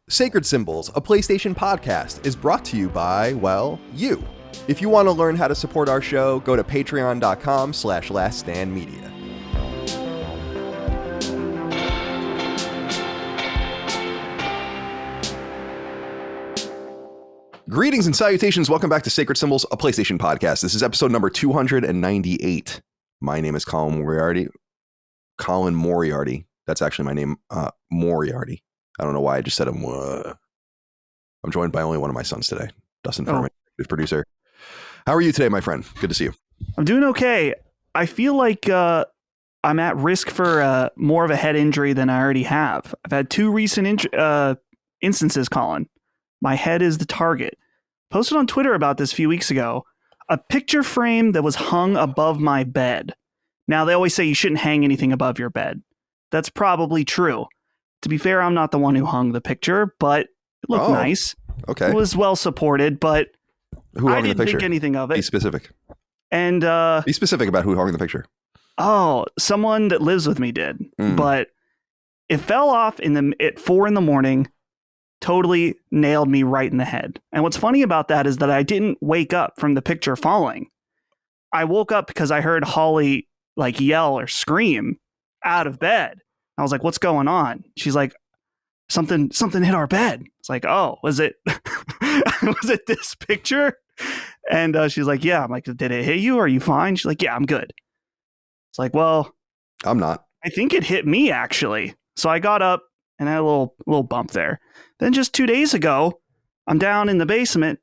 Sacred Symbols, a PlayStation podcast, is brought to you by, well, you. If you want to learn how to support our show, go to patreon.com/laststandmedia. Greetings and salutations. Welcome back to Sacred Symbols, a PlayStation podcast. This is episode number 298. My name is Colin Moriarty. That's actually my name, Moriarty. I don't know why I just said I'm joined by only one of my sons today, Dustin Furman, his producer. How are you today, my friend? Good to see you. I'm doing okay. I feel like I'm at risk for more of a head injury than I already have. I've had two recent instances, Colin. My head is the target. Posted on Twitter about this a few weeks ago. A picture frame that was hung above my bed. Now, they always say you shouldn't hang anything above your bed. That's probably true. To be fair, I'm not the one who hung the picture, but it looked nice. Okay. It was well supported, but who hung I didn't the picture? think anything of it. Be specific. And be specific about who hung the picture. Oh, someone that lives with me did, but it fell off at 4 a.m. Totally nailed me right in the head. And what's funny about that is that I didn't wake up from the picture falling. I woke up because I heard Holly yell or scream out of bed. I was like, "What's going on?" She's like, "Something hit our bed." It's like, "Oh, was it was it this picture?" And she's like, "Yeah." I'm like, "Did it hit you? Are you fine?" She's like, "Yeah, I'm good." It's like, "Well, I'm not. I think it hit me actually." So I got up and I had a little bump there. Then just 2 days ago, I'm down in the basement.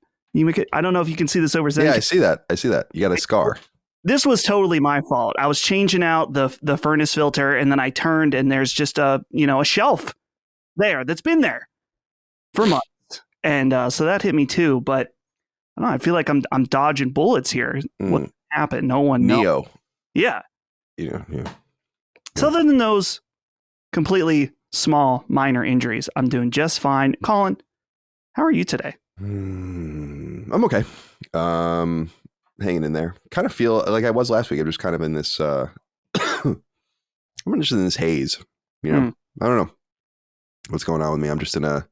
I don't know if you can see this over Zen. Yeah, I see that. You got a scar. This was totally my fault. I was changing out the furnace filter, and then I turned, and there's just a shelf there that's been there for months, and so that hit me too. But I don't know. I feel like I'm dodging bullets here. What happened? No one knows. Neo. Yeah. Yeah. So other than those completely small, minor injuries, I'm doing just fine. Colin, how are you today? I'm okay. Hanging in there. Kind of feel like I was last week. I'm just kind of in this I'm just in this haze. I don't know what's going on with me. I'm just in a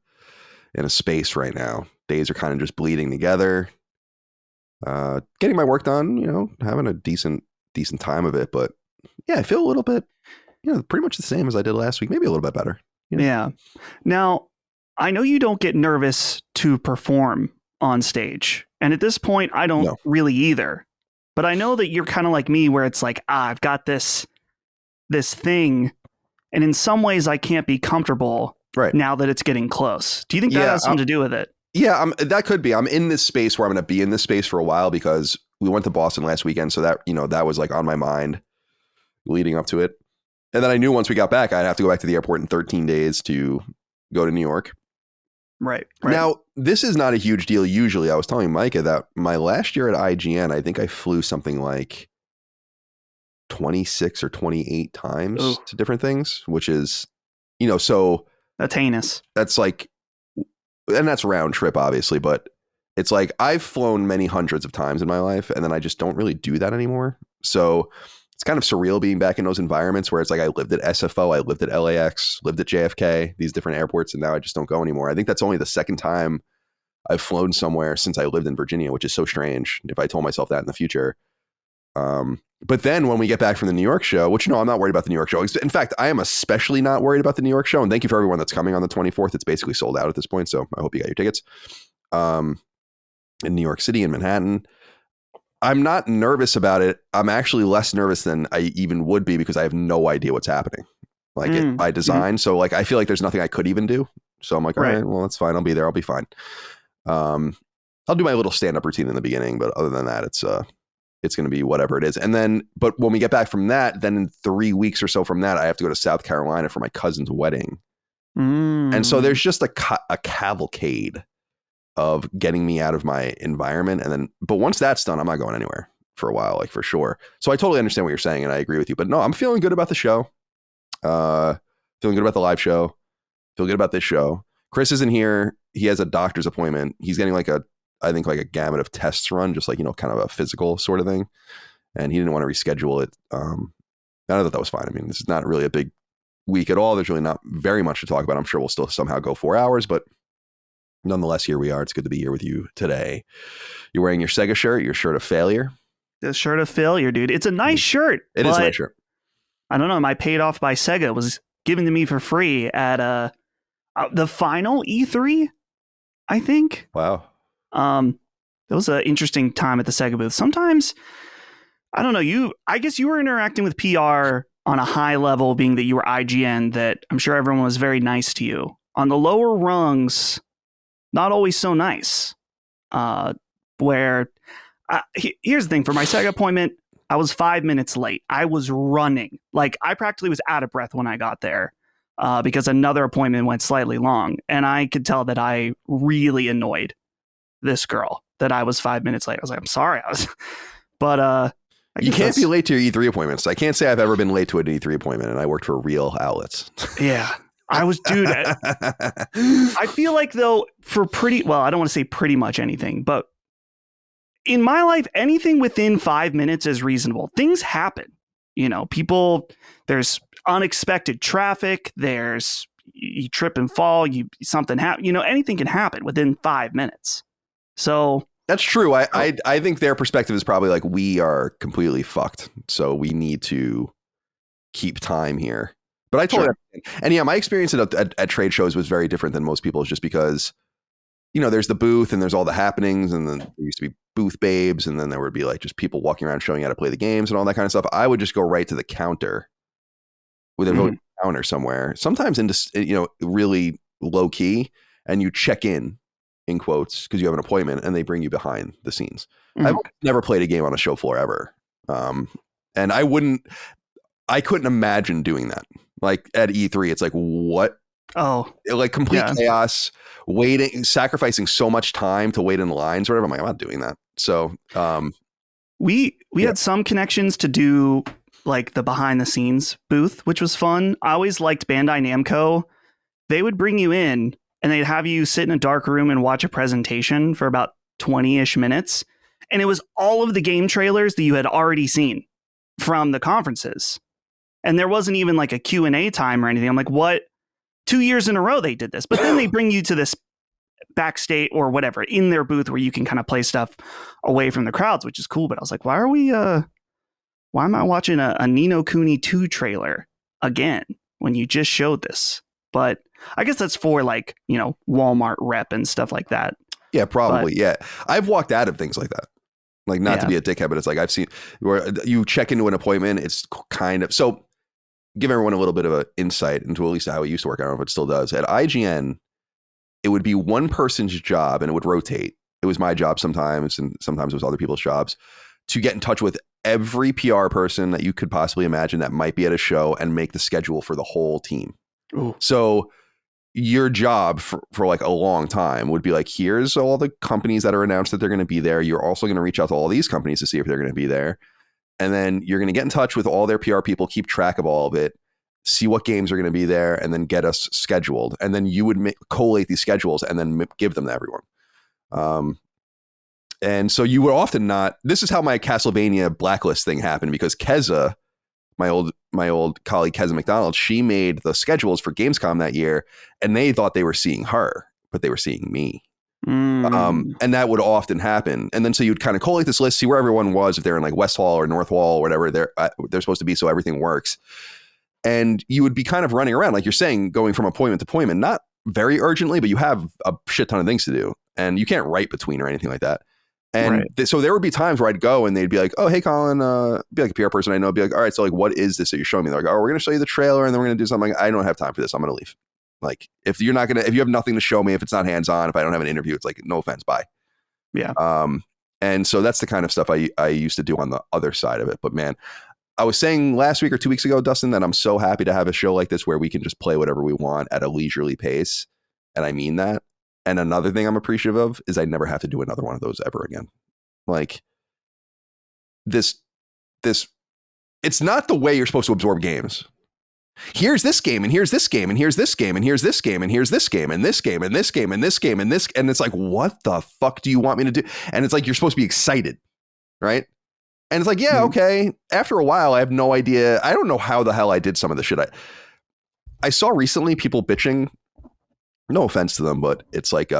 space right now. Days are kind of just bleeding together. Getting my work done, having a decent time of it, but yeah, I feel a little bit pretty much the same as I did last week, maybe a little bit better. Yeah. Now, I know you don't get nervous to perform on stage. And at this point, I don't really either. But I know that you're kind of like me where it's like, I've got this thing. And in some ways, I can't be comfortable now that it's getting close. Do you think that has something to do with it? Yeah, that could be. I'm in this space where I'm going to be in this space for a while because we went to Boston last weekend. So that, that was on my mind leading up to it. And then I knew once we got back, I'd have to go back to the airport in 13 days to go to New York. Right. Now, this is not a huge deal. Usually, I was telling Micah that my last year at IGN, I think I flew something like 26 or 28 times to different things, which is, so that's heinous. That's and that's round trip, obviously, but it's like I've flown many hundreds of times in my life, and then I just don't really do that anymore. So it's kind of surreal being back in those environments where it's like I lived at SFO, I lived at LAX, lived at JFK, these different airports, and now I just don't go anymore. I think that's only the second time I've flown somewhere since I lived in Virginia, which is so strange if I told myself that in the future. But then when we get back from the New York show, which I'm not worried about the New York show. In fact, I am especially not worried about the New York show. And thank you for everyone that's coming on the 24th. It's basically sold out at this point. So I hope you got your tickets. In New York City and Manhattan. I'm not nervous about it. I'm actually less nervous than I even would be because I have no idea what's happening by design. So I feel like there's nothing I could even do. So I'm like, all right, well, that's fine. I'll be there. I'll be fine. I'll do my little stand-up routine in the beginning, but other than that, it's going to be whatever it is. And then, but when we get back from that, then in 3 weeks or so from that, I have to go to South Carolina for my cousin's wedding. And so there's just a cavalcade of getting me out of my environment. And then, but once that's done, I'm not going anywhere for a while, for sure. So I totally understand what you're saying. And I agree with you, but no, I'm feeling good about the show. Feeling good about the live show. Feel good about this show. Chris isn't here. He has a doctor's appointment. He's getting I think a gamut of tests run, just kind of a physical sort of thing. And he didn't want to reschedule it. I thought that was fine. I mean, this is not really a big week at all. There's really not very much to talk about. I'm sure we'll still somehow go 4 hours, but Nonetheless, here we are. It's good to be here with you today. You're wearing your Sega shirt, your shirt of failure. The shirt of failure, dude. It's a nice shirt. It is a nice shirt. I don't know. My paid off by Sega was given to me for free at the final E3, I think. Wow. That was an interesting time at the Sega booth. Sometimes, I don't know, I guess you were interacting with PR on a high level, being that you were IGN, that I'm sure everyone was very nice to you. On the lower rungs, not always so nice. Here's the thing, for my Sega appointment, I was 5 minutes late. I was running. Like, I practically was out of breath when I got there because another appointment went slightly long. And I could tell that I really annoyed this girl that I was 5 minutes late. I was like, I'm sorry. But you can't be late to your E3 appointments. I can't say I've ever been late to an E3 appointment, and I worked for real outlets. Yeah. I was, dude. I feel like, though, I don't want to say pretty much anything, but in my life, anything within 5 minutes is reasonable. Things happen. There's unexpected traffic. There's, you trip and fall, something happen. Anything can happen within 5 minutes. So that's true. I think their perspective is probably like, we are completely fucked, so we need to keep time here. But I totally understand. And yeah, my experience at trade shows was very different than most people's, just because, there's the booth and there's all the happenings, and then there used to be booth babes, and then there would be like just people walking around showing you how to play the games and all that kind of stuff. I would just go right to the counter with a counter somewhere, sometimes into, really low key, and you check in quotes, because you have an appointment, and they bring you behind the scenes. I've never played a game on a show floor ever. And I couldn't imagine doing that. Like at E3, it's like, what? Oh, like complete chaos, waiting, sacrificing so much time to wait in the lines or whatever. I'm like, I'm not doing that. So we had some connections to do like the behind the scenes booth, which was fun. I always liked Bandai Namco. They would bring you in and they'd have you sit in a dark room and watch a presentation for about 20-ish minutes. And it was all of the game trailers that you had already seen from the conferences. And there wasn't even like a Q&A time or anything. I'm like, what? 2 years in a row they did this. But then they bring you to this backstage or whatever in their booth where you can kind of play stuff away from the crowds, which is cool. But I was like, why am I watching a Ni no Kuni 2 trailer again when you just showed this? But I guess that's for like, Walmart rep and stuff like that. Yeah, probably. Yeah. I've walked out of things like that. Like, not to be a dickhead, but it's like, I've seen where you check into an appointment. It's kind of, so give everyone a little bit of an insight into at least how it used to work. I don't know if it still does. At IGN, it would be one person's job, and it would rotate. It was my job sometimes, and sometimes it was other people's jobs, to get in touch with every PR person that you could possibly imagine that might be at a show and make the schedule for the whole team. Ooh. So your job for like a long time would be like, here's all the companies that are announced that they're going to be there. You're also going to reach out to all these companies to see if they're going to be there. And then you're going to get in touch with all their PR people, keep track of all of it, see what games are going to be there, and then get us scheduled. And then you would collate these schedules and then give them to everyone. And so you would often not, this is how my Castlevania blacklist thing happened, because Keza, my old colleague Keza McDonald, she made the schedules for Gamescom that year, and they thought they were seeing her, but they were seeing me. And that would often happen. And then so you'd kind of collate this list, see where everyone was, if they're in like West Hall or North Hall or whatever they're supposed to be, so everything works. And you would be kind of running around, like you're saying, going from appointment to appointment, not very urgently, but you have a shit ton of things to do, and you can't write between or anything like that. And so there would be times where I'd go and they'd be like, oh, hey, Colin, be like a PR person I know, be like, all right, so like, what is this that you're showing me? They're like, oh, we're going to show you the trailer and then we're going to do something. I don't have time for this. I'm going to leave. Like, if you have nothing to show me, if it's not hands-on, if I don't have an interview, it's like, no offense, bye. Yeah. And so that's the kind of stuff I used to do on the other side of it. But man, I was saying last week or 2 weeks ago, Dustin, that I'm so happy to have a show like this where we can just play whatever we want at a leisurely pace. And I mean that. And another thing I'm appreciative of is I never have to do another one of those ever again. Like this, it's not the way you're supposed to absorb games. Here's this game, and here's this game, and here's this game, and here's this game, and here's this game, and this game, and this game, and this game, and this, and it's like, what the fuck do you want me to do? And it's like, you're supposed to be excited, right? And it's like, yeah, okay. After a while, I have no idea. I don't know how the hell I did some of the shit. I saw recently people bitching, no offense to them, but it's like,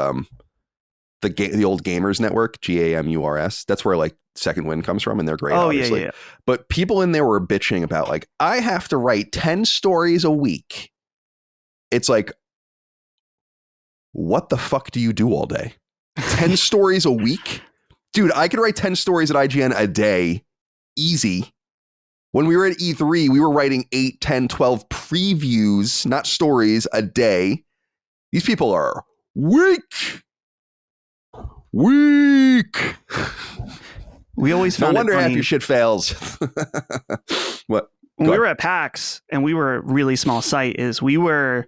the old Gamers Network, GAMURS. That's where like Second Wind comes from, and they're great, obviously. Yeah. But people in there were bitching about like, I have to write 10 stories a week. It's like, what the fuck do you do all day? 10 stories a week? Dude, I could write 10 stories at IGN a day. Easy. When we were at E3, we were writing 8, 10, 12 previews, not stories, a day. These people are weak. Weak. We always found no wonder it funny. half your shit fails. What? When we were at PAX and we were a really small site, is we were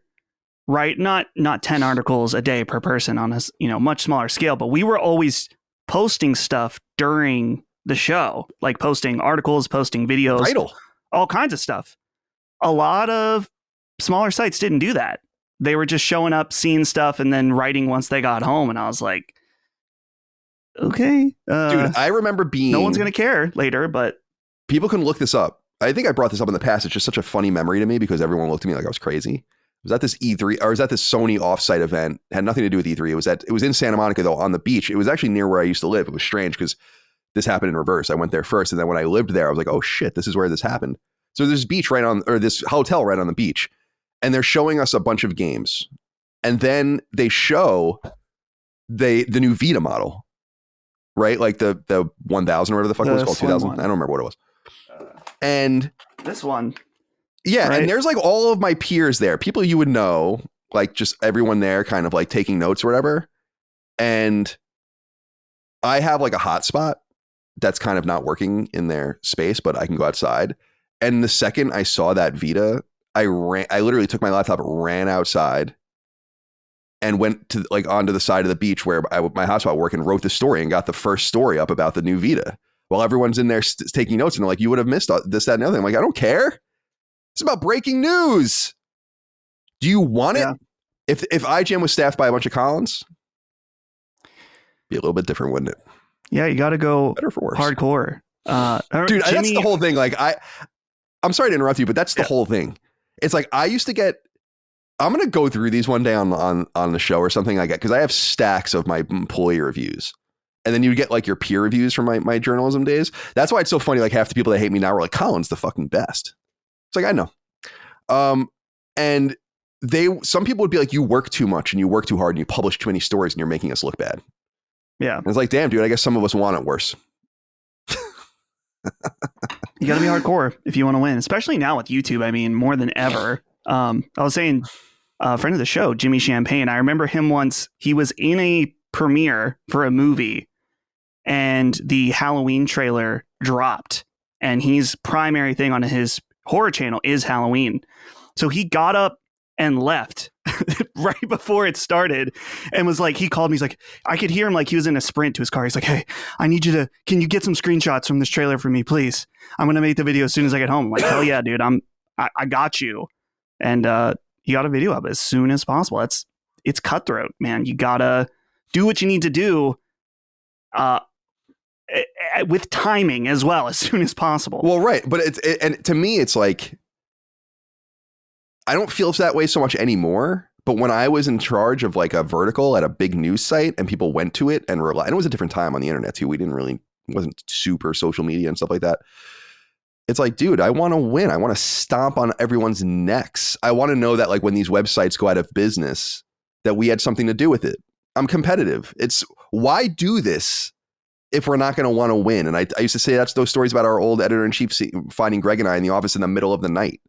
not 10 articles a day per person on a much smaller scale, but we were always posting stuff during the show, like posting articles, posting videos, Vital. all kinds of stuff. A lot of smaller sites didn't do that. They were just showing up, seeing stuff, and then writing once they got home. And I was like, okay. Dude, I remember being... No one's going to care later, but... People can look this up. I think I brought this up in the past. It's just such a funny memory to me because everyone looked at me like I was crazy. It was at this E3, or was at this Sony offsite event. It had nothing to do with E3. It was in Santa Monica, though, on the beach. It was actually near where I used to live. It was strange because this happened in reverse. I went there first, and then when I lived there, I was like, oh shit, this is where this happened. So there's this hotel right on the beach, and they're showing us a bunch of games. And then they show the new Vita model, right? Like the 1000 or whatever the fuck it was called, 2000. I don't remember what it was. And this one. Yeah, right? And there's like all of my peers there, people you would know, like just everyone there kind of like taking notes or whatever. And I have like a hotspot that's kind of not working in their space, but I can go outside. And the second I saw that Vita, I literally took my laptop, ran outside, and went to like onto the side of the beach where my hotspot worked and wrote the story and got the first story up about the new Vita while everyone's in there taking notes. And they're like, you would have missed this, that, and the other thing. I'm like, I don't care. It's about breaking news. Do you want it? If IGN was staffed by a bunch of Collins, be a little bit different, wouldn't it? Yeah, you got to go better for worse. Hardcore. Dude, that's the whole thing. Like, I'm sorry to interrupt you, but that's the whole thing. It's like I used to get. I'm gonna go through these one day on the show or something like that because I have stacks of my employee reviews, and then you get like your peer reviews from my journalism days. That's why it's so funny. Like half the people that hate me now are like, Colin's the fucking best. It's like I know, and some people would be like, you work too much and you work too hard and you publish too many stories and you're making us look bad. Yeah, and it's like, damn, dude, I guess some of us want it worse. You got to be hardcore if you want to win, especially now with YouTube. I mean, more than ever. I was saying, a friend of the show, Jimmy Champagne, I remember him once. He was in a premiere for a movie and the Halloween trailer dropped, and his primary thing on his horror channel is Halloween. So he got up and left right before it started and was like, he called me. He's like, I could hear him like he was in a sprint to his car. He's like, hey, can you get some screenshots from this trailer for me, please? I'm going to make the video as soon as I get home. I'm like, hell yeah, dude. I got you. And he got a video up as soon as possible. It's cutthroat, man. You gotta do what you need to do with timing as well, as soon as possible. Well, right. But and to me, it's like, I don't feel that way so much anymore. But when I was in charge of like a vertical at a big news site and people went to it and and it was a different time on the internet too. Wasn't super social media and stuff like that. It's like, dude, I want to win. I want to stomp on everyone's necks. I want to know that like when these websites go out of business, that we had something to do with it. I'm competitive. It's why do this if we're not going to want to win? And I used to say that's those stories about our old editor-in-chief finding Greg and I in the office in the middle of the night.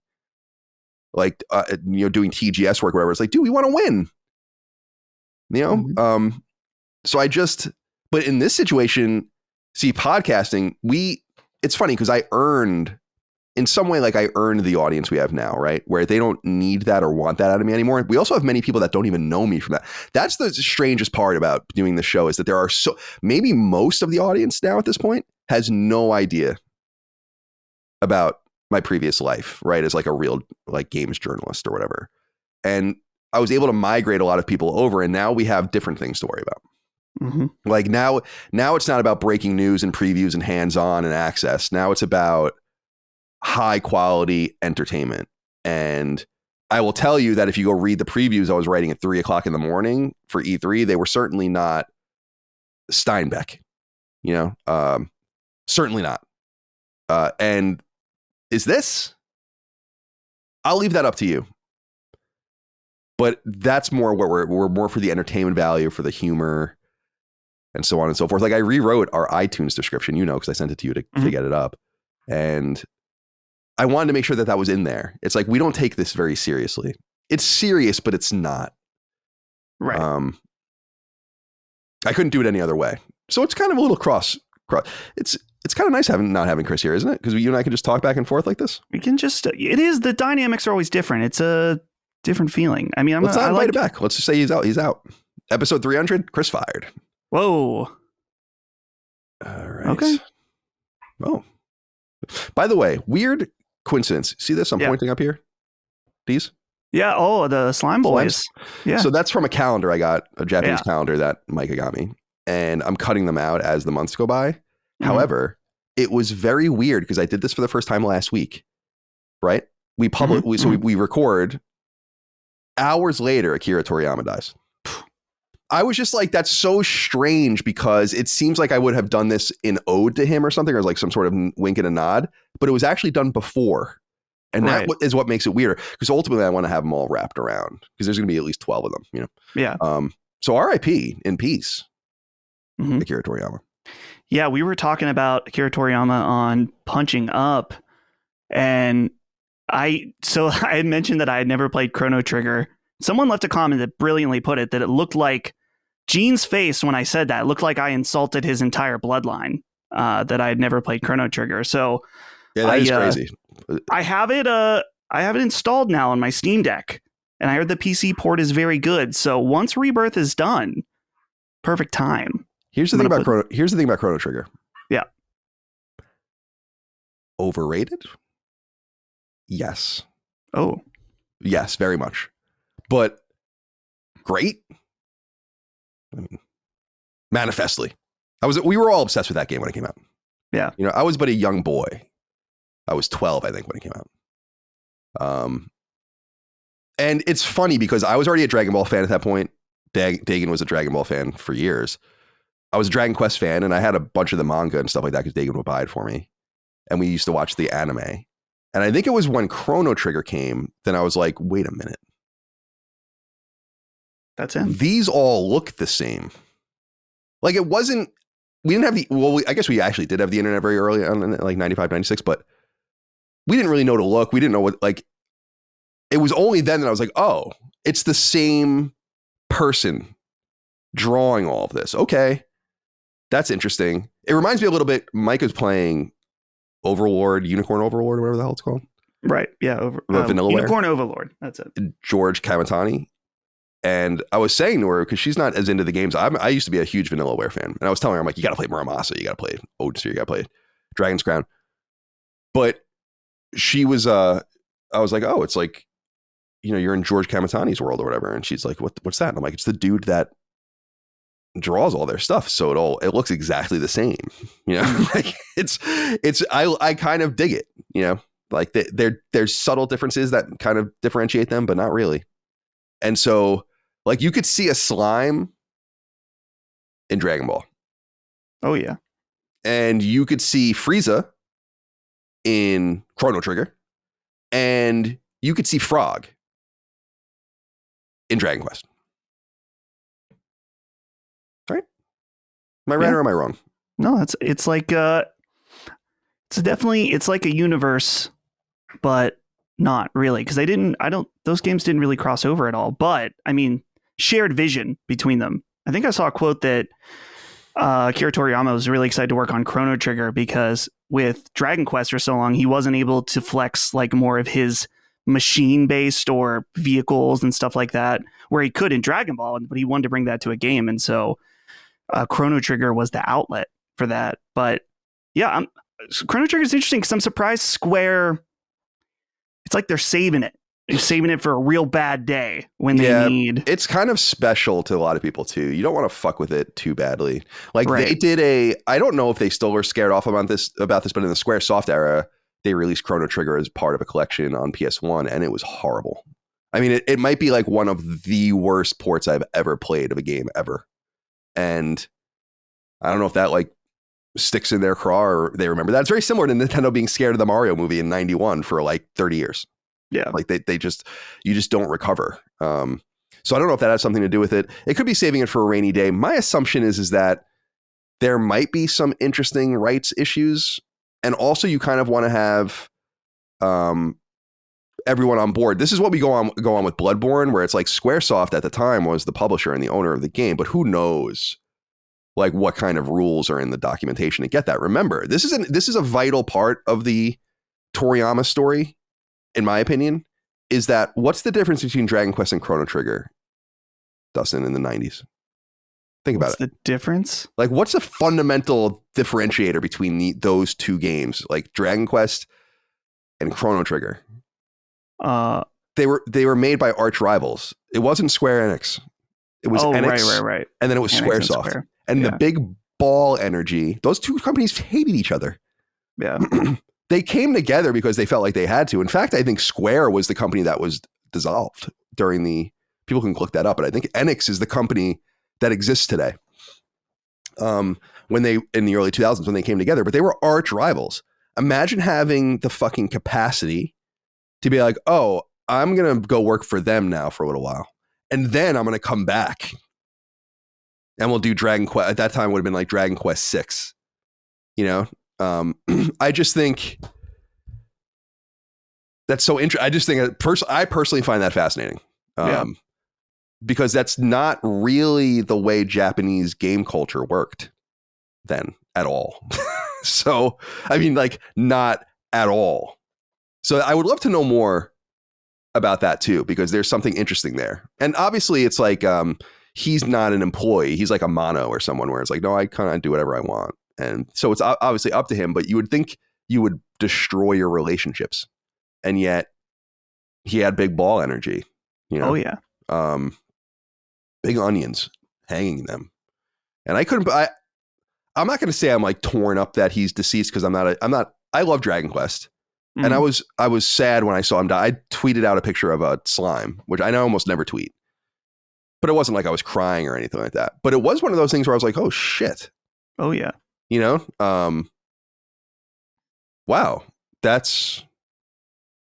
Like, doing TGS work, whatever. It's like, dude, we want to win. Mm-hmm. But in this situation, see, podcasting, it's funny because I earned the audience we have now, right? Where they don't need that or want that out of me anymore. We also have many people that don't even know me from that. That's the strangest part about doing the show is that there are maybe most of the audience now at this point has no idea about my previous life, right? As like a real like games journalist or whatever. And I was able to migrate a lot of people over, and now we have different things to worry about. Mm-hmm. Like now it's not about breaking news and previews and hands-on and access. Now it's about high quality entertainment. And I will tell you that if you go read the previews I was writing at 3:00 in the morning for E3, they were certainly not Steinbeck, certainly not. And is this? I'll leave that up to you. But that's more what we're more for the entertainment value, for the humor, and so on and so forth. Like I rewrote our iTunes description, because I sent it to you to get it up. And I wanted to make sure that was in there. It's like, we don't take this very seriously. It's serious, but it's not. Right. I couldn't do it any other way. So it's kind of a little cross. It's kind of nice not having Chris here, isn't it? Because you and I can just talk back and forth like this. We can just, it is, the dynamics are always different. It's a different feeling. I mean, let's not invite it back. Let's just say he's out. He's out. Episode 300, Chris fired. Whoa. All right. Okay. Oh, by the way, weird coincidence. See this? I'm pointing up here. These? Yeah. Oh, the slime boys. Yeah. So that's from a calendar I got, a Japanese calendar that Micah got me. And I'm cutting them out as the months go by. However, it was very weird because I did this for the first time last week, right? We we record. Hours later, Akira Toriyama dies. I was just like, that's so strange because it seems like I would have done this in ode to him or something, or like some sort of wink and a nod, but it was actually done before. And that is what makes it weirder, because ultimately I want to have them all wrapped around, because there's going to be at least 12 of them, Yeah. So RIP in peace, Akira Toriyama. Yeah, we were talking about Akira Toriyama on Punching Up, and I had mentioned that I had never played Chrono Trigger. Someone left a comment that brilliantly put it, that it looked like Gene's face when I said that. It looked like I insulted his entire bloodline, that I had never played Chrono Trigger. So yeah, that is crazy. I have it installed now on my Steam Deck, and I heard the PC port is very good. So once Rebirth is done, perfect time. Here's the thing about Chrono Trigger. Yeah. Overrated? Yes. Oh. Yes, very much. But great? I mean, manifestly. We were all obsessed with that game when it came out. Yeah. I was but a young boy. I was 12, I think, when it came out. And it's funny because I was already a Dragon Ball fan at that point. Dagan was a Dragon Ball fan for years. I was a Dragon Quest fan, and I had a bunch of the manga and stuff like that because Dagan would buy it for me. And we used to watch the anime. And I think it was when Chrono Trigger came, then I was like, wait a minute. That's him. These all look the same. Like, it wasn't, we didn't have I guess we actually did have the internet very early on, like 95, 96, but we didn't really know to look. We didn't know what, like, it was only then that I was like, oh, it's the same person drawing all of this. Okay. That's interesting. It reminds me a little bit, Micah's playing Overlord, Unicorn Overlord, or whatever the hell it's called. Right. Yeah. Vanillaware. Unicorn Overlord. That's it. George Kamatani. And I was saying to her, because she's not as into the games. I used to be a huge Vanillaware fan. And I was telling her, I'm like, you got to play Muramasa. You got to play Odin. You got to play Dragon's Crown. But she was, I was like, oh, it's like, you're in George Kamatani's world or whatever. And she's like, what's that? And I'm like, it's the dude that draws all their stuff, so it looks exactly the same, like I kind of dig it, like there's subtle differences that kind of differentiate them, but not really. And so, like, you could see a slime in Dragon Ball. Oh yeah. And you could see Frieza in Chrono Trigger, and you could see Frog in Dragon Quest. Am I right or am I wrong? No, it's like it's like a universe, but not really, because those games didn't really cross over at all. But I mean, shared vision between them. I think I saw a quote that Akira Toriyama was really excited to work on Chrono Trigger because with Dragon Quest for so long, he wasn't able to flex like more of his machine based or vehicles and stuff like that, where he could in Dragon Ball, but he wanted to bring that to a game, and so Chrono Trigger was the outlet for that. But yeah, Chrono Trigger is interesting because I'm surprised Square, it's like they're saving it. They're saving it for a real bad day when they need. It's kind of special to a lot of people too. You don't want to fuck with it too badly. Like They did I don't know if they still were scared off about this, but in the Square Soft era, they released Chrono Trigger as part of a collection on PS1, and it was horrible. I mean, it might be like one of the worst ports I've ever played of a game ever. And I don't know if that like sticks in their craw or they remember that. It's very similar to Nintendo being scared of the Mario movie in 91 for like 30 years. Yeah. Like you just don't recover. So I don't know if that has something to do with it. It could be saving it for a rainy day. My assumption is that there might be some interesting rights issues. And also you kind of want to have everyone on board. This is what we go on with Bloodborne, where it's like Squaresoft at the time was the publisher and the owner of the game, but who knows like what kind of rules are in the documentation to get that. Remember, this is a vital part of the Toriyama story, in my opinion, is that what's the difference between Dragon Quest and Chrono Trigger, Dustin, in the 90s? Think about it. What's the difference? Like, what's a fundamental differentiator between those two games, like Dragon Quest and Chrono Trigger? They were made by arch rivals. It wasn't Square Enix. It was Enix, right. And then it was Squaresoft. And the big ball energy, those two companies hated each other. Yeah. They came together because they felt like they had to. In fact, I think Square was the company that was dissolved during the, people can look that up, but I think Enix is the company that exists today. When they, in the early 2000s, when they came together, but they were arch rivals. Imagine having the fucking capacity to be like, oh, I'm going to go work for them now for a little while. And then I'm going to come back and we'll do Dragon Quest. At that time, it would have been like Dragon Quest 6, you know? I just think that's so interesting. I just think I personally find that fascinating. Because that's not really the way Japanese game culture worked then at all. So, I mean, like, not at all. So I would love to know more about that too, because there's something interesting there. And obviously it's like, he's not an employee. He's like a mono or someone where it's like, no, I kind of do whatever I want. And so it's obviously up to him, but you would think you would destroy your relationships. And yet he had big ball energy, you know? Oh yeah. Big onions, hanging them. And I'm not going to say I'm like torn up that he's deceased, because I love Dragon Quest. Mm-hmm. And I was sad when I saw him die. I tweeted out a picture of a slime, which I almost never tweet, but it wasn't like I was crying or anything like that. But it was one of those things where I was like, oh shit. Oh yeah. You know? Wow. That's,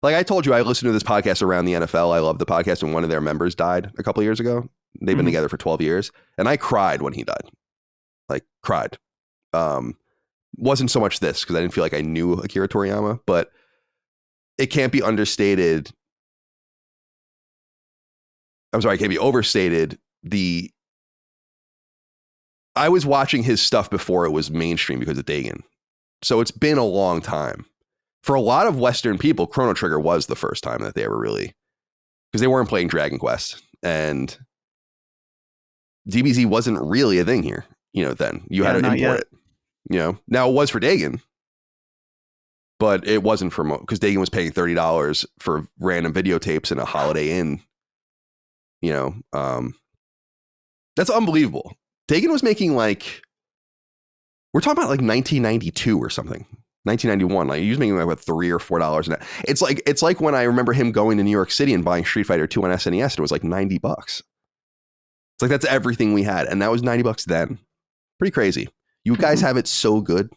like I told you, I listened to this podcast around the NFL. I love the podcast, and one of their members died a couple of years ago. They've been together for 12 years. And I cried when he died. Like, cried. Wasn't so much this, because I didn't feel like I knew Akira Toriyama, but it can't be understated. I'm sorry, it can't be overstated. I was watching his stuff before it was mainstream because of Dagon. So it's been a long time. For a lot of Western people, Chrono Trigger was the first time that they ever really, because they weren't playing Dragon Quest, and DBZ wasn't really a thing here, you know, then. You had to import it, you know. Now it was for Dagon, but it wasn't for, because Dagon was paying $30 for random videotapes in a Holiday Inn, you know. That's unbelievable. Dagon was making like, we're talking about like 1992 or something. 1991, like he was making like what, $3 or $4 an hour. It's like when I remember him going to New York City and buying Street Fighter 2 on SNES, and it was like $90. It's like, that's everything we had. And that was $90 then. Pretty crazy. You guys have it so good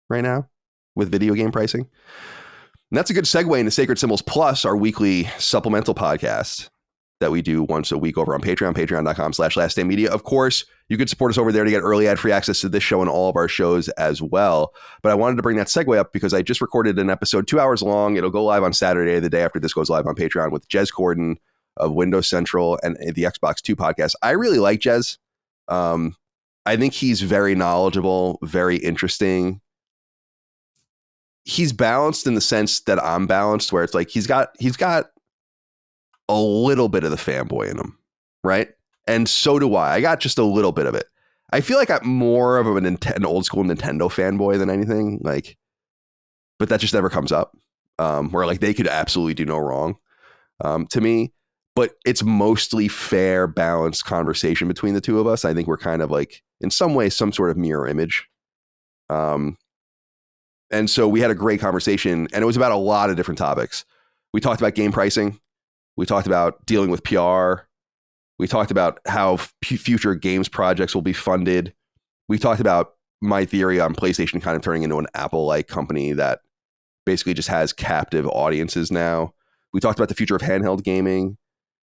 right now with video game pricing. And that's a good segue into Sacred Symbols Plus, our weekly supplemental podcast that we do once a week over on Patreon, patreon.com/lastdaymedia. Of course, you could support us over there to get early ad-free access to this show and all of our shows as well. But I wanted to bring that segue up because I just recorded an episode 2 hours long. It'll go live on Saturday, the day after this goes live on Patreon, with Jez Corden of Windows Central and the Xbox 2 podcast. I really like Jez. I think he's very knowledgeable, very interesting. He's balanced in the sense that I'm balanced, where it's like he's got a little bit of the fanboy in him, right? And so do I. I got just a little bit of it. I feel like I'm more of an old school Nintendo fanboy than anything, like, but that just never comes up. Where like they could absolutely do no wrong to me, but it's mostly fair, balanced conversation between the two of us. I think we're kind of like, in some ways, some sort of mirror image. And so we had a great conversation, and it was about a lot of different topics. We talked about game pricing. We talked about dealing with PR. We talked about how future games projects will be funded. We talked about my theory on PlayStation kind of turning into an Apple-like company that basically just has captive audiences now. We talked about the future of handheld gaming.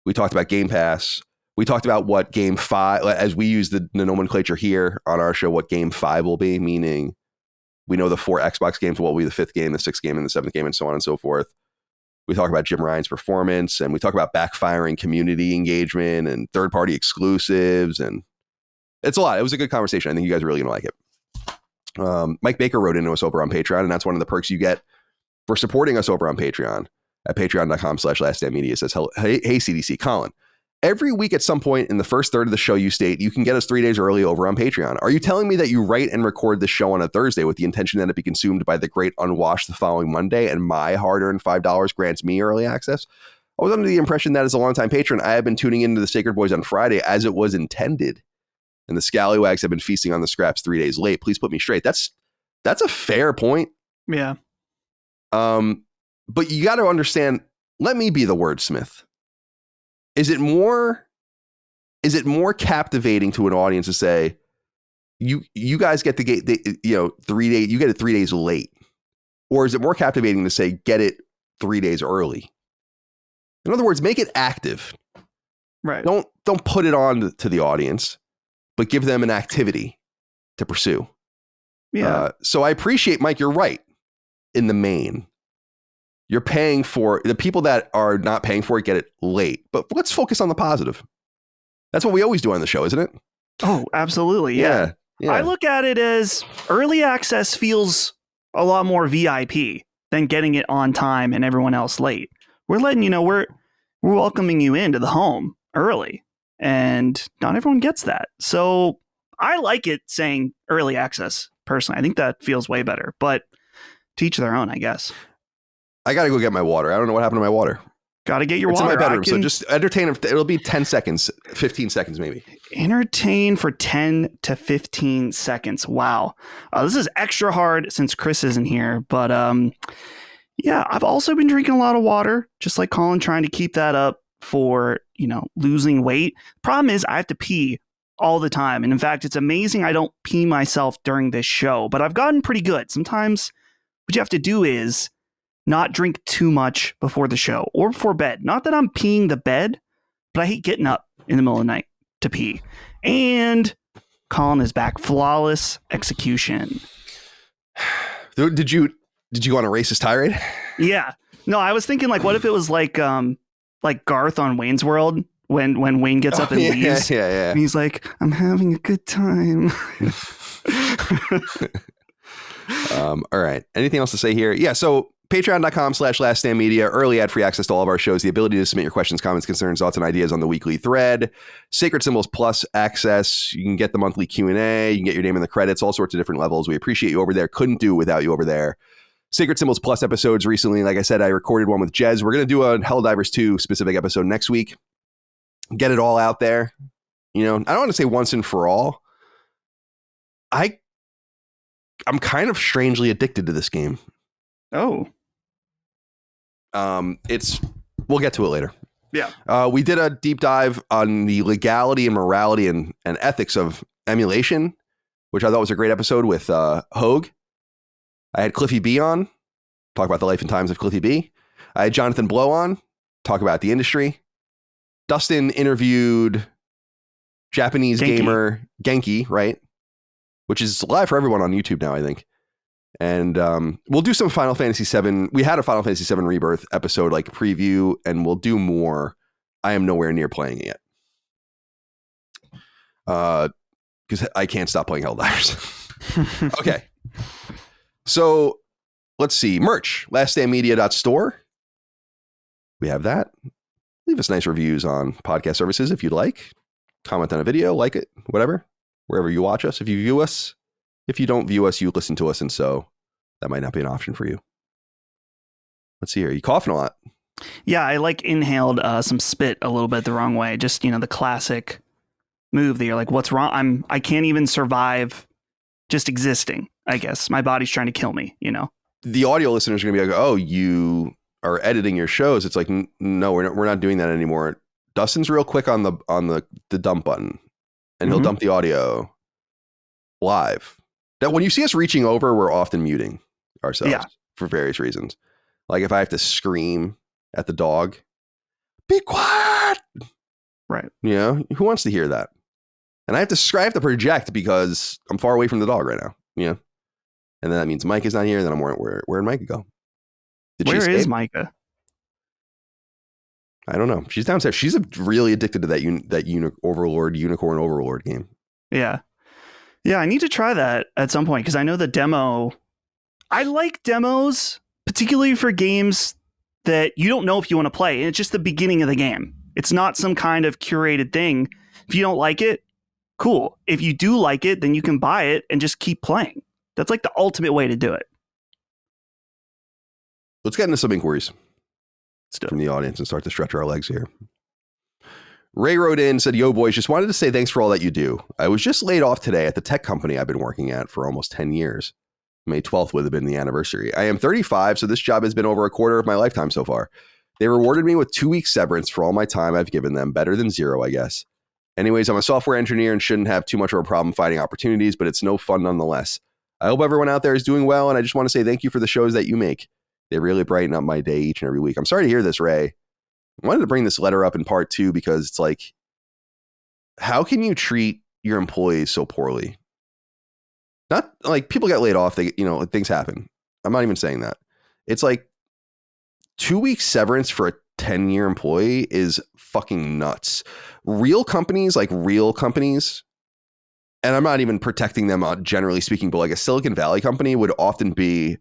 We talked about Game Pass. We talked about what Game 5, as we use the nomenclature here on our show, what Game 5 will be, meaning we know the 4 Xbox games will be the 5th game, the 6th game, and the 7th game, and so on and so forth. We talk about Jim Ryan's performance, and we talk about backfiring community engagement and third-party exclusives, and it's a lot. It was a good conversation. I think you guys are really going to like it. Mike Baker wrote into us over on Patreon, and that's one of the perks you get for supporting us over on Patreon at patreon.com/laststandmedia. It says, hey, CDC, Colin. Every week at some point in the first third of the show you state, you can get us 3 days early over on Patreon. Are you telling me that you write and record the show on a Thursday with the intention that it be consumed by the great unwashed the following Monday and my hard-earned $5 grants me early access? I was under the impression that as a longtime patron, I have been tuning into the Sacred Boys on Friday as it was intended. And the scallywags have been feasting on the scraps 3 days late. Please put me straight. That's a fair point. Yeah. But you got to understand, let me be the wordsmith. Is it more captivating to an audience to say, you guys get to get 3 days, you get it 3 days late? Or is it more captivating to say, get it 3 days early? In other words, make it active. Right. Don't put it on to the audience, but give them an activity to pursue. Yeah. So I appreciate, Mike, you're right in the main. You're paying for the people that are not paying for it, get it late. But let's focus on the positive. That's what we always do on the show, isn't it? Oh, absolutely. Yeah. I look at it as early access feels a lot more VIP than getting it on time and everyone else late. We're letting you know we're welcoming you into the home early, and not everyone gets that. So I like it saying early access personally. I think that feels way better, but to each their own, I guess. I got to go get my water. I don't know what happened to my water. Got to get your it's water. It's in my bedroom, so just entertain. It'll be 10 seconds, 15 seconds maybe. Entertain for 10 to 15 seconds. Wow. This is extra hard since Chris isn't here, but yeah, I've also been drinking a lot of water, just like Colin, trying to keep that up for, losing weight. Problem is I have to pee all the time. And in fact, it's amazing I don't pee myself during this show, but I've gotten pretty good. Sometimes what you have to do is not drink too much before the show or before bed. Not that I'm peeing the bed, but I hate getting up in the middle of the night to pee. And Colin is back. Flawless execution. Did you go on a racist tirade? Yeah. No, I was thinking what if it was like Garth on Wayne's World when Wayne gets up and leaves. Yeah. And he's like, I'm having a good time. All right. Anything else to say here? Yeah. So patreon.com/laststandmedia, early ad-free access to all of our shows, the ability to submit your questions, comments, concerns, thoughts, and ideas on the weekly thread, Sacred Symbols Plus access. You can get the monthly Q&A. You can get your name in the credits, all sorts of different levels. We appreciate you over there. Couldn't do it without you over there. Sacred Symbols Plus episodes recently. Like I said, I recorded one with Jez. We're going to do a Helldivers 2 specific episode next week. Get it all out there. I don't want to say once and for all. I'm kind of strangely addicted to this game. Oh. We'll get to it later. Yeah. We did a deep dive on the legality and morality and ethics of emulation, which I thought was a great episode with Hogue. I had Cliffy B on, talk about the life and times of Cliffy B. I had Jonathan Blow on, talk about the industry. Dustin interviewed Japanese gamer Genki, right? Which is live for everyone on YouTube now, I think. And we'll do some Final Fantasy VII. We had a Final Fantasy VII Rebirth episode, like a preview, and we'll do more. I am nowhere near playing it yet. Because I can't stop playing Helldivers. Okay. So let's see. Merch, laststandmedia.store. We have that. Leave us nice reviews on podcast services if you'd like. Comment on a video, like it, whatever. Wherever you watch us. If you view us. If you don't view us, you listen to us, and so that might not be an option for you. Let's see here. You coughing a lot. Yeah, I inhaled some spit a little bit the wrong way. Just, the classic move that you're like, what's wrong? I can't even survive just existing, I guess. My body's trying to kill me, The audio listeners are going to be like, oh, you are editing your shows. It's like, no, we're not doing that anymore. Dustin's real quick on the dump button, and he'll dump the audio. live. That when you see us reaching over, we're often muting ourselves for various reasons. Like if I have to scream at the dog, be quiet. Right. You know, who wants to hear that? And I have to project because I'm far away from the dog right now. You know, and then that means Mike is not here. And then I'm where'd Micah go? Where is Micah? I don't know. She's downstairs. She's really addicted to that unicorn overlord game. Yeah. Yeah, I need to try that at some point because I know the demo. I like demos, particularly for games that you don't know if you want to play. And it's just the beginning of the game. It's not some kind of curated thing. If you don't like it, cool. If you do like it, then you can buy it and just keep playing. That's like the ultimate way to do it. Let's get into some inquiries from the audience and start to stretch our legs here. Ray wrote in, said, yo, boys, just wanted to say thanks for all that you do. I was just laid off today at the tech company I've been working at for almost 10 years. May 12th would have been the anniversary. I am 35, so this job has been over a quarter of my lifetime so far. They rewarded me with 2 weeks severance for all my time I've given them. Better than zero, I guess. Anyways, I'm a software engineer and shouldn't have too much of a problem finding opportunities, but it's no fun nonetheless. I hope everyone out there is doing well, and I just want to say thank you for the shows that you make. They really brighten up my day each and every week. I'm sorry to hear this, Ray. I wanted to bring this letter up in part 2 because it's like, how can you treat your employees so poorly? Not like people get laid off. Things happen. I'm not even saying that. It's like 2 weeks severance for a 10-year employee is fucking nuts. Real companies, and I'm not even protecting them generally speaking, but like a Silicon Valley company would often be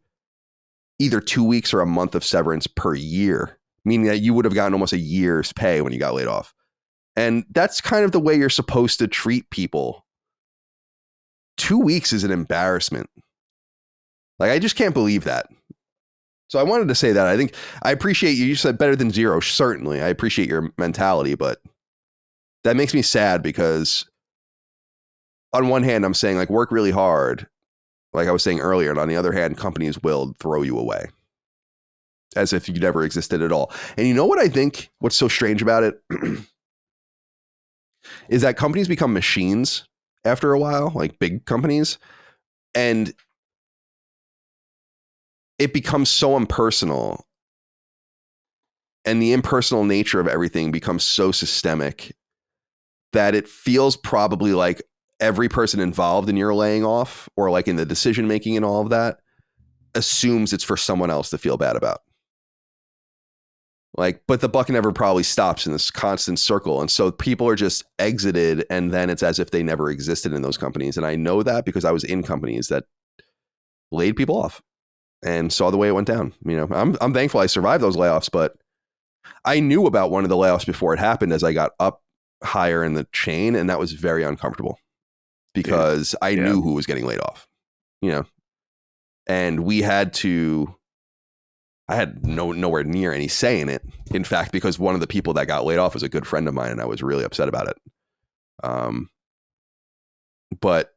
either 2 weeks or a month of severance per year, meaning that you would have gotten almost a year's pay when you got laid off. And that's kind of the way you're supposed to treat people. 2 weeks is an embarrassment. Like, I just can't believe that. So I wanted to say that. I think I appreciate you. You said better than zero. Certainly. I appreciate your mentality, but that makes me sad because on one hand, I'm saying like work really hard, like I was saying earlier. And on the other hand, companies will throw you away as if you never existed at all. And you know what I think? What's so strange about it is that companies become machines after a while, like big companies, and it becomes so impersonal, and the impersonal nature of everything becomes so systemic that it feels probably like every person involved in your laying off or like in the decision making and all of that assumes it's for someone else to feel bad about. Like, but the buck never probably stops in this constant circle. And so people are just exited, and then it's as if they never existed in those companies. And I know that because I was in companies that laid people off and saw the way it went down. You know, I'm thankful I survived those layoffs, but I knew about one of the layoffs before it happened as I got up higher in the chain. And that was very uncomfortable because I knew who was getting laid off, you know, and I had nowhere near any say in it. In fact, because one of the people that got laid off was a good friend of mine, and I was really upset about it. But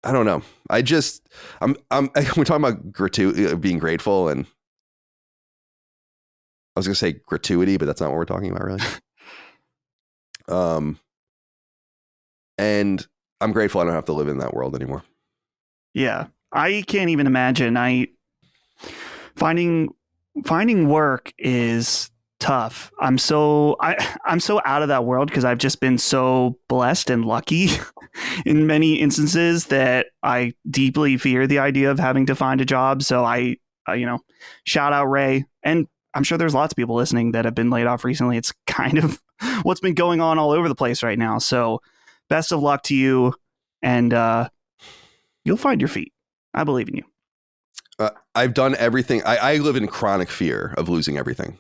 I don't know. We're talking about being grateful, and I was going to say gratuity, but that's not what we're talking about, really. And I'm grateful I don't have to live in that world anymore. Yeah, I can't even imagine. Finding work is tough. I'm so out of that world because I've just been so blessed and lucky in many instances that I deeply fear the idea of having to find a job. So I shout out Ray, and I'm sure there's lots of people listening that have been laid off recently. It's kind of what's been going on all over the place right now. So best of luck to you, and you'll find your feet. I believe in you. I've done everything. I live in chronic fear of losing everything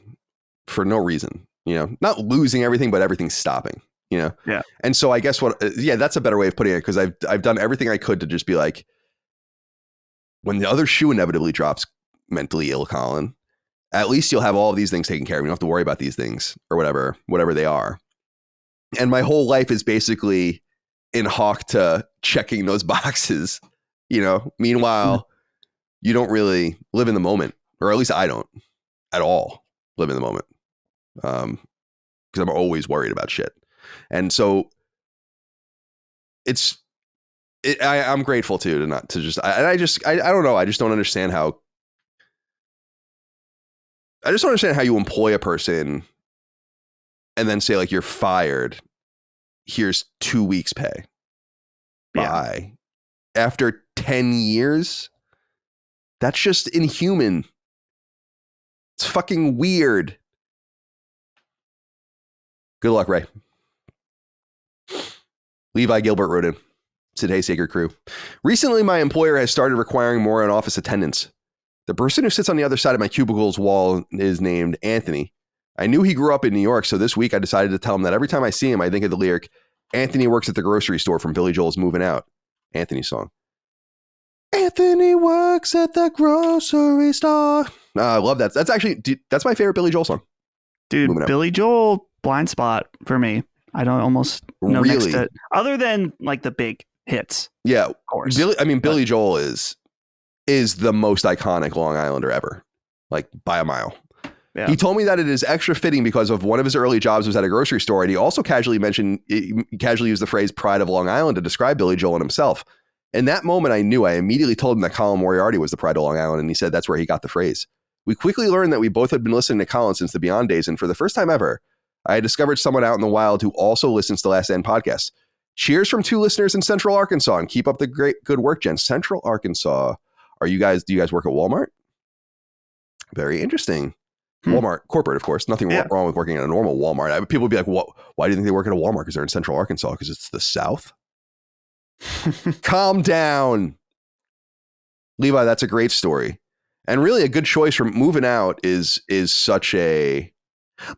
for no reason, you know, not losing everything, but everything stopping, you know? Yeah. And so I guess that's a better way of putting it. Cause I've done everything I could to just be like, when the other shoe inevitably drops, mentally ill Colin, at least you'll have all of these things taken care of. You don't have to worry about these things or whatever they are. And my whole life is basically in hawk to checking those boxes, you know? Meanwhile, you don't really live in the moment, or at least I don't at all live in the moment. Because I'm always worried about shit. And so it's I'm grateful too to not to just I don't know. I just don't understand how. I just don't understand how you employ a person and then say like you're fired. Here's 2 weeks pay. Bye. After 10 years, that's just inhuman. It's fucking weird. Good luck, Ray. Levi Gilbert wrote in. Said, hey, Sacred Crew. Recently, my employer has started requiring more in-office attendance. The person who sits on the other side of my cubicle's wall is named Anthony. I knew he grew up in New York, so this week I decided to tell him that every time I see him, I think of the lyric, Anthony works at the grocery store from Billy Joel's Moving Out. Anthony's song. Anthony works at the grocery store. I love that. That's actually, dude, that's my favorite Billy Joel song. Dude, Billy Joel, blind spot for me. I don't almost know next to it. Other than like the big hits. Yeah. Of course. Billy Joel is the most iconic Long Islander ever. Like by a mile. Yeah. He told me that it is extra fitting because of one of his early jobs was at a grocery store, and he also casually used the phrase pride of Long Island to describe Billy Joel and himself. In that moment, I immediately told him that Colin Moriarty was the pride of Long Island, and he said that's where he got the phrase. We quickly learned that we both had been listening to Colin since the Beyond days, and for the first time ever, I had discovered someone out in the wild who also listens to Last Stand podcast. Cheers from 2 listeners in Central Arkansas, and keep up the good work, gents. Central Arkansas. Do you guys work at Walmart? Very interesting. Walmart, corporate, of course. Nothing wrong with working at a normal Walmart. People would be like, "What? Why do you think they work at a Walmart? Because they're in Central Arkansas? Because it's the South." Calm down, Levi. That's a great story, and really a good choice from Moving Out is such a.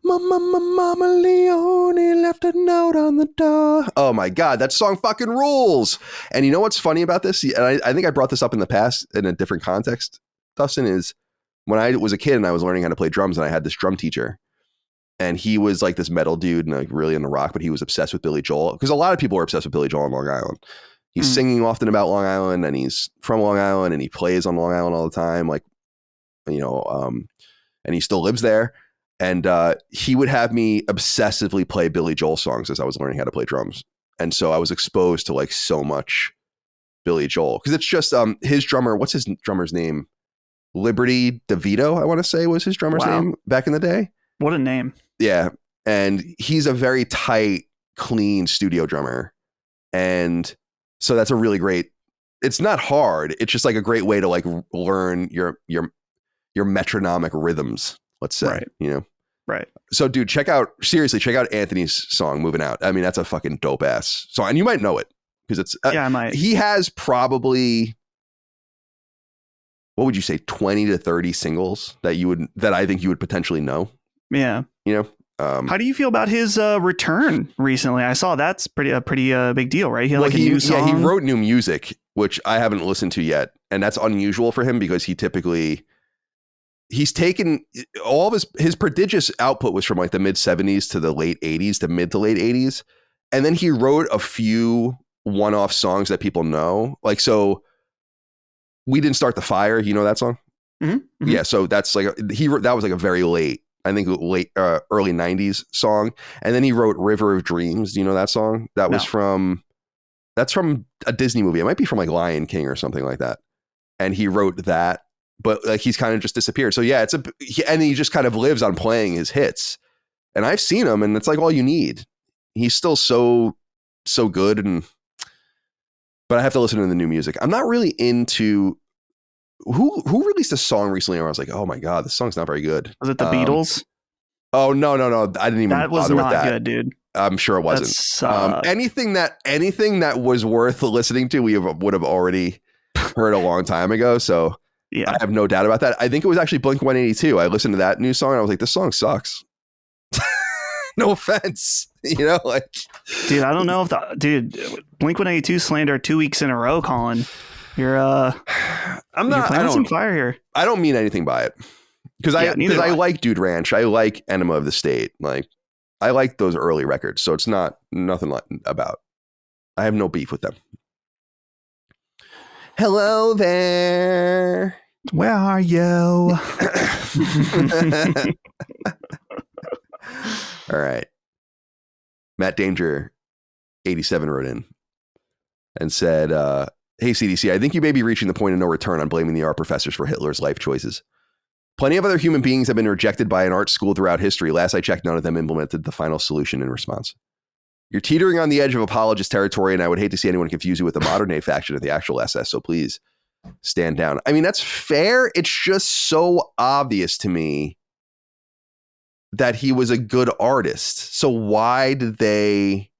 Mama Leone left a note on the door. Oh my God, that song fucking rules. And you know what's funny about this? And I think I brought this up in the past in a different context, Dustin, is when I was a kid and I was learning how to play drums, and I had this drum teacher, and he was like this metal dude and like really into rock, but he was obsessed with Billy Joel because a lot of people are obsessed with Billy Joel on Long Island. He's singing often about Long Island, and he's from Long Island, and he plays on Long Island all the time. Like, you know, and he still lives there. And he would have me obsessively play Billy Joel songs as I was learning how to play drums. And so I was exposed to like so much Billy Joel because it's just his drummer. What's his drummer's name? Liberty DeVito, I want to say, was his drummer's name back in the day. What a name. Yeah. And he's a very tight, clean studio drummer. And so that's a really great, it's not hard. It's just like a great way to like learn your metronomic rhythms. Let's say, right. You know? Right. So dude, check out Anthony's song Moving Out. I mean, that's a fucking dope ass song. And you might know it because it's, I might. He has probably, what would you say, 20 to 30 singles that I think you would potentially know. Yeah. You know? How do you feel about his return recently? I saw that's a pretty big deal, right? He had a new song. Yeah, he wrote new music, which I haven't listened to yet. And that's unusual for him because he's taken all of his prodigious output was from like the mid 70s to the late 80s to mid to late 80s. And then he wrote a few one-off songs that people know. Like, so We Didn't Start the Fire. You know that song? Mm-hmm. Mm-hmm. Yeah. So that's like, that was like a very late, I think early 90s song. And then he wrote River of Dreams. Do you know that song? That's from a Disney movie. It might be from like Lion King or something like that. And he wrote that. But like he's kind of just disappeared. So yeah, and he just kind of lives on playing his hits. And I've seen him, and it's like all you need. He's still so good, but I have to listen to the new music. I'm not really into who released a song recently where I was like, oh my God, this song's not very good. Was it the Beatles? Oh no, I didn't even. That was not good, dude. I'm sure it wasn't. Anything that was worth listening to, we would have already heard a long time ago. So. Yeah, I have no doubt about that. I think it was actually Blink 182. I listened to that new song and I was like, this song sucks. No offense, you know, like, dude, I don't know if Blink 182 slander 2 weeks in a row, Colin. You're playing some fire here. I don't mean anything by it because I like Dude Ranch. I like Enema of the State. Like, I like those early records. So it's nothing about. I have no beef with them. Hello there. Where are you? All right. Matt Danger, 87 wrote in. and said, hey, CDC, I think you may be reaching the point of no return on blaming the art professors for Hitler's life choices. Plenty of other human beings have been rejected by an art school throughout history. Last I checked, none of them implemented the final solution in response. You're teetering on the edge of apologist territory, and I would hate to see anyone confuse you with the modern day faction of the actual SS, so please stand down. I mean, that's fair. It's just so obvious to me that he was a good artist. So why did they...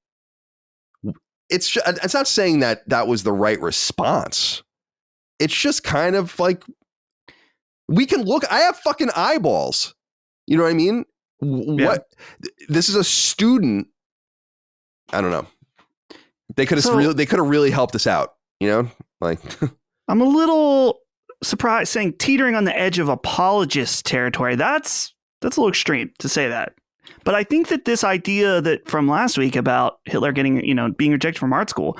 It's not saying that that was the right response. It's just kind of like, we can look, I have fucking eyeballs. You know what I mean? What? This is a student. I don't know. They could have really helped us out, you know? Like I'm a little surprised saying teetering on the edge of apologist territory. That's a little extreme to say that. But I think that this idea that from last week about Hitler getting, being rejected from art school,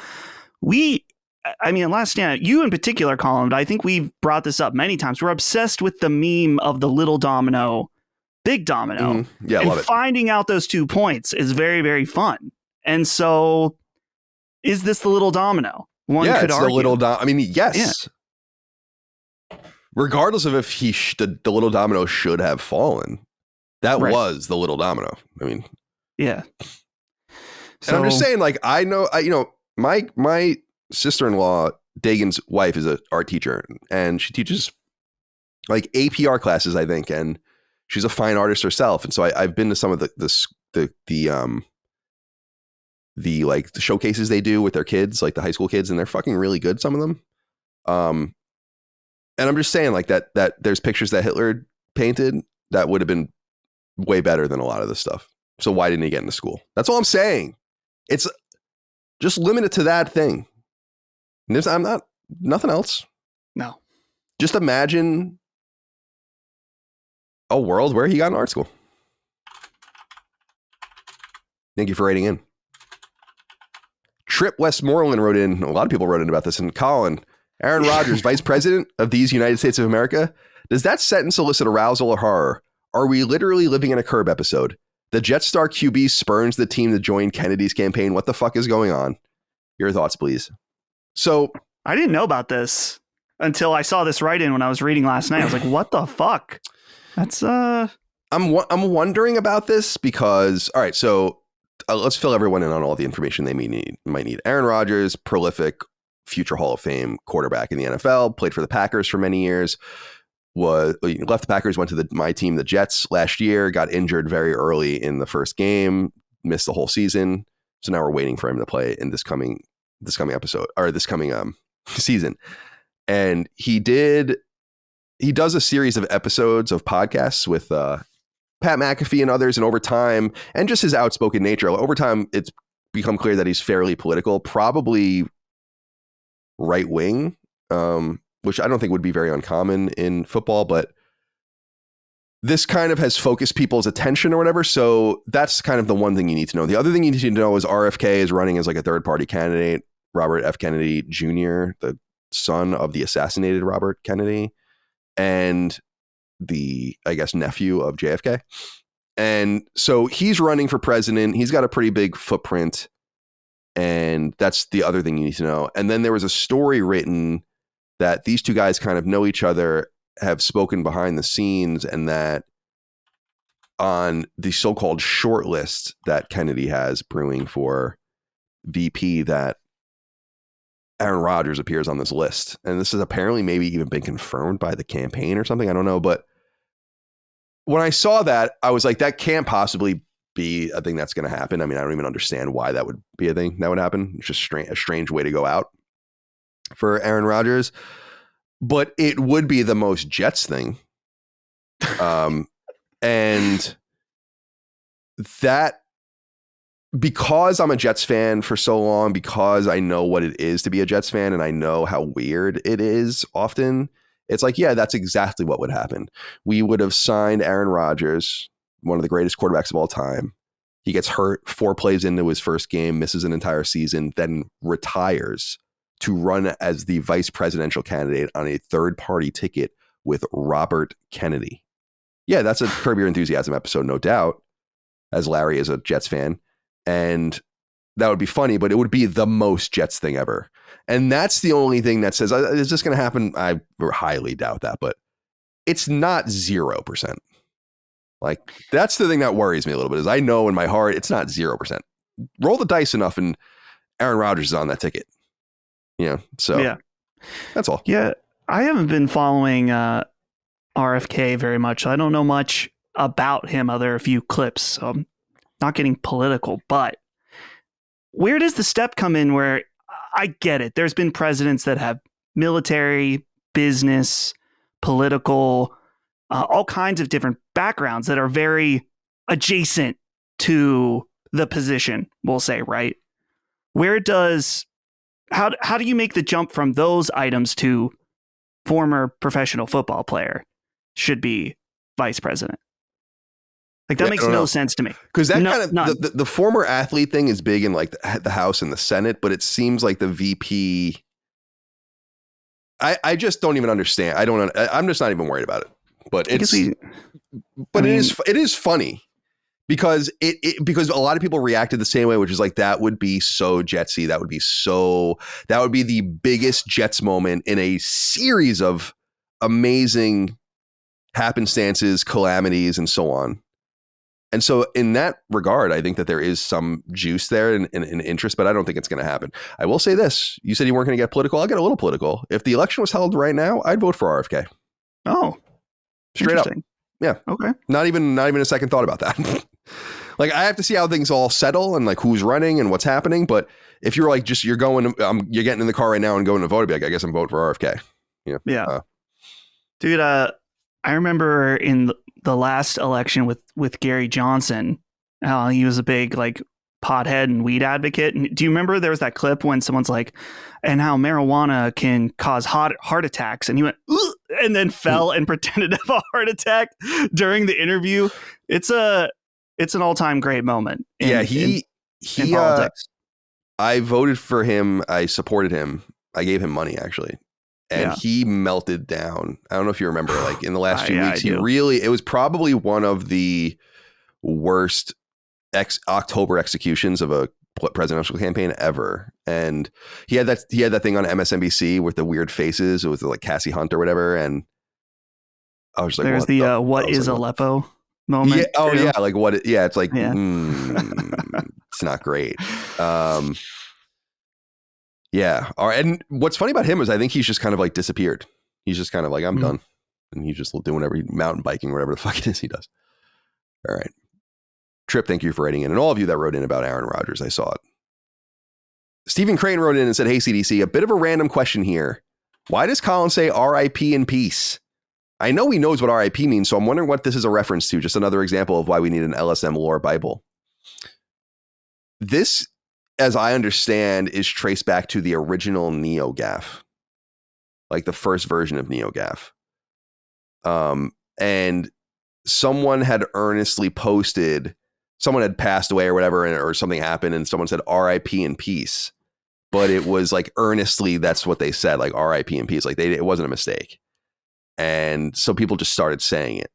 last stand, you in particular, Colin, I think we've brought this up many times. We're obsessed with the meme of the little domino, big domino. Mm-hmm. Yeah, and love it. Finding out those 2 points is very, very fun. And so is this the little domino? One could argue. The little yes. Yeah. Regardless of if the little domino should have fallen. That was the little domino. I mean, yeah. So, and I'm just saying, like, I know, my sister-in-law, Dagan's wife, is an art teacher, and she teaches like APR classes, I think, and she's a fine artist herself. And so I've been to some of the showcases they do with their kids, like the high school kids, and they're fucking really good, some of them. And I'm just saying, like, that there's pictures that Hitler painted that would have been way better than a lot of this stuff. So why didn't he get into school? That's all I'm saying. It's just limited to that thing. I'm not, nothing else. No. Just imagine a world where he got in art school. Thank you for writing in. Trip Westmoreland wrote in. A lot of people wrote in about this. And Colin, Aaron Rodgers, Vice President of these United States of America. Does that sentence elicit arousal or horror? Are we literally living in a Curb episode? The Jetstar QB spurns the team to join Kennedy's campaign. What the fuck is going on? Your thoughts, please. So I didn't know about this until I saw this write-in when I was reading last night. I was like, what the fuck? That's I'm wondering about this because, all right, so let's fill everyone in on all the information they might need. Aaron Rodgers, prolific future Hall of Fame quarterback in the NFL, played for the Packers for many years. Left the Packers, went to my team, the Jets, last year, got injured very early in the first game, missed the whole season. So now we're waiting for him to play in this coming episode, or this coming season. And he does a series of episodes of podcasts with Pat McAfee and others. And over time, and just his outspoken nature, over time, it's become clear that he's fairly political, probably right wing. Which I don't think would be very uncommon in football, but this kind of has focused people's attention or whatever. So that's kind of the one thing you need to know. The other thing you need to know is RFK is running as like a third party candidate, Robert F. Kennedy Jr., the son of the assassinated Robert Kennedy and the, I guess, nephew of JFK. And so he's running for president. He's got a pretty big footprint. And that's the other thing you need to know. And then there was a story written that these two guys kind of know each other, have spoken behind the scenes, and that on the so-called short list that Kennedy has brewing for VP, that Aaron Rodgers appears on this list. And this has apparently maybe even been confirmed by the campaign or something. I don't know. But when I saw that, I was like, that can't possibly be a thing that's going to happen. I mean, I don't even understand why that would be a thing that would happen. It's just a strange way to go out for Aaron Rodgers, but it would be the most Jets thing. And that, because I'm a Jets fan for so long, because I know what it is to be a Jets fan and I know how weird it is often, it's like, yeah, that's exactly what would happen. We would have signed Aaron Rodgers, one of the greatest quarterbacks of all time. He gets hurt 4 plays into his first game, misses an entire season, then retires to run as the vice presidential candidate on a third-party ticket with Robert Kennedy. Yeah, that's a Curb Your Enthusiasm episode, no doubt, as Larry is a Jets fan. And that would be funny, but it would be the most Jets thing ever. And that's the only thing that says, is this going to happen? I highly doubt that, but it's not 0%. Like, that's the thing that worries me a little bit, is I know in my heart it's not 0%. Roll the dice enough and Aaron Rodgers is on that ticket. So yeah, that's all. Yeah, I haven't been following RFK very much. So I don't know much about him other a few clips. So I'm not getting political, but where does the step come in where I get it? There's been presidents that have military, business, political, all kinds of different backgrounds that are very adjacent to the position, we'll say, right? How do you make the jump from those items to former professional football player should be vice president? Like, that makes no sense to me. Because that kind of the former athlete thing is big in like the House and the Senate, but it seems like the VP. I just don't even understand. I'm just not even worried about it. But it is funny because because a lot of people reacted the same way, which is like, that would be so Jetsy. That would be the biggest Jets moment in a series of amazing happenstances, calamities, and so on. And so in that regard, I think that there is some juice there and interest, but I don't think it's going to happen. I will say this. You said you weren't going to get political. I'll get a little political. If the election was held right now, I'd vote for RFK. Oh, straight up. Yeah. Okay. Not even a second thought about that. Like, I have to see how things all settle and like who's running and what's happening. But if you're like, you're getting in the car right now and going to vote, I'd be like, I guess I'm voting for RFK. Yeah. Dude, I remember in the last election with Gary Johnson, he was a big like pothead and weed advocate. And do you remember there was that clip when someone's like, and how marijuana can cause heart attacks? And he went, ugh, and then fell and pretended to have a heart attack during the interview. It's an all-time great moment. In politics. I voted for him. I supported him. I gave him money, actually. And he melted down. I don't know if you remember, like in the last few weeks, it was probably one of the worst October executions of a presidential campaign ever. And he had that thing on MSNBC with the weird faces. It was like Cassie Hunt or whatever. And I was like, there's what is Aleppo moment. Yeah. Oh yeah. Like what? Yeah. It's like, it's not great. Yeah. All right. And what's funny about him is I think he's just kind of like disappeared. He's just kind of like, I'm done. And he's just doing whatever, mountain biking, or whatever the fuck it is he does. All right. Trip, thank you for writing in. And all of you that wrote in about Aaron Rodgers, I saw it. Stephen Crane wrote in and said, hey, CDC, a bit of a random question here. Why does Colin say RIP in peace? I know he knows what RIP means, so I'm wondering what this is a reference to. Just another example of why we need an LSM lore Bible. This, as I understand, is traced back to the original NeoGAF, like the first version of NeoGAF. And someone had earnestly posted, someone had passed away or whatever, or something happened, and someone said RIP in peace. But it was like earnestly, that's what they said, like RIP in peace. Like it wasn't a mistake. And so people just started saying it.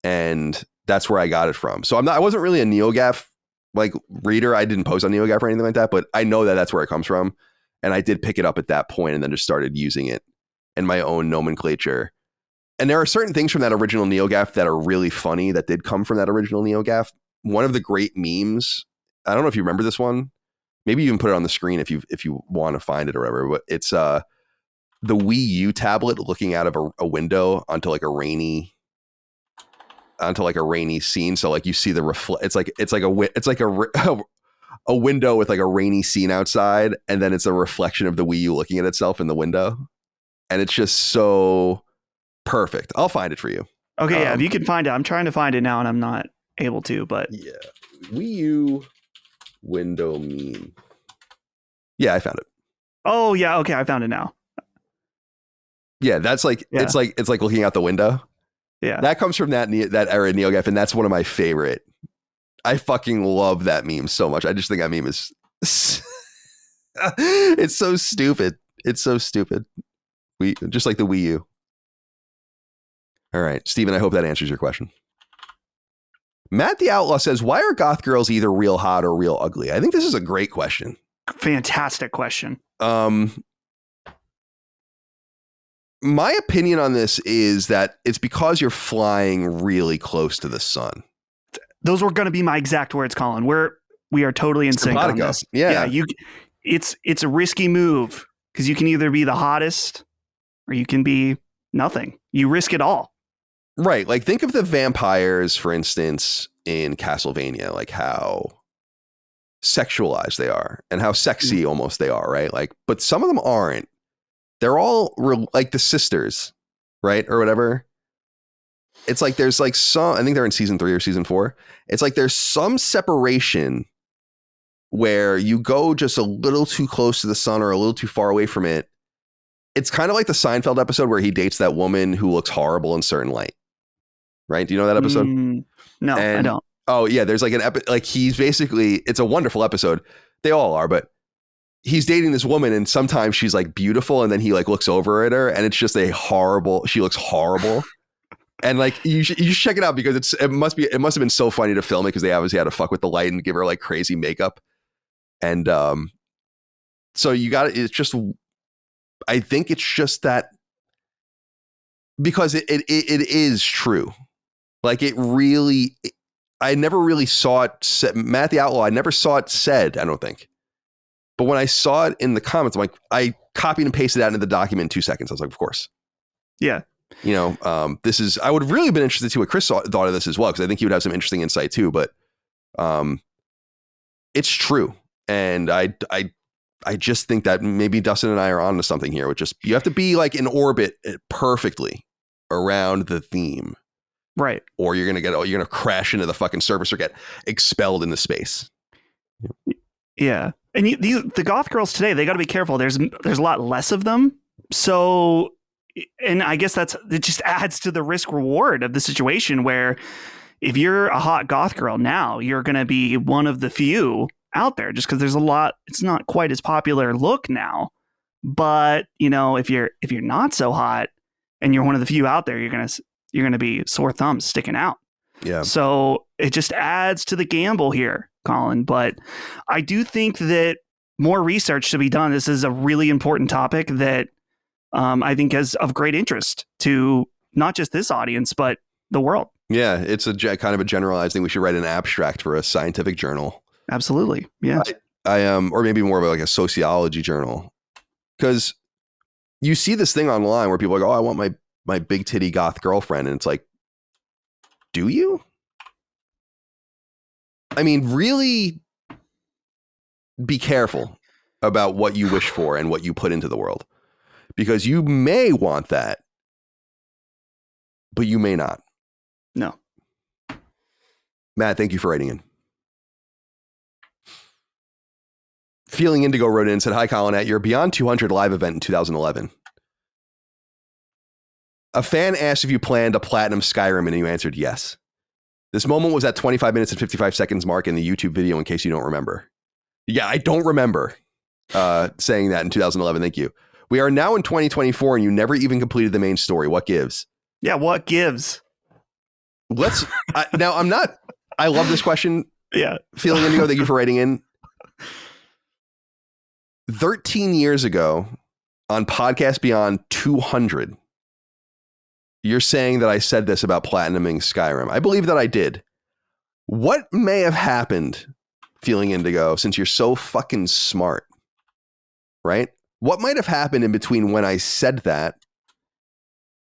And that's where I got it from. So I wasn't really a NeoGAF like reader. I didn't post on NeoGAF or anything like that, but I know that that's where it comes from. And I did pick it up at that point and then just started using it in my own nomenclature. And there are certain things from that original NeoGAF that are really funny that did come from that original NeoGAF. One of the great memes, I don't know if you remember this one. Maybe you can put it on the screen if you want to find it or whatever. But it's the Wii U tablet looking out of a window onto like a rainy scene. So like you see the it's like a window with like a rainy scene outside, and then it's a reflection of the Wii U looking at itself in the window, and it's just so perfect. I'll find it for you. Okay, yeah, if you can find it. I'm trying to find it now, and I'm not able to. But yeah, Wii U window meme. Yeah, I found it. Oh yeah, okay, I found it now. Yeah, that's like it's like looking out the window. Yeah, that comes from that era of NeoGAF, and that's one of my favorite. I fucking love that meme so much. I just think that meme is it's so stupid. It's so stupid. Just like the Wii U. All right, Steven, I hope that answers your question. Matt the Outlaw says, why are goth girls either real hot or real ugly? I think this is a great question. Fantastic question. My opinion on this is that it's because you're flying really close to the sun. Those were going to be my exact words, Colin. We are totally in sync on this. Yeah. It's a risky move because you can either be the hottest or you can be nothing. You risk it all. Right. Like think of the vampires, for instance, in Castlevania, like how sexualized they are and how sexy almost they are, right? Like, but some of them aren't. They're all like the sisters, right? Or whatever. It's like there's like some, I think they're in season 3 or season 4. It's like there's some separation where you go just a little too close to the sun or a little too far away from it. It's kind of like the Seinfeld episode where he dates that woman who looks horrible in certain light. Right? Do you know that episode? No, I don't. Oh yeah, there's like like he's basically, it's a wonderful episode. They all are, but he's dating this woman and sometimes she's like beautiful and then he like looks over at her and it's just she looks horrible. And like you should check it out because it must have been so funny to film it because they obviously had to fuck with the light and give her like crazy makeup. And so I think it's just that because it is true. Like I never really saw it said, Matt the Outlaw, I never saw it said, I don't think. But when I saw it in the comments, I'm like, I copied and pasted that into the document in 2 seconds. I was like, of course. Yeah. You know, I would have really been interested to see what Chris thought of this as well, because I think he would have some interesting insight too, but it's true. And I just think that maybe Dustin and I are onto something here, which you have to be like in orbit perfectly around the theme. Right. Or you're going to crash into the fucking surface or get expelled into space. Yeah. And the Goth Girls today, they got to be careful. There's a lot less of them. So, and I guess it just adds to the risk reward of the situation where if you're a hot Goth Girl now, you're going to be one of the few out there just because there's a lot. It's not quite as popular look now. But, you know, if you're not so hot and you're one of the few out there, you're going to be sore thumbs sticking out. Yeah. So it just adds to the gamble here, Colin. But I do think that more research should be done. This is a really important topic that I think is of great interest to not just this audience, but the world. Yeah, it's a kind of a generalized thing. We should write an abstract for a scientific journal. Absolutely. Yeah. I or maybe more of like a sociology journal. Because you see this thing online where people are like, oh, I want my big titty goth girlfriend. And it's like, do you? I mean, really be careful about what you wish for and what you put into the world. Because you may want that, but you may not. No. Matt, thank you for writing in. Feeling Indigo wrote in and said, hi, Colin, at your Beyond 200 live event in 2011. A fan asked if you planned a platinum Skyrim and you answered yes. This moment was at 25 minutes and 55 seconds mark in the YouTube video in case you don't remember. Yeah, I don't remember saying that in 2011. Thank you. We are now in 2024 and you never even completed the main story. What gives? Yeah, what gives? I love this question. Yeah. Feeling Indigo, thank you for writing in. 13 years ago on Podcast Beyond 200, you're saying that I said this about platinuming Skyrim. I believe that I did. What may have happened, Feeling Indigo, since you're so fucking smart, right? What might have happened in between when I said that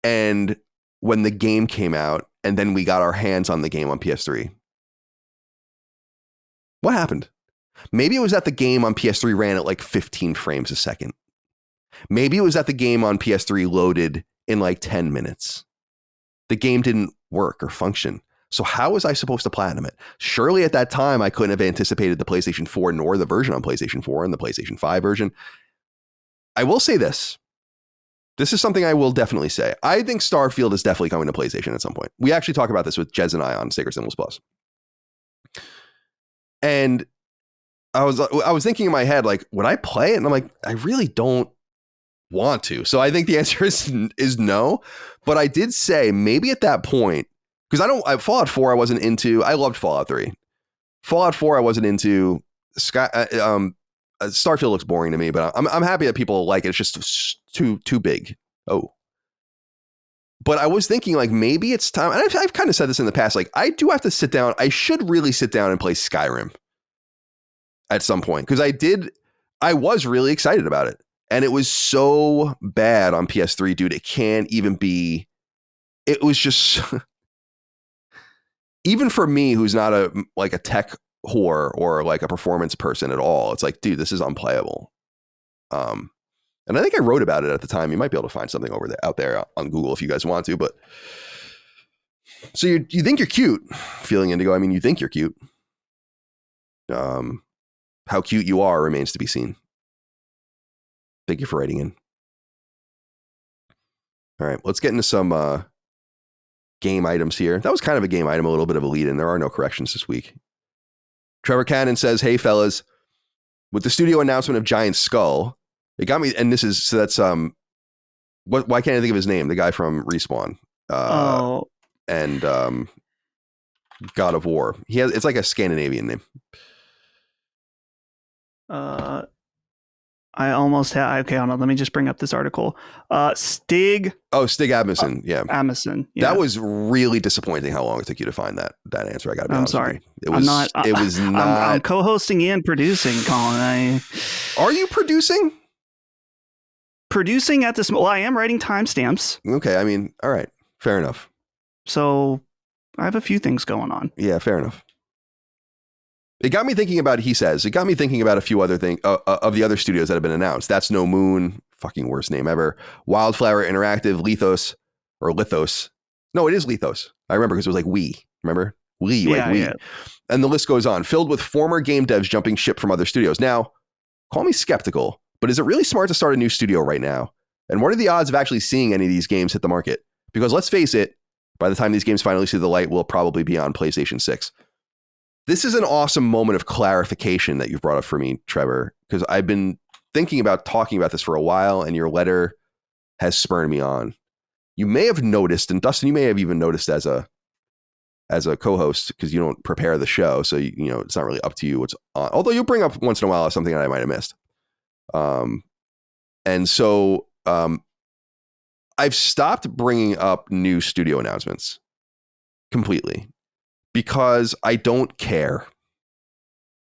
and when the game came out and then we got our hands on the game on PS3? What happened? Maybe it was that the game on PS3 ran at like 15 frames a second. Maybe it was that the game on PS3 loaded in like 10 minutes. The game didn't work or function. So how was I supposed to platinum it? Surely at that time, I couldn't have anticipated the PlayStation 4 nor the version on PlayStation 4 and the PlayStation 5 version. I will say this. This is something I will definitely say. I think Starfield is definitely coming to PlayStation at some point. We actually talk about this with Jez and I on Sacred Symbols Plus. And I was thinking in my head, like, would I play it? And I'm like, I really don't want to. So I think the answer is no. But I did say maybe at that point, because Fallout 4 I wasn't into. I loved Fallout 3. Fallout 4 I wasn't into. Starfield looks boring to me, but I'm happy that people like it. It's just too big. Oh, But I was thinking like maybe it's time. And I've kind of said this in the past. Like I do have to sit down. I should really sit down and play Skyrim at some point because I was really excited about it. And it was so bad on PS3, dude. It can't even be. It was just even for me, who's not a tech whore or like a performance person at all. It's like, dude, this is unplayable. And I think I wrote about it at the time. You might be able to find something out there on Google if you guys want to. But so you think you're cute, feeling Indigo. I mean, you think you're cute. How cute you are remains to be seen. Thank you for writing in. All right, let's get into some game items here. That was kind of a game item, a little bit of a lead in. There are no corrections this week. Trevor Cannon says, "Hey fellas, with the studio announcement of Giant Skull, it got me." And that's why can't I think of his name? The guy from Respawn. And God of War. It's like a Scandinavian name. I almost have. Okay, hold on. Let me just bring up this article. Stig. Oh, Stig Amundsen. Yeah. Amundsen. Yeah. That was really disappointing how long it took you to find that answer. I got to be honest. I'm sorry. It was not. I'm co-hosting and producing, Colin. Are you producing? Producing at this. Well, I am writing timestamps. Okay. I mean, all right. Fair enough. So I have a few things going on. Yeah, fair enough. It got me thinking about, he says, it got me thinking about a few other things of the other studios that have been announced. That's No Moon, fucking worst name ever. Wildflower Interactive, Lithos. No, it is Lithos. I remember because it was like we. Remember? We. Yeah. And the list goes on. Filled with former game devs jumping ship from other studios. Now, call me skeptical, but is it really smart to start a new studio right now? And what are the odds of actually seeing any of these games hit the market? Because let's face it, by the time these games finally see the light, we'll probably be on PlayStation 6. This is an awesome moment of clarification that you've brought up for me, Trevor, because I've been thinking about talking about this for a while, and your letter has spurred me on. You may have noticed, and Dustin, you may have even noticed as a co-host, because you don't prepare the show, so you know it's not really up to you what's on. Although you bring up once in a while something that I might have missed. And so I've stopped bringing up new studio announcements completely. Because I don't care,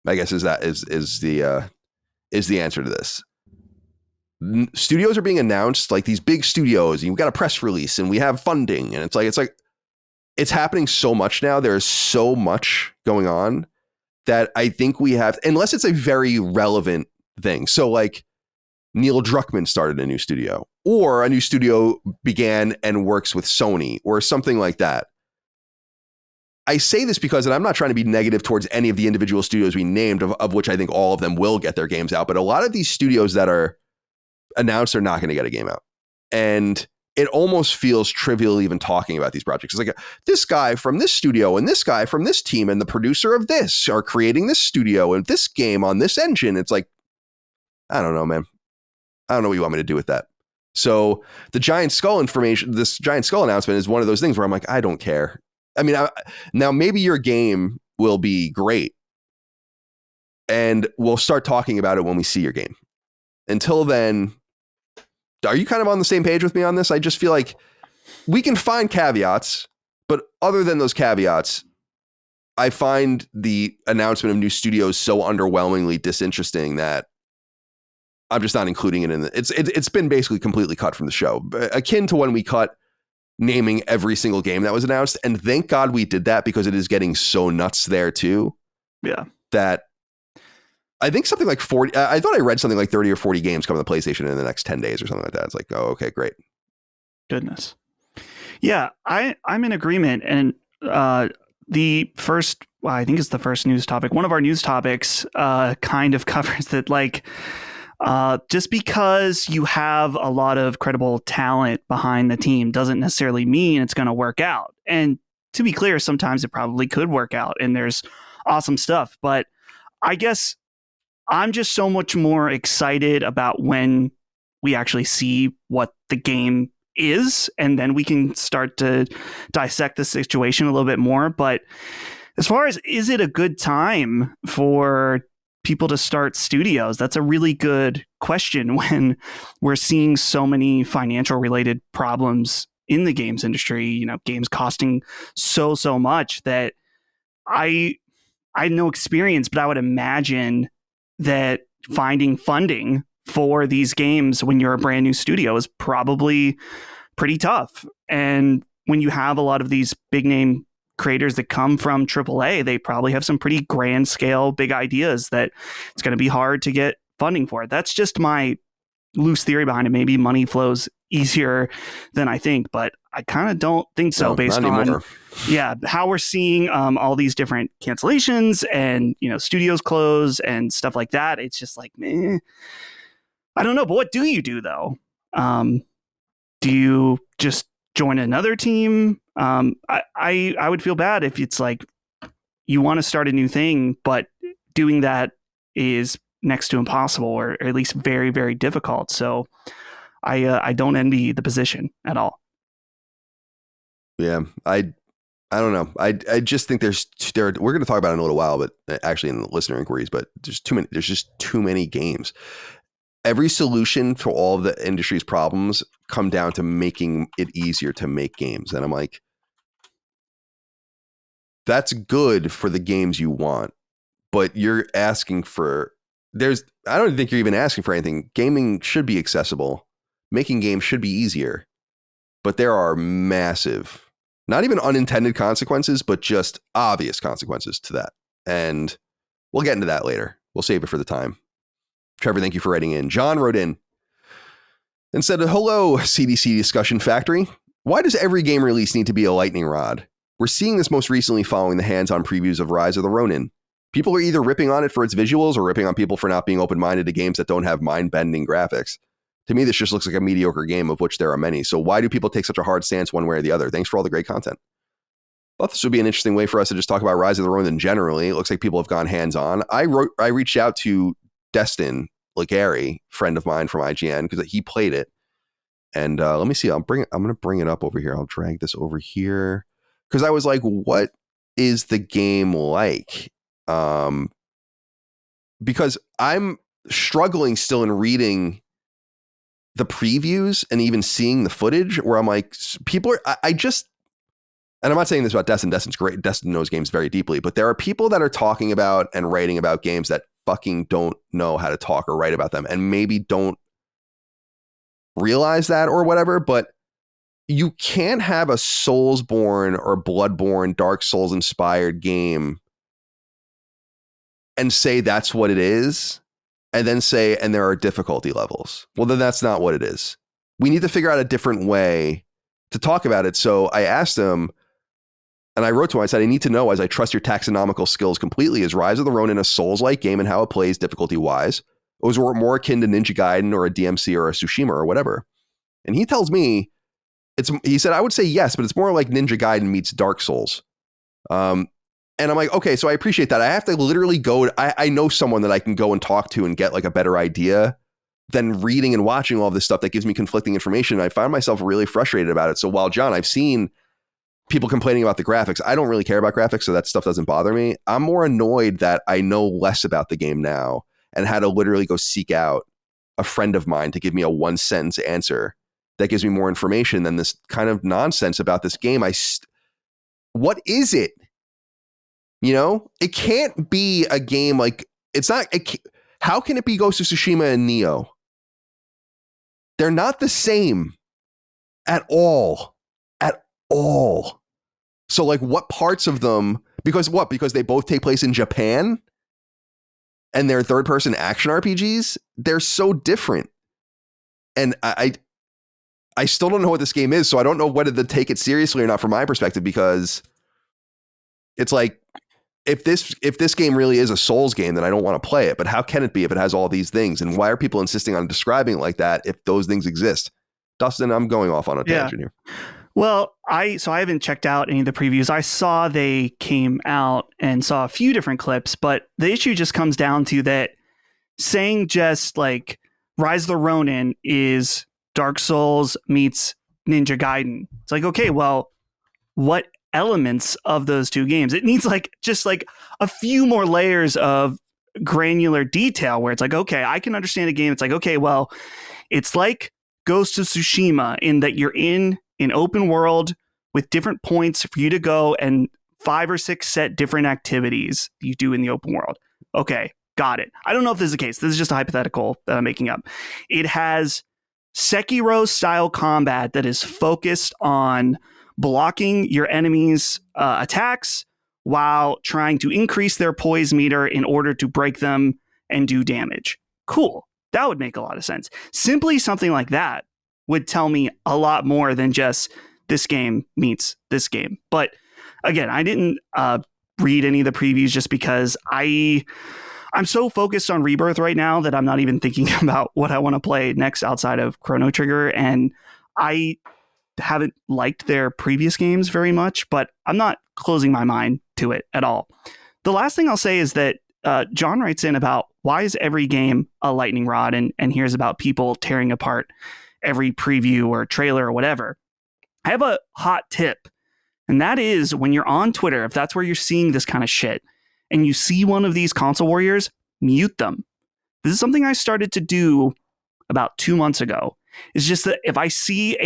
I guess is the answer to this. Studios are being announced, like these big studios, and you've got a press release and we have funding, and it's happening so much now. There's so much going on that I think we have, unless it's a very relevant thing. So like Neil Druckmann started a new studio, or a new studio began and works with Sony, or something like that. I say this because, and I'm not trying to be negative towards any of the individual studios we named, of which I think all of them will get their games out, but a lot of these studios that are announced are not going to get a game out. And it almost feels trivial even talking about these projects. It's like this guy from this studio and this guy from this team and the producer of this are creating this studio and this game on this engine. It's like, I don't know, man. I don't know what you want me to do with that. So the Giant Skull this Giant Skull announcement is one of those things where I'm like, I don't care. I mean, now maybe your game will be great and we'll start talking about it when we see your game. Until then, are you kind of on the same page with me on this? I just feel like we can find caveats, but other than those caveats, I find the announcement of new studios so underwhelmingly disinteresting that I'm just not including it in the, it's been basically completely cut from the show, akin to when we cut naming every single game that was announced. And thank God we did that, because it is getting so nuts there too. Yeah. That I think something like 40, I thought I read something like 30 or 40 games coming to PlayStation in the next 10 days or something like that. It's like, oh, okay, great. Goodness. Yeah, I'm in agreement. And the first, well, I think it's the first news topic. One of our news topics kind of covers that, like, just because you have a lot of credible talent behind the team doesn't necessarily mean it's going to work out. And to be clear, sometimes it probably could work out and there's awesome stuff. But I guess I'm just so much more excited about when we actually see what the game is, and then we can start to dissect the situation a little bit more. But as far as, is it a good time for people to start studios? That's a really good question when we're seeing so many financial related problems in the games industry, you know, games costing so much that I had no experience, but I would imagine that finding funding for these games when you're a brand new studio is probably pretty tough. And when you have a lot of these big name creators that come from AAA, they probably have some pretty grand scale, big ideas that it's going to be hard to get funding for. That's just my loose theory behind it. Maybe money flows easier than I think, but I kind of don't think so, based on how we're seeing all these different cancellations and, you know, studios close and stuff like that. It's just like, meh. I don't know, but what do you do though? Do you just join another team? I would feel bad if it's like you want to start a new thing, but doing that is next to impossible, or at least very, very difficult. So I don't envy the position at all. Yeah, I don't know. I just think we're going to talk about it in a little while, but actually in the listener inquiries, but there's just too many games. Every solution to all of the industry's problems come down to making it easier to make games. And I'm like, that's good for the games you want, but you're asking for, I don't think you're even asking for anything. Gaming should be accessible. Making games should be easier, but there are massive, not even unintended consequences, but just obvious consequences to that. And we'll get into that later. We'll save it for the time. Trevor, thank you for writing in. John wrote in and said, hello, CDC Discussion Factory. Why does every game release need to be a lightning rod? We're seeing this most recently following the hands-on previews of Rise of the Ronin. People are either ripping on it for its visuals or ripping on people for not being open-minded to games that don't have mind-bending graphics. To me, this just looks like a mediocre game, of which there are many. So why do people take such a hard stance one way or the other? Thanks for all the great content. I thought this would be an interesting way for us to just talk about Rise of the Ronin generally. It looks like people have gone hands-on. I reached out to Destin Legary, friend of mine from IGN, because he played it. And let me see. I'm going to bring it up over here. I'll drag this over here because I was like, "What is the game like?" Because I'm struggling still in reading the previews and even seeing the footage. Where I'm like, people are. I just. And I'm not saying this about Destin. Destin's great. Destin knows games very deeply. But there are people that are talking about and writing about games that fucking don't know how to talk or write about them, and maybe don't realize that or whatever. But you can't have a Soulsborne or Bloodborne, Dark Souls inspired game and say that's what it is, and then say, and there are difficulty levels. Well, then that's not what it is. We need to figure out a different way to talk about it. So I asked him, and I wrote to him, I said, I need to know, as I trust your taxonomical skills completely, is Rise of the Ronin a Souls-like game and how it plays difficulty-wise? Or is it more akin to Ninja Gaiden or a DMC or a Tsushima or whatever? And he tells me, he said, I would say yes, but it's more like Ninja Gaiden meets Dark Souls. And I'm like, okay, so I appreciate that. I have to literally go, I know someone that I can go and talk to and get like a better idea than reading and watching all of this stuff that gives me conflicting information. I find myself really frustrated about it. So while, John, I've seen people complaining about the graphics, I don't really care about graphics, so that stuff doesn't bother me. I'm more annoyed that I know less about the game now and had to literally go seek out a friend of mine to give me a one-sentence answer that gives me more information than this kind of nonsense about this game. What is it? You know, it can't be a game like, how can it be Ghost of Tsushima and Nioh? They're not the same at all. At all. So like what parts of them, because they both take place in Japan and they're third person action RPGs. They're so different. And I still don't know what this game is. So I don't know whether to take it seriously or not from my perspective, because it's like, if this game really is a Souls game, then I don't want to play it. But how can it be if it has all these things? And why are people insisting on describing it like that if those things exist? Dustin, I'm going off on a tangent here. Well, I haven't checked out any of the previews. I saw they came out and saw a few different clips, but the issue just comes down to that saying just like Rise of the Ronin is Dark Souls meets Ninja Gaiden. It's like, okay, well, what elements of those two games? It needs like just like a few more layers of granular detail where it's like, okay, I can understand a game. It's like, okay, well, it's like Ghost of Tsushima in that you're in an open world with different points for you to go and 5 or 6 set different activities you do in the open world. Okay, got it. I don't know if this is the case. This is just a hypothetical that I'm making up. It has Sekiro style combat that is focused on blocking your enemies' attacks while trying to increase their poise meter in order to break them and do damage. Cool. That would make a lot of sense. Simply something like that would tell me a lot more than just this game meets this game. But again, I didn't read any of the previews just because I'm so focused on Rebirth right now that I'm not even thinking about what I want to play next outside of Chrono Trigger. And I haven't liked their previous games very much, but I'm not closing my mind to it at all. The last thing I'll say is that John writes in about why is every game a lightning rod, and here's about people tearing apart every preview or trailer or whatever. I have a hot tip, and that is when you're on Twitter, if that's where you're seeing this kind of shit, and you see one of these console warriors, mute them. This is something I started to do about 2 months ago. It's just that if I see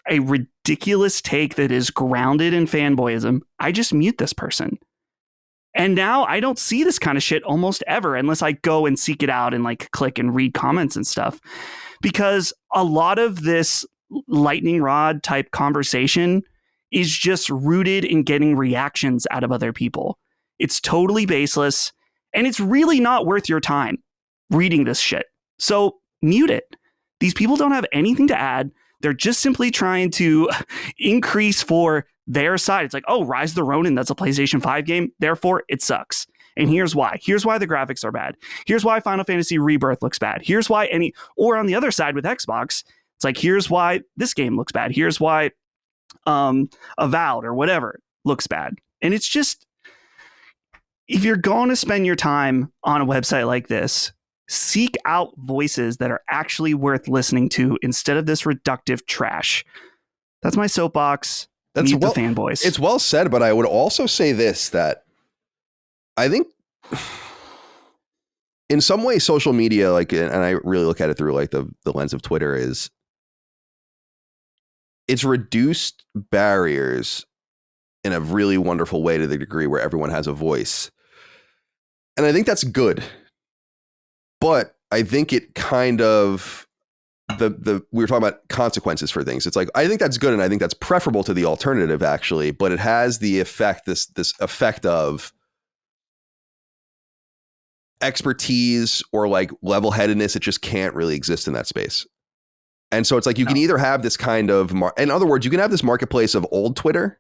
a ridiculous take that is grounded in fanboyism, I just mute this person. And now I don't see this kind of shit almost ever unless I go and seek it out and like click and read comments and stuff. Because a lot of this lightning rod type conversation is just rooted in getting reactions out of other people. It's totally baseless, and it's really not worth your time reading this shit. So mute it. These people don't have anything to add. They're just simply trying to increase for their side. It's like, oh, Rise of the Ronin, that's a PlayStation 5 game. Therefore, it sucks. And here's why. Here's why the graphics are bad. Here's why Final Fantasy Rebirth looks bad. Here's why or on the other side with Xbox, it's like, here's why this game looks bad. Here's why Avowed or whatever looks bad. And it's just, if you're going to spend your time on a website like this, seek out voices that are actually worth listening to instead of this reductive trash. That's my soapbox. That's the fanboys. It's well said, but I would also say this, that I think in some way social media, like, and I really look at it through like the lens of Twitter, is it's reduced barriers in a really wonderful way to the degree where everyone has a voice. And I think that's good. But I think it kind of, we were talking about consequences for things. It's like, I think that's good, and I think that's preferable to the alternative, actually. But it has the effect, this effect of expertise or like level-headedness. It just can't really exist in that space. And so it's like, you can either have this kind of, in other words, you can have this marketplace of old Twitter,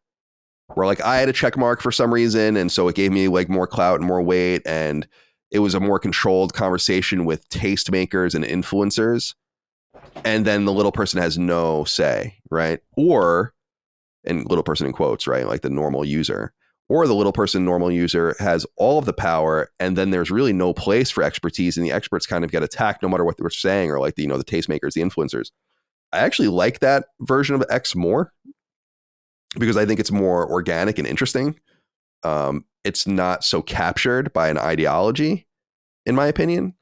where like I had a check mark for some reason, and so it gave me like more clout and more weight, and it was a more controlled conversation with tastemakers and influencers. And then the little person has no say, right? Or, and little person in quotes, right? Like the normal user. Or the little person, normal user, has all of the power, and then there's really no place for expertise, and the experts kind of get attacked no matter what they're saying, or like the, the tastemakers, the influencers. I actually like that version of X more, because I think it's more organic and interesting. It's not so captured by an ideology, in my opinion.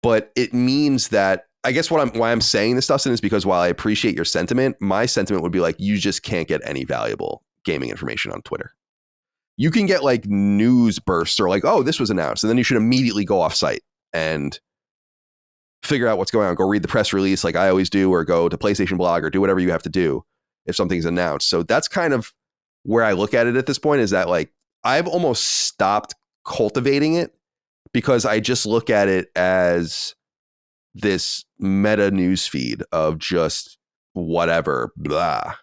But it means that, I guess why I'm saying this, Dustin, is because while I appreciate your sentiment, my sentiment would be like, you just can't get any valuable gaming information on Twitter. You can get like news bursts or like, oh, this was announced, and then you should immediately go off site and figure out what's going on. Go read the press release like I always do, or go to PlayStation blog, or do whatever you have to do if something's announced. So that's kind of where I look at it at this point, is that like I've almost stopped cultivating it, because I just look at it as this meta news feed of just whatever, blah,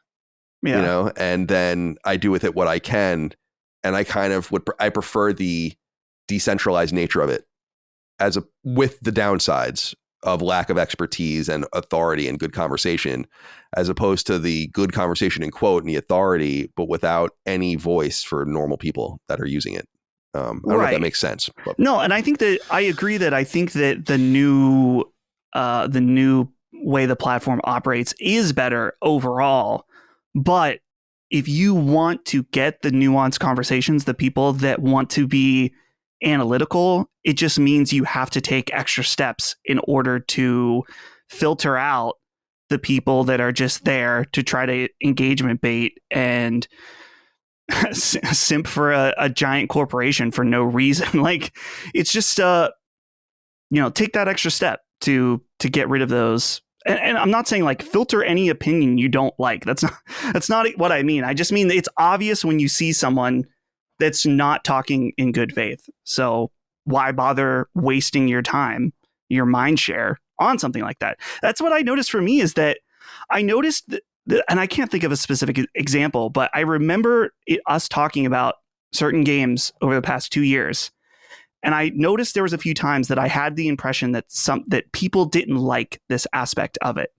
and then I do with it what I can. And I kind of I prefer the decentralized nature of it, with the downsides of lack of expertise and authority and good conversation, as opposed to the good conversation in quote and the authority, but without any voice for normal people that are using it. I don't know if that makes sense. But. No, and I think that I agree that I think that the new way the platform operates is better overall. But if you want to get the nuanced conversations, the people that want to be analytical, it just means you have to take extra steps in order to filter out the people that are just there to try to engagement bait and simp for a giant corporation for no reason. Like, it's just take that extra step to get rid of those. And I'm not saying like filter any opinion you don't like. That's not what I mean. I just mean it's obvious when you see someone that's not talking in good faith. So why bother wasting your time, your mind share on something like that? That's what I noticed for me, is that I noticed that, and I can't think of a specific example, but I remember us talking about certain games over the past 2 years. And I noticed there was a few times that I had the impression that that people didn't like this aspect of it.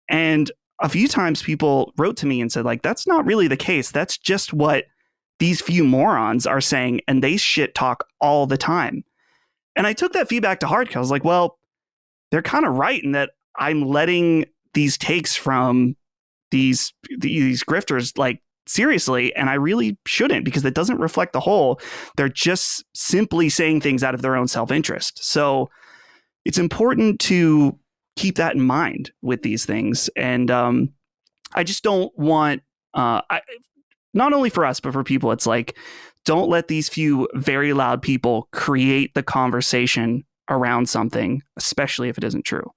And a few times people wrote to me and said, like, that's not really the case. That's just what these few morons are saying. And they shit talk all the time. And I took that feedback to heart, because I was like, well, they're kind of right in that I'm letting these takes from these grifters like seriously, and I really shouldn't, because it doesn't reflect the whole. They're just simply saying things out of their own self-interest. So it's important to keep that in mind with these things. And I just don't want, not only for us, but for people, it's like, don't let these few very loud people create the conversation around something, especially if it isn't true.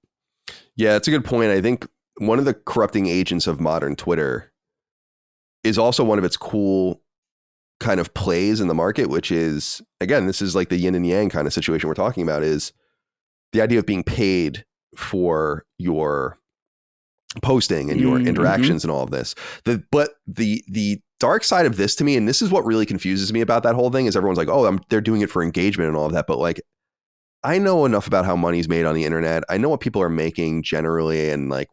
Yeah, it's a good point. I think one of the corrupting agents of modern Twitter is also one of its cool kind of plays in the market, which is, again, this is like the yin and yang kind of situation we're talking about, is the idea of being paid for your posting and your interactions and all of this. But the dark side of this to me, and this is what really confuses me about that whole thing, is everyone's like, oh, they're doing it for engagement and all of that. But like, I know enough about how money's made on the internet. I know what people are making generally, and like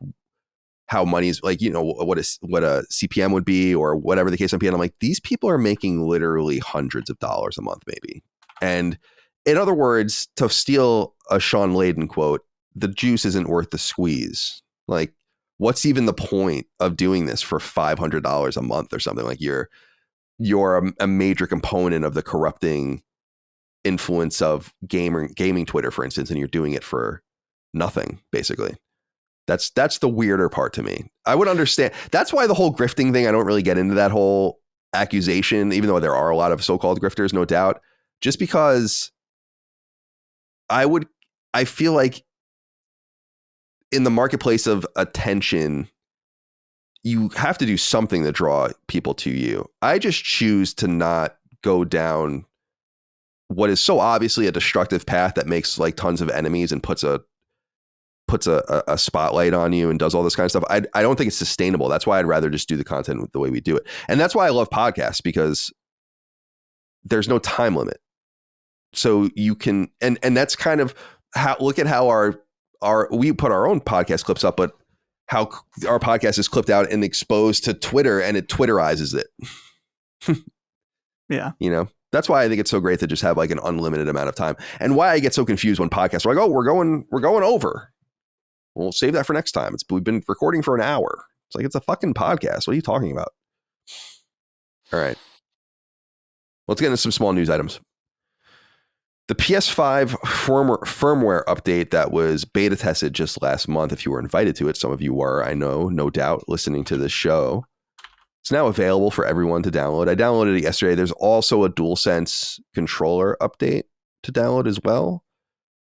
how money's, like, what a CPM would be, or whatever the case might be. And I'm like, these people are making literally hundreds of dollars a month, maybe. And in other words, to steal a Sean Layden quote, the juice isn't worth the squeeze. Like, what's even the point of doing this for $500 a month or something? Like, you're a major component of the corrupting influence of gaming Twitter, for instance, and you're doing it for nothing, basically. That's the weirder part to me. I would understand. That's why the whole grifting thing, I don't really get into that whole accusation, even though there are a lot of so-called grifters, no doubt, just because I feel like in the marketplace of attention, you have to do something to draw people to you. I just choose to not go down what is so obviously a destructive path that makes like tons of enemies and puts a spotlight on you and does all this kind of stuff. I don't think it's sustainable. That's why I'd rather just do the content the way we do it. And that's why I love podcasts, because there's no time limit. So you can, and that's kind of how, look at how we put our own podcast clips up, but how our podcast is clipped out and exposed to Twitter, and it Twitterizes it. Yeah. That's why I think it's so great to just have like an unlimited amount of time, and why I get so confused when podcasts are like, oh, we're going over. We'll save that for next time. We've been recording for an hour. It's like, it's a fucking podcast. What are you talking about? All right. Let's get into some small news items. The PS5 firmware update that was beta tested just last month, if you were invited to it, some of you were, I know, no doubt, listening to this show. It's now available for everyone to download. I downloaded it yesterday. There's also a DualSense controller update to download as well.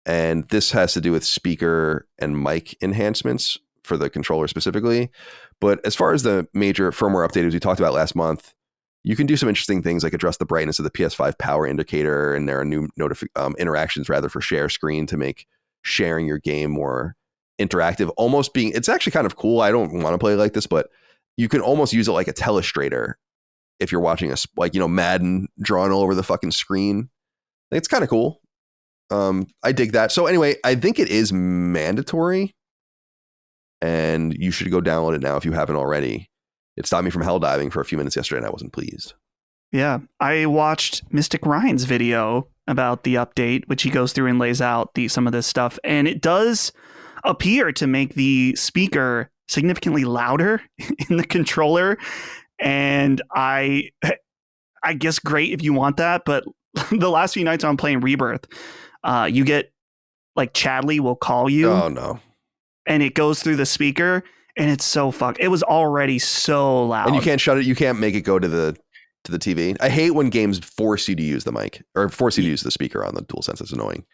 And this has to do with speaker and mic enhancements for the controller specifically. But as far as the major firmware updates we talked about last month, you can do some interesting things like adjust the brightness of the PS5 power indicator, and there are new interactions rather for share screen to make sharing your game more interactive. It's actually kind of cool. I don't want to play like this, but you can almost use it like a telestrator if you're watching Madden drawn all over the fucking screen. It's kind of cool. I dig that. So anyway, I think it is mandatory, and you should go download it now if you haven't already. It stopped me from helldiving for a few minutes yesterday, and I wasn't pleased. Yeah, I watched Mystic Ryan's video about the update, which he goes through and lays out some of this stuff, and it does appear to make the speaker significantly louder in the controller. And I guess great if you want that, but the last few nights I'm playing Rebirth, you get like Chadley will call you. Oh no. and it goes through the speaker, and it's so it was already so loud. And you can't shut it. You can't make it go to the TV. I hate when games force you to use the mic or force you to use the speaker on the DualSense. It's annoying.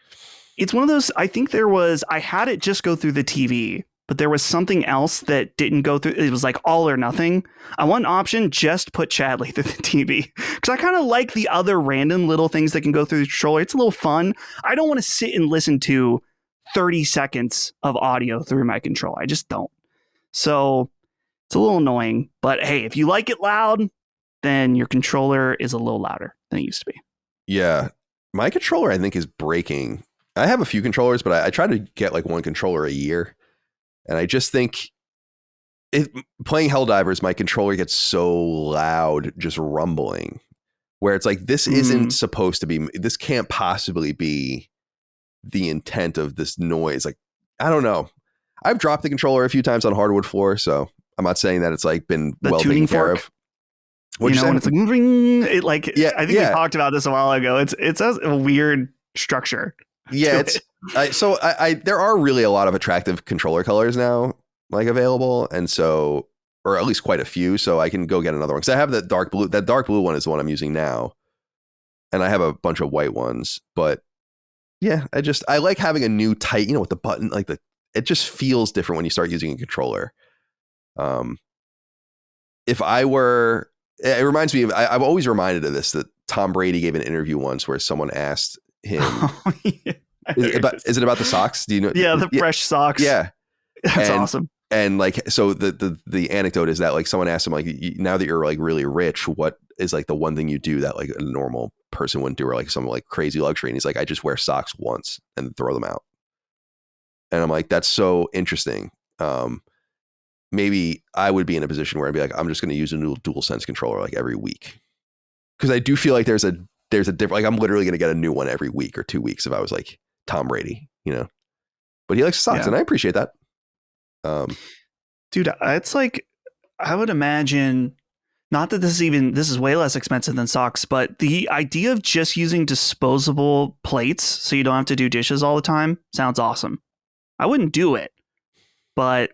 It's one of those, I think I had it just go through the TV, but there was something else that didn't go through. It was like all or nothing. I want an option, just put Chadley through the TV. Because I kind of like the other random little things that can go through the controller. It's a little fun. I don't want to sit and listen to 30 seconds of audio through my controller. I just don't. So it's a little annoying. But hey, if you like it loud, then your controller is a little louder than it used to be. Yeah. My controller, I think, is breaking. I have a few controllers, but I try to get like one controller a year. And I just think playing Helldivers, my controller gets so loud, just rumbling, where it's like, this isn't supposed to be, this can't possibly be the intent of this noise. Like, I don't know. I've dropped the controller a few times on hardwood floor, so I'm not saying that it's like been well taken care of. When it's like ring, it like, yeah, I think we talked about this a while ago. It's a weird structure. Yeah, there are really a lot of attractive controller colors now, like available, and so, or at least quite a few. So I can go get another one because I have that dark blue. That dark blue one is the one I'm using now, and I have a bunch of white ones. But yeah, I like having a new tight, with the button, like it just feels different when you start using a controller. If I were, it reminds me of, I've always reminded of this, that Tom Brady gave an interview once where someone asked him, is it about the socks? Do you know? Yeah, the fresh socks. Yeah. That's awesome. And like, so the anecdote is that like someone asked him, like, now that you're like really rich, what is like the one thing you do that like a normal person wouldn't do, or like some like crazy luxury? And he's like, I just wear socks once and throw them out. And I'm like, that's so interesting. Maybe I would be in a position where I'd be like, I'm just going to use a new DualSense controller like every week. Because I do feel like there's a different, like I'm literally going to get a new one every week or 2 weeks if I was like Tom Brady, but he likes socks, and I appreciate that. Dude, it's like, I would imagine, not that this is way less expensive than socks, but the idea of just using disposable plates so you don't have to do dishes all the time sounds awesome. I wouldn't do it, but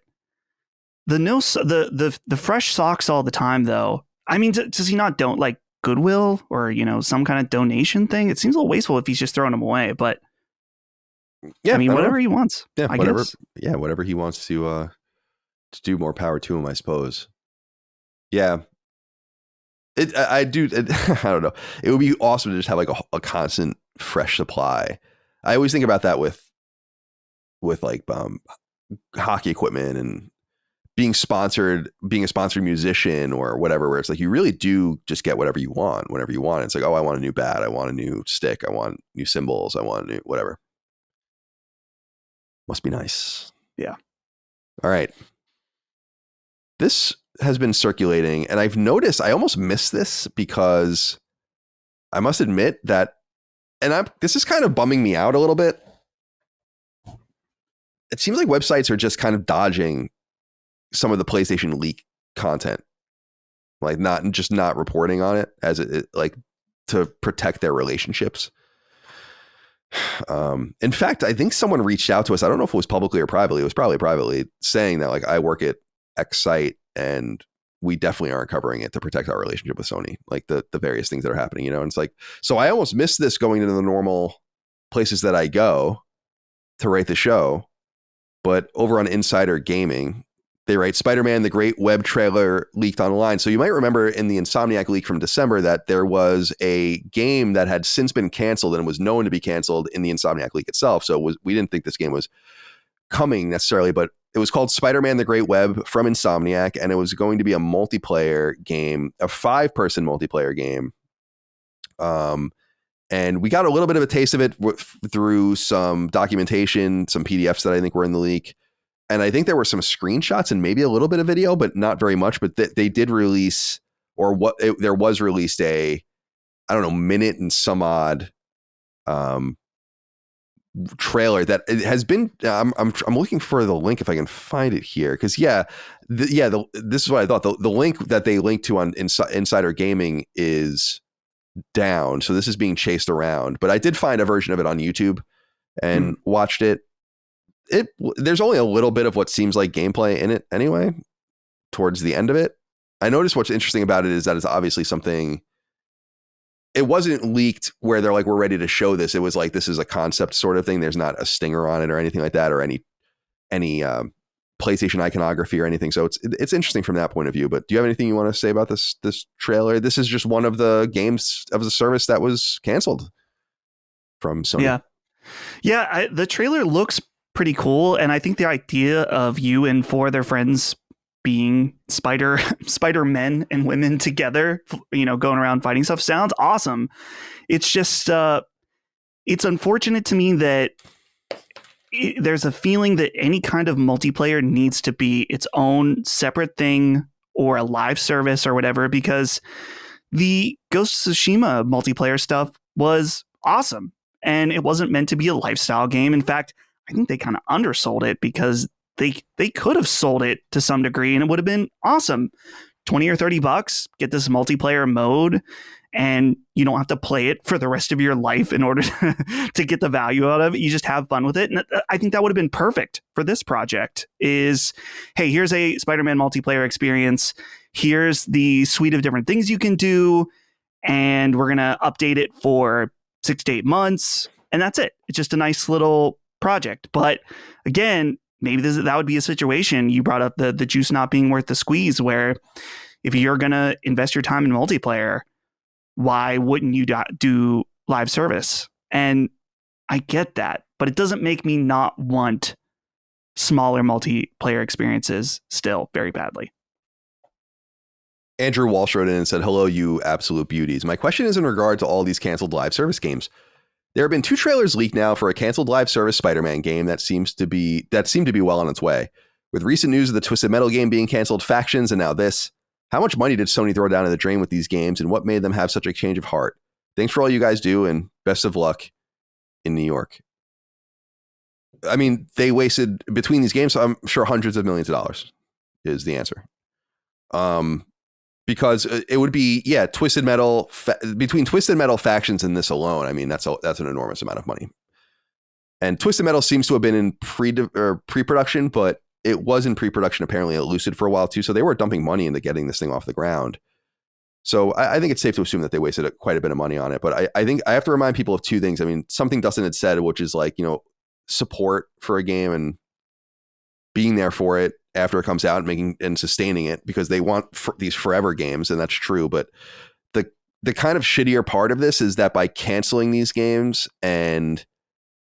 the fresh socks all the time though. I mean, does he not like Goodwill or some kind of donation thing? It seems a little wasteful if he's just throwing them away, but yeah, I mean, whatever he wants. Yeah, I whatever. guess. Yeah, whatever he wants to do, more power to him, I suppose. Yeah, I do. I don't know. It would be awesome to just have like a constant fresh supply. I always think about that with like hockey equipment and being a sponsored musician or whatever, where it's like you really do just get whatever you want whenever you want. It's like, oh, I want a new bat, I want a new stick, I want new cymbals, I want a new whatever. Must be nice. Yeah. All right. This has been circulating, and I've noticed I almost missed this because I must admit that, and this is kind of bumming me out a little bit. It seems like websites are just kind of dodging some of the PlayStation leak content, like not reporting on it as it like to protect their relationships. In fact, I think someone reached out to us. I don't know if it was publicly or privately. It was probably privately, saying that like, I work at X site and we definitely aren't covering it to protect our relationship with Sony, like the various things that are happening, and it's like, so I almost missed this going into the normal places that I go to write the show. But over on Insider Gaming, they write, Spider-Man, the great web trailer leaked online. So you might remember in the Insomniac leak from December that there was a game that had since been canceled and was known to be canceled in the Insomniac leak itself. So we didn't think this game was coming necessarily, but it was called Spider-Man, the Great Web from Insomniac. And it was going to be a multiplayer game, a 5-person multiplayer game. And we got a little bit of a taste of it through some documentation, some PDFs that I think were in the leak. And I think there were some screenshots and maybe a little bit of video, but not very much. But they did release, there was released a, I don't know, minute and some odd trailer that it has been. I'm looking for the link if I can find it here, because this is what I thought. The link that they linked to on Insider Gaming is down, so this is being chased around. But I did find a version of it on YouTube and watched it. there's only a little bit of what seems like gameplay in it anyway, towards the end of it. I noticed what's interesting about it is that it's obviously something, it wasn't leaked where they're like, we're ready to show this. It was like, this is a concept sort of thing. There's not a stinger on it or anything like that, or any PlayStation iconography or anything. So it's interesting from that point of view. But do you have anything you want to say about this trailer? This is just one of the games of the service that was canceled from Sony. Yeah. The trailer looks pretty cool, and I think the idea of you and four of their friends being spider men and women together, going around fighting stuff sounds awesome. It's just it's unfortunate to me that there's a feeling that any kind of multiplayer needs to be its own separate thing or a live service or whatever, because the Ghost of Tsushima multiplayer stuff was awesome and it wasn't meant to be a lifestyle game. In fact, I think they kind of undersold it, because they could have sold it to some degree and it would have been awesome. $20 or $30, get this multiplayer mode, and you don't have to play it for the rest of your life in order to get the value out of it. You just have fun with it. And I think that would have been perfect for this project is, hey, here's a Spider-Man multiplayer experience. Here's the suite of different things you can do. And we're going to update it for 6 to 8 months. And that's it. It's just a nice little project. But again, maybe that would be a situation. You brought up the juice not being worth the squeeze, where if you're going to invest your time in multiplayer, why wouldn't you do live service? And I get that, but it doesn't make me not want smaller multiplayer experiences still very badly. Andrew Walsh wrote in and said, hello, you absolute beauties. My question is in regard to all these canceled live service games. There have been 2 trailers leaked now for a canceled live service Spider-Man game that seemed to be well on its way. With recent news of the Twisted Metal game being canceled, Factions, and now this, how much money did Sony throw down in the drain with these games, and what made them have such a change of heart? Thanks for all you guys do, and best of luck in New York. I mean, they wasted, between these games, I'm sure hundreds of millions of dollars is the answer. Because it would be, Twisted Metal, between Twisted Metal, Factions, and this alone, I mean, that's an enormous amount of money. And Twisted Metal seems to have been in pre-production, but it was in pre-production apparently at Lucid for a while too. So they were dumping money into getting this thing off the ground. So I think it's safe to assume that they wasted quite a bit of money on it. But I think I have to remind people of 2 things. I mean, something Dustin had said, which is like, support for a game and being there for it after it comes out, and sustaining it, because they want these forever games. And that's true. But the kind of shittier part of this is that by canceling these games and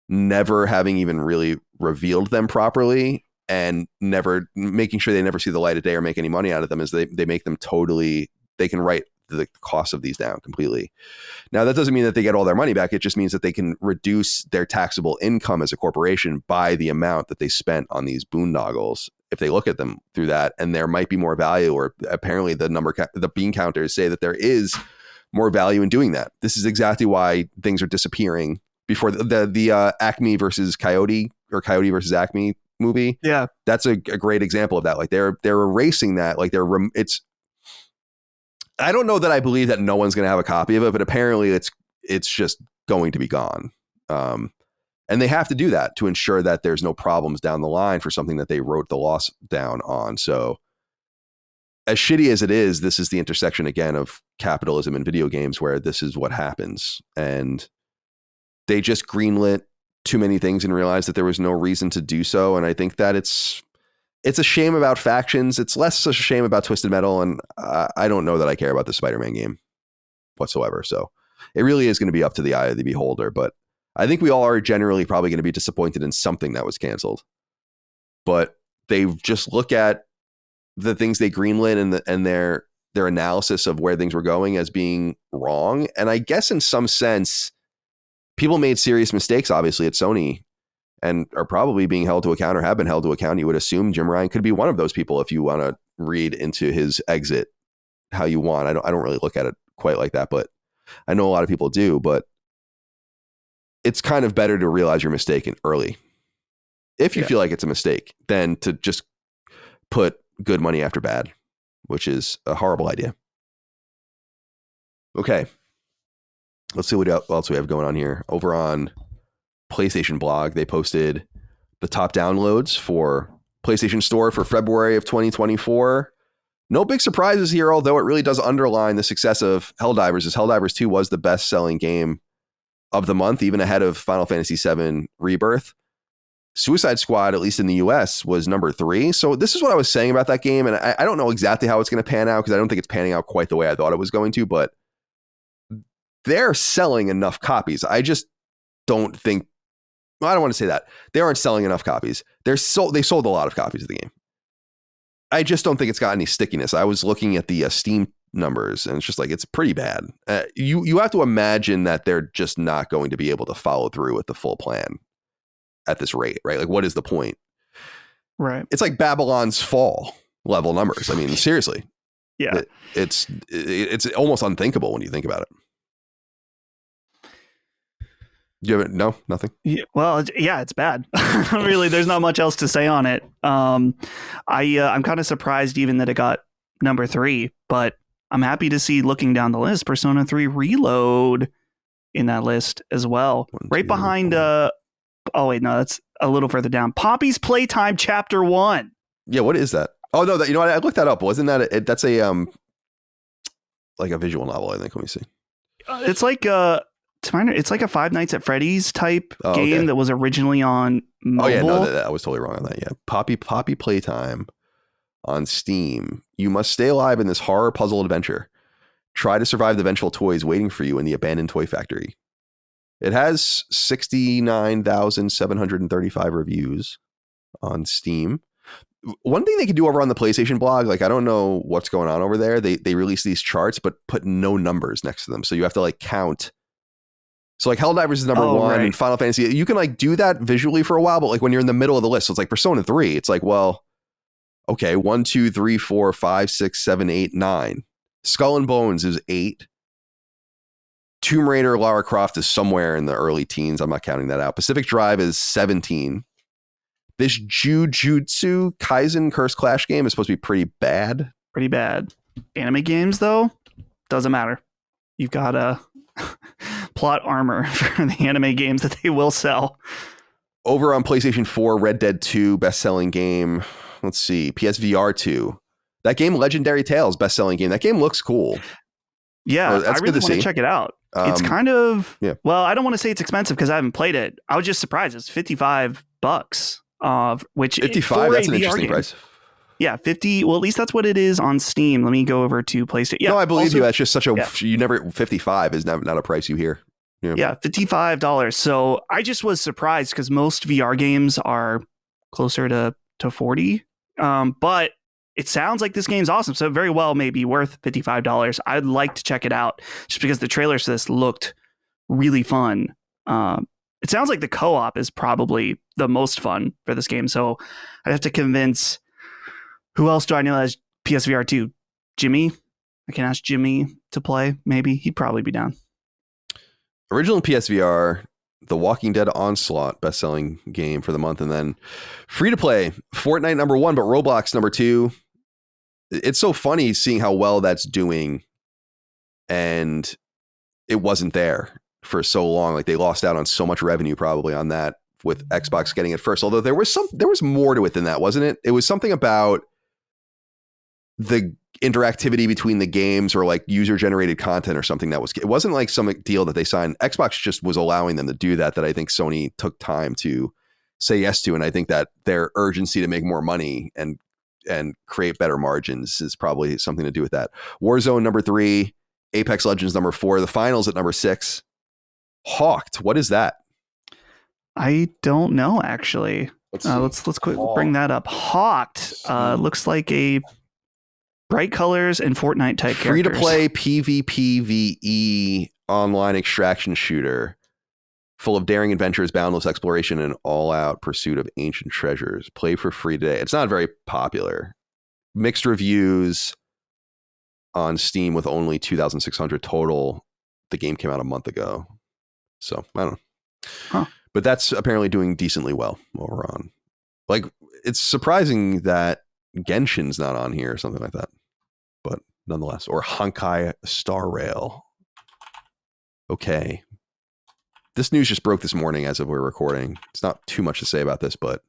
never having even really revealed them properly, and never making sure they never see the light of day or make any money out of them, is they make them they can write the cost of these down completely. Now, that doesn't mean that they get all their money back. It just means that they can reduce their taxable income as a corporation by the amount that they spent on these boondoggles, if they look at them through that. And there might be more value, or apparently the bean counters say that there is more value in doing that. This is exactly why things are disappearing. Before the Acme versus Coyote, or Coyote versus Acme movie. Yeah. That's a great example of that. Like they're erasing that. Like I don't know that I believe that no one's going to have a copy of it, but apparently it's just going to be gone. And they have to do that to ensure that there's no problems down the line for something that they wrote the loss down on. So as shitty as it is, this is the intersection again of capitalism and video games, where this is what happens. And they just greenlit too many things and realized that there was no reason to do so. And I think that it's a shame about Factions. It's less a shame about Twisted Metal. And I don't know that I care about the Spider-Man game whatsoever. So it really is going to be up to the eye of the beholder. But I think we all are generally probably going to be disappointed in something that was canceled. But they just look at the things they greenlit and their analysis of where things were going as being wrong. And I guess in some sense, people made serious mistakes, obviously, at Sony, and are probably being held to account, or have been held to account. You would assume Jim Ryan could be one of those people, if you want to read into his exit how you want. I don't really look at it quite like that, but I know a lot of people do. But it's kind of better to realize you're mistaken early, if you feel like it's a mistake, than to just put good money after bad, which is a horrible idea. Okay. Let's see what else we have going on here. Over on PlayStation blog, they posted the top downloads for PlayStation Store for February of 2024. No big surprises here, although it really does underline the success of Helldivers, as Helldivers 2 was the best-selling game of the month, even ahead of Final Fantasy VII Rebirth. Suicide Squad, at least in the US, was number 3. So this is what I was saying about that game, and I don't know exactly how it's going to pan out, because I don't think it's panning out quite the way I thought it was going to, but they're selling enough copies. I just don't think, well, I don't want to say that. They aren't selling enough copies. They sold a lot of copies of the game. I just don't think it's got any stickiness. I was looking at the Steam numbers, and it's just like, it's pretty bad. You have to imagine that they're just not going to be able to follow through with the full plan at this rate, right? Like, what is the point? Right. It's like Babylon's Fall level numbers. I mean, seriously. Yeah. It's almost unthinkable when you think about it. Do you have it? No, nothing. Yeah, well, yeah, it's bad. Really, there's not much else to say on it. I'm kind of surprised even that it got number 3, but I'm happy to see, looking down the list, Persona 3 Reload in that list as well. Right behind, oh wait, no, that's a little further down. Poppy's Playtime Chapter 1. Yeah, what is that? Oh no, you know what? I looked that up. Wasn't that that's a like a visual novel? I think. Let me see. It's like it's like a Five Nights at Freddy's type game that was originally on mobile. Oh yeah, no, I was totally wrong on that. Yeah, Poppy Playtime on Steam. You must stay alive in this horror puzzle adventure. Try to survive the vengeful toys waiting for you in the abandoned toy factory. It has 69,735 reviews on Steam. One thing they could do over on the PlayStation blog, like, I don't know what's going on over there. They release these charts, but put no numbers next to them. So you have to like count. So like Helldivers is number 1 and Final Fantasy. You can like do that visually for a while, but like when you're in the middle of the list, so it's like Persona 3. It's like, well, okay, 1, 2, 3, 4, 5, 6, 7, 8, 9. Skull and Bones is 8. Tomb Raider Lara Croft is somewhere in the early teens. I'm not counting that out. Pacific Drive is 17. This Jujutsu Kaisen Curse Clash game is supposed to be pretty bad. Pretty bad. Anime games, though, doesn't matter. You've got a plot armor for the anime games that they will sell. Over on PlayStation 4, Red Dead 2, best-selling game. Let's see, PSVR 2. That game, Legendary Tales, best-selling game. That game looks cool. Yeah, I really want to check it out. It's kind of, well, I don't want to say it's expensive because I haven't played it. I was just surprised. It's $55, which 55, that's an interesting price. Yeah, 50. Well, at least that's what it is on Steam. Let me go over to PlayStation. Yeah, no, I believe you. That's just such a, you never, 55 is not a price you hear. Yeah, $55. So I just was surprised because most VR games are closer to 40. But it sounds like this game's awesome. So it very well may be worth $55. I'd like to check it out just because the trailers for this looked really fun. It sounds like the co-op is probably the most fun for this game. So I'd have to convince, who else do I know has PSVR 2? Jimmy? I can ask Jimmy to play. Maybe he'd probably be down. Original PSVR, The Walking Dead Onslaught, best-selling game for the month. And then free-to-play, Fortnite number 1, but Roblox number 2. It's so funny seeing how well that's doing. And it wasn't there for so long. Like, they lost out on so much revenue probably on that, with Xbox getting it first. Although there was more to it than that, wasn't it? It was something about the interactivity between the games, or like user generated content or something, it wasn't like some deal that they signed. Xbox just was allowing them to do that I think Sony took time to say yes to. And I think that their urgency to make more money and create better margins is probably something to do with that. Warzone number 3, Apex Legends number 4, the finals at number 6. Hawked, what is that? I don't know, actually. Let's quick bring that up. Hawked looks like a bright colors and Fortnite type free characters. To play PvPvE online extraction shooter, full of daring adventures, boundless exploration, and all-out pursuit of ancient treasures. Play for free today. It's not very popular. Mixed reviews on Steam with only 2,600 total. The game came out a month ago, so I don't know. Huh. But that's apparently doing decently well over on. Like, it's surprising that Genshin's not on here or something like that. But nonetheless, or Honkai Star Rail. Okay. This news just broke this morning as of we're recording. It's not too much to say about this, but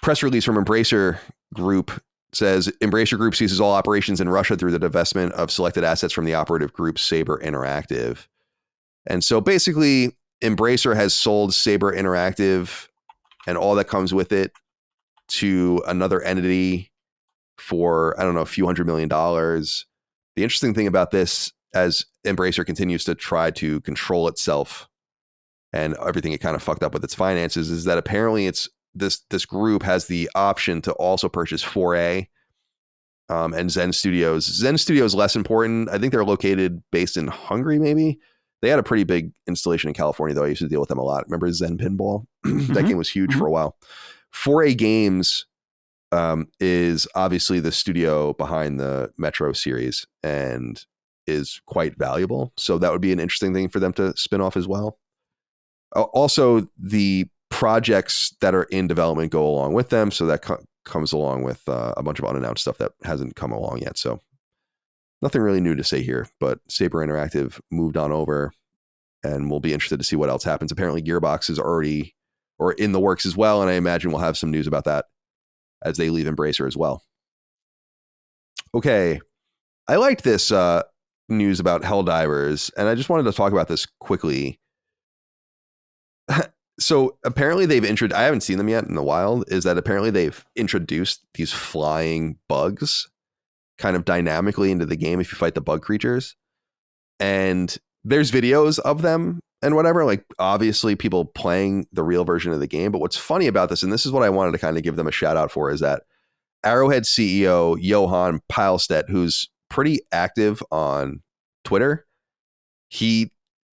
press release from Embracer Group says Embracer Group ceases all operations in Russia through the divestment of selected assets from the operative group Saber Interactive. And so basically, Embracer has sold Saber Interactive and all that comes with it to another entity for, I don't know, a few $100 million. The interesting thing about this, as Embracer continues to try to control itself and everything it kind of fucked up with its finances, is that apparently it's this group has the option to also purchase 4A and Zen Studios. Zen Studios less important. I think they're located based in Hungary, maybe. They had a pretty big installation in California, though. I used to deal with them a lot. Remember Zen Pinball? That game was huge for a while. 4A Games is obviously the studio behind the Metro series and is quite valuable. So that would be an interesting thing for them to spin off as well. Also, the projects that are in development go along with them. So that comes along with a bunch of unannounced stuff that hasn't come along yet. So nothing really new to say here, but Saber Interactive moved on over and we'll be interested to see what else happens. Apparently Gearbox is already or in the works as well. And I imagine we'll have some news about that as they leave Embracer as well. Okay. I liked this news about Helldivers, and I just wanted to talk about this quickly. So apparently they've introduced, I haven't seen them yet in the wild, is that apparently they've introduced these flying bugs kind of dynamically into the game if you fight the bug creatures. And there's videos of them and whatever, like obviously people playing the real version of the game. But what's funny about this, and this is what I wanted to kind of give them a shout out for, is that Arrowhead CEO Johan Pilestedt, who's pretty active on Twitter, he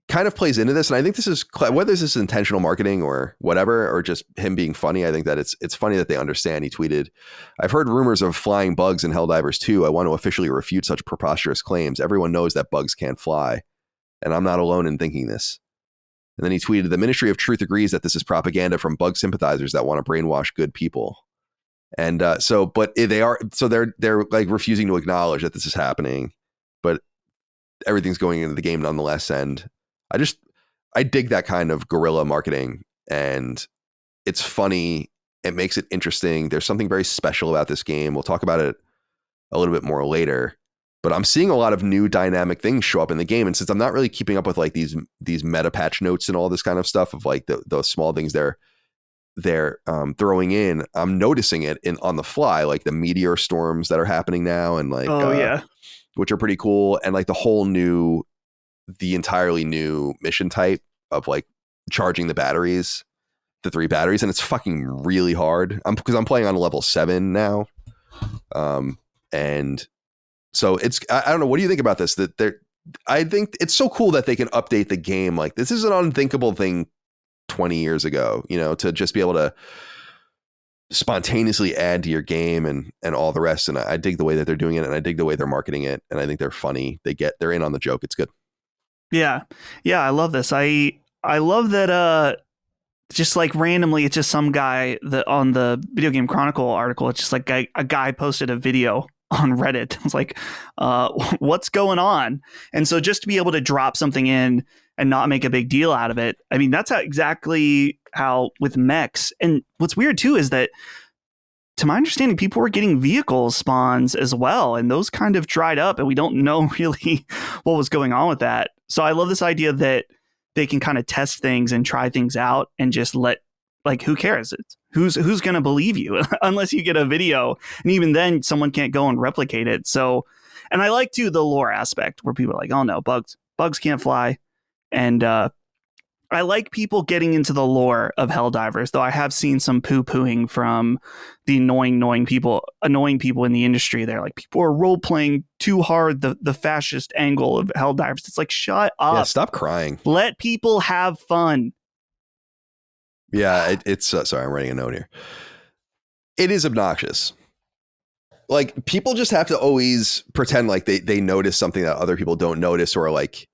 kind of plays into this. And I think this is, whether this is intentional marketing or whatever, or just him being funny, I think that it's funny that they understand. He tweeted, "I've heard rumors of flying bugs in Helldivers 2. I want to officially refute such preposterous claims. Everyone knows that bugs can't fly. And I'm not alone in thinking this." And then he tweeted, "The Ministry of Truth agrees that this is propaganda from bug sympathizers that want to brainwash good people." And they're like refusing to acknowledge that this is happening, but everything's going into the game nonetheless. And I dig that kind of guerrilla marketing, and it's funny. It makes it interesting. There's something very special about this game. We'll talk about it a little bit more later, but I'm seeing a lot of new dynamic things show up in the game. And since I'm not really keeping up with like these meta patch notes and all this kind of stuff of like those small things they're throwing in, I'm noticing it on the fly, like the meteor storms that are happening now, and like, which are pretty cool. And like the entirely new mission type of like charging the 3 batteries. And it's fucking really hard. Because I'm playing on level 7 now. And so I don't know. What do you think about this? I think it's so cool that they can update the game. Like, this is an unthinkable thing 20 years ago, to just be able to spontaneously add to your game and all the rest. And I dig the way that they're doing it, and I dig the way they're marketing it. And I think they're funny. They're in on the joke. It's good. Yeah. Yeah. I love this. I love that, just like randomly, it's just some guy that on the Video Game Chronicle article, it's just like a guy posted a video on Reddit. It's like, what's going on? And so just to be able to drop something in and not make a big deal out of it. I mean, that's exactly how with mechs. And what's weird too, is that to my understanding, people were getting vehicle spawns as well. And those kind of dried up, and we don't know really what was going on with that. So I love this idea that they can kind of test things and try things out and just who cares? Who's going to believe you unless you get a video, and even then someone can't go and replicate it. So, and I like too the lore aspect where people are like, "Oh no, bugs can't fly." And I like people getting into the lore of Helldivers, though I have seen some poo-pooing from the annoying people in the industry. They're like, people are role playing too hard the fascist angle of Helldivers. It's like, shut up. Yeah, stop crying. Let people have fun. Yeah, it's sorry, I'm writing a note here. It is obnoxious. Like, people just have to always pretend like they notice something that other people don't notice, or like,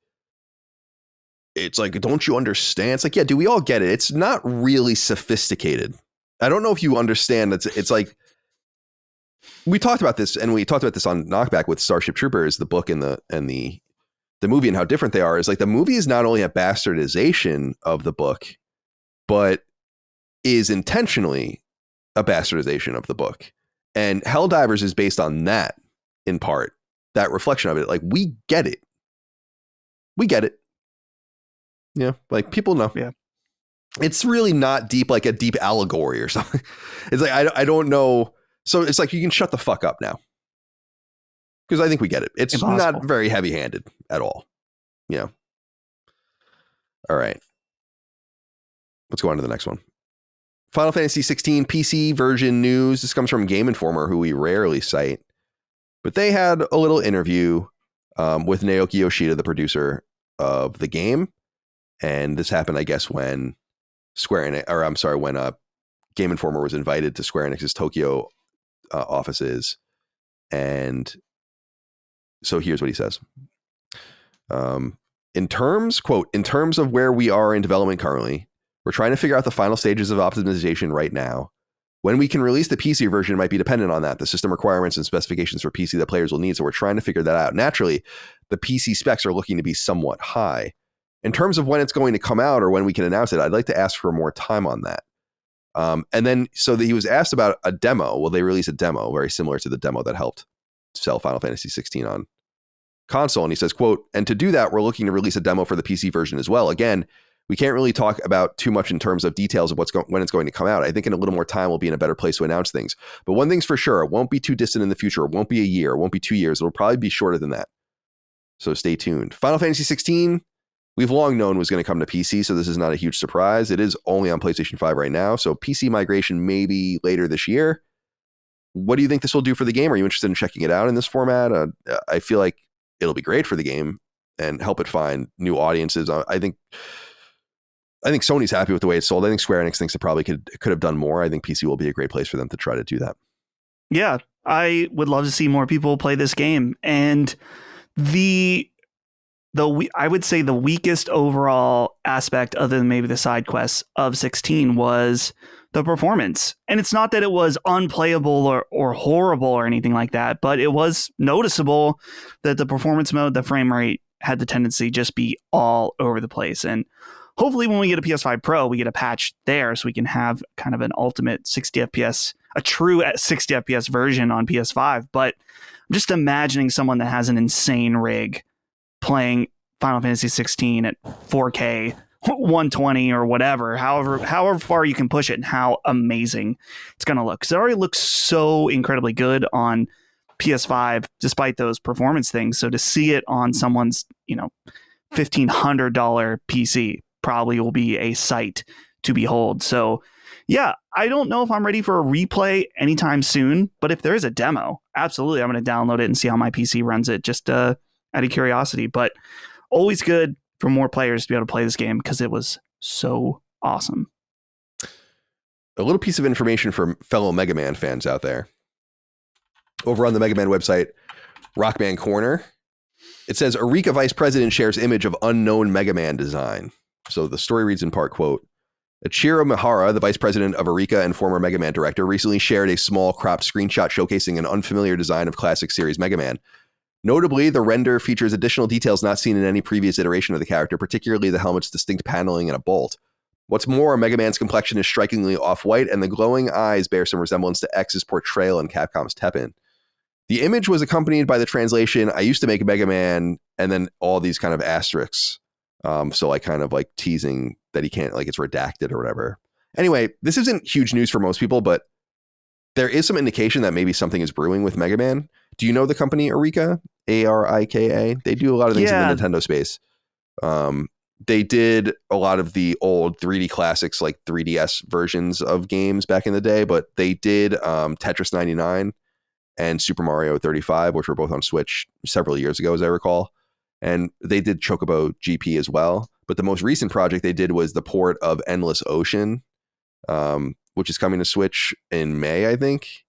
it's like, don't you understand? It's like, yeah, do we all get it? It's not really sophisticated. I don't know if you understand. It's like, we talked about this, and we talked about this on Knockback with Starship Troopers, the book and the movie, and how different they are. Is like, the movie is not only a bastardization of the book, but is intentionally a bastardization of the book. And Helldivers is based on that in part, that reflection of it. Like, we get it. We get it. Yeah, like people know. Yeah. It's really not deep, like a deep allegory or something. It's like, I don't know. So it's like, you can shut the fuck up now. Because I think we get it. It's Impossible. not very heavy-handed at all. Yeah. All right. Let's go on to the next one. Final Fantasy 16 PC version news. This comes from Game Informer, who we rarely cite. But they had a little interview with Naoki Yoshida, the producer of the game. And this happened, I guess, when Game Informer was invited to Square Enix's Tokyo offices. And so here's what he says. In terms of where we are in development currently, we're trying to figure out the final stages of optimization right now. When we can release the PC version might be dependent on that, the system requirements and specifications for PC that players will need. So we're trying to figure that out. Naturally, the PC specs are looking to be somewhat high. In terms of when it's going to come out or when we can announce it, I'd like to ask for more time on that. And then, so that he was asked about a demo. Well, they released a demo very similar to the demo that helped sell Final Fantasy 16 on console. And he says, quote, and to do that, we're looking to release a demo for the PC version as well. Again, we can't really talk about too much in terms of details of when it's going to come out. I think in a little more time, we'll be in a better place to announce things. But one thing's for sure, it won't be too distant in the future. It won't be a year. It won't be 2 years. It'll probably be shorter than that. So stay tuned. Final Fantasy 16, we've long known was going to come to PC, so this is not a huge surprise. It is only on PlayStation 5 right now, so PC migration maybe later this year. What do you think this will do for the game? Are you interested in checking it out in this format? I feel like it'll be great for the game and help it find new audiences. I think Sony's happy with the way it's sold. I think Square Enix thinks it probably could have done more. I think PC will be a great place for them to try to do that. Yeah, I would love to see more people play this game. And I would say the weakest overall aspect, other than maybe the side quests of 16, was the performance. And it's not that it was unplayable or horrible or anything like that, but it was noticeable that the performance mode, the frame rate, had the tendency to just be all over the place. And hopefully when we get a PS5 Pro, we get a patch there so we can have kind of an ultimate 60 FPS, a true 60 FPS version on PS5. But I'm just imagining someone that has an insane rig playing Final Fantasy 16 at 4K, 120 or whatever, however far you can push it, and how amazing it's going to look. Because it already looks so incredibly good on PS5, despite those performance things. So to see it on someone's, $1,500 PC probably will be a sight to behold. So yeah, I don't know if I'm ready for a replay anytime soon, but if there is a demo, absolutely, I'm going to download it and see how my PC runs it, just out of curiosity. But always good for more players to be able to play this game because it was so awesome. A little piece of information from fellow Mega Man fans out there. Over on the Mega Man website, Rockman Corner, it says Eureka Vice President shares image of unknown Mega Man design. So the story reads in part, quote, Achiro Mihara, the vice president of Eureka and former Mega Man director, recently shared a small cropped screenshot showcasing an unfamiliar design of classic series Mega Man. Notably, the render features additional details not seen in any previous iteration of the character, particularly the helmet's distinct paneling and a bolt. What's more, Mega Man's complexion is strikingly off-white, and the glowing eyes bear some resemblance to X's portrayal in Capcom's Tekken. The image was accompanied by the translation, I used to make Mega Man, and then all these kind of asterisks. So like kind of like teasing that he can't, like it's redacted or whatever. Anyway, this isn't huge news for most people, but there is some indication that maybe something is brewing with Mega Man. Do you know the company Eureka? Arika? They do a lot of things in the Nintendo space. They did a lot of the old 3D classics, like 3DS versions of games back in the day, but they did Tetris 99 and Super Mario 35, which were both on Switch several years ago, as I recall. And they did Chocobo GP as well. But the most recent project they did was the port of Endless Ocean, which is coming to Switch in May, I think.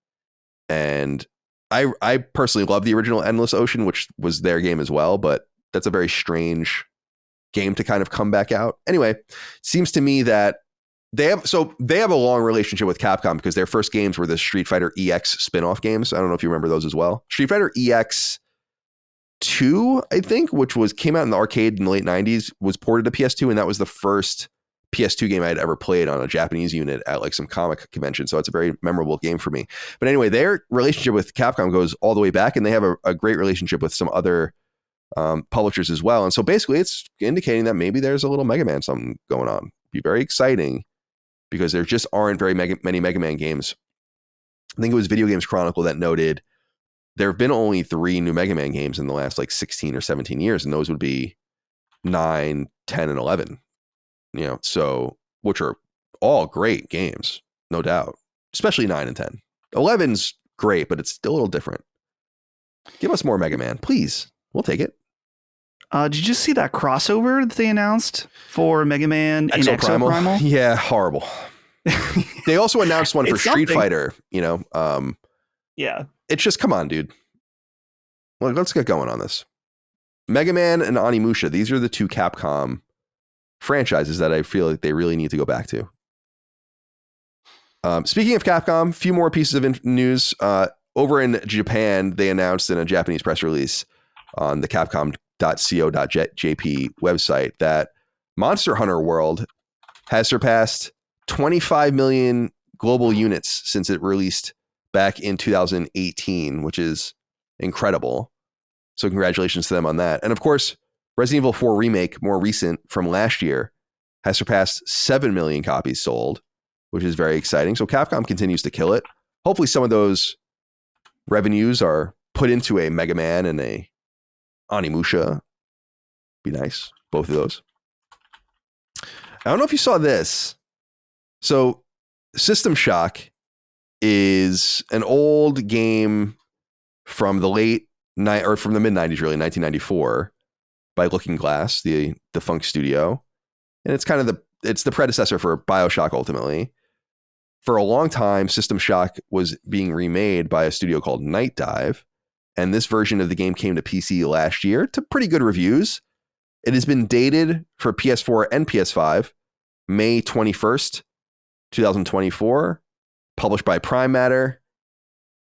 And I personally love the original Endless Ocean, which was their game as well. But that's a very strange game to kind of come back out. Anyway, it seems to me that they have a long relationship with Capcom because their first games were the Street Fighter EX spin-off games. I don't know if you remember those as well. Street Fighter EX 2, I think, which came out in the arcade in the late 90s, was ported to PS2, and that was the first PS2 game I had ever played on a Japanese unit at like some comic convention. So it's a very memorable game for me. But anyway, their relationship with Capcom goes all the way back, and they have a great relationship with some other publishers as well. And so basically it's indicating that maybe there's a little Mega Man something going on. Be very exciting because there just aren't very many Mega Man games. I think it was Video Games Chronicle that noted there have been only 3 new Mega Man games in the last like 16 or 17 years, and those would be 9, 10, and 11. So which are all great games, no doubt, especially 9 and 10. 11's great, but it's still a little different. Give us more Mega Man, please. We'll take it. Did you just see that crossover that they announced for Mega Man in Exoprimal? Yeah, horrible. They also announced one for Street Fighter, Yeah. It's just, come on, dude. Well, let's get going on this. Mega Man and Onimusha, these are the 2 Capcom franchises that I feel like they really need to go back to. Speaking of Capcom, a few more pieces of news. Over in Japan, they announced in a Japanese press release on the capcom.co.jp website that Monster Hunter World has surpassed 25 million global units since it released back in 2018, which is incredible. So congratulations to them on that. And of course, Resident Evil 4 Remake, more recent from last year, has surpassed 7 million copies sold, which is very exciting. So Capcom continues to kill it. Hopefully some of those revenues are put into a Mega Man and a Onimusha. Be nice. Both of those. I don't know if you saw this. So System Shock is an old game from the from the mid-90s, really, 1994, by Looking Glass, the defunct studio. And it's kind of it's the predecessor for BioShock, ultimately. For a long time, System Shock was being remade by a studio called Night Dive, and this version of the game came to PC last year to pretty good reviews. It has been dated for PS4 and PS5, May 21st, 2024, published by Prime Matter.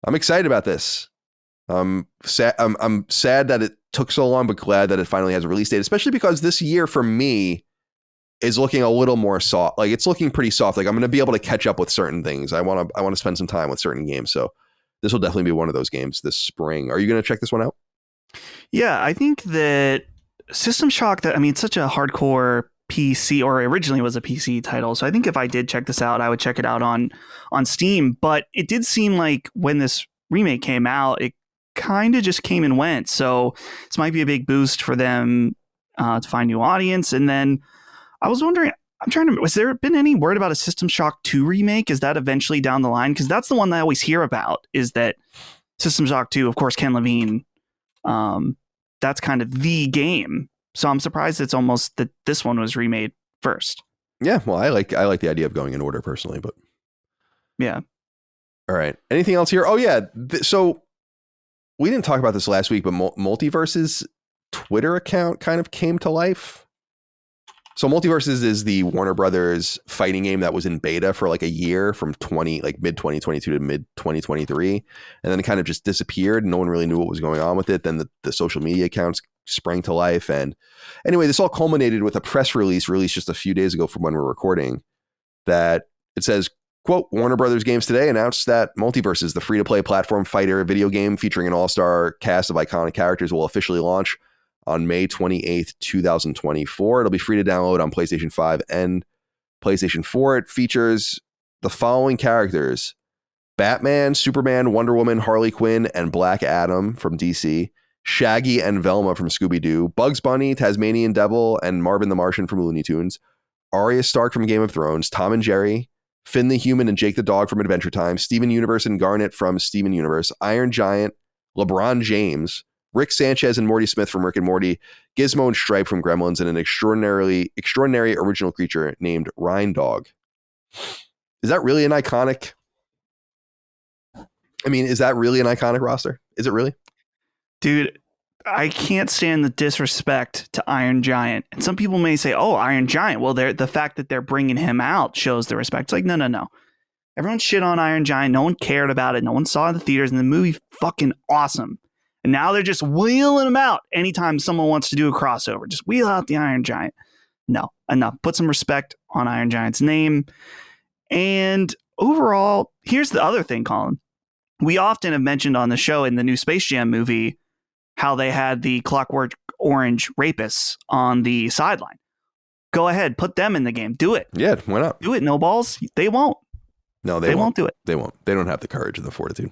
I'm excited about this. I'm sad that it took so long, but glad that it finally has a release date, especially because this year for me is looking a little more soft. Like, it's looking pretty soft. Like, I'm going to be able to catch up with certain things. I want to spend some time with certain games. So this will definitely be one of those games this spring. Are you going to check this one out? Yeah, I think that System Shock, it's such a hardcore PC, or originally was a PC title. So I think if I did check this out, I would check it out on Steam. But it did seem like when this remake came out, it kind of just came and went. So this might be a big boost for them to find new audience. And then I was wondering, was there been any word about a System Shock 2 remake? Is that eventually down the line? Because that's the one that I always hear about, is that System Shock 2, of course, Ken Levine, that's kind of the game. So I'm surprised it's almost that this one was remade first. Yeah, well, I like the idea of going in order personally, but yeah. All right. Anything else here? Oh yeah. So we didn't talk about this last week, but MultiVersus Twitter account kind of came to life. So MultiVersus is the Warner Brothers fighting game that was in beta for like a year, from mid 2022 to mid 2023, and then it kind of just disappeared. No one really knew what was going on with it. Then the social media accounts sprang to life, and anyway, this all culminated with a press release released just a few days ago from when we're recording, that it says, quote, Warner Brothers Games today announced that MultiVersus, the free-to-play platform fighter video game featuring an all-star cast of iconic characters, will officially launch on May 28th, 2024. It'll be free to download on PlayStation 5 and PlayStation 4. It features the following characters: Batman, Superman, Wonder Woman, Harley Quinn, and Black Adam from DC, Shaggy and Velma from Scooby-Doo, Bugs Bunny, Tasmanian Devil, and Marvin the Martian from Looney Tunes, Arya Stark from Game of Thrones, Tom and Jerry, Finn the Human and Jake the Dog from Adventure Time, Steven Universe and Garnet from Steven Universe, Iron Giant, LeBron James, Rick Sanchez and Morty Smith from Rick and Morty, Gizmo and Stripe from Gremlins, and an extraordinary original creature named Rhine Dog. Is that really an iconic? Is that really an iconic roster? Is it really? Dude, I can't stand the disrespect to Iron Giant. And some people may say, oh, Iron Giant. Well, the fact that they're bringing him out shows the respect. It's like, no. Everyone shit on Iron Giant. No one cared about it. No one saw it in the theaters. And the movie fucking awesome. And now they're just wheeling him out anytime someone wants to do a crossover. Just wheel out the Iron Giant. no, enough. Put some respect on Iron Giant's name. And overall, here's the other thing, Colin. We often have mentioned on the show in the new Space Jam movie how they had the Clockwork Orange rapists on the sideline. Go ahead, put them in the game. Do it. Yeah, why not? Do it, no balls. They won't. No, they won't do it. They won't. They don't have the courage and the fortitude.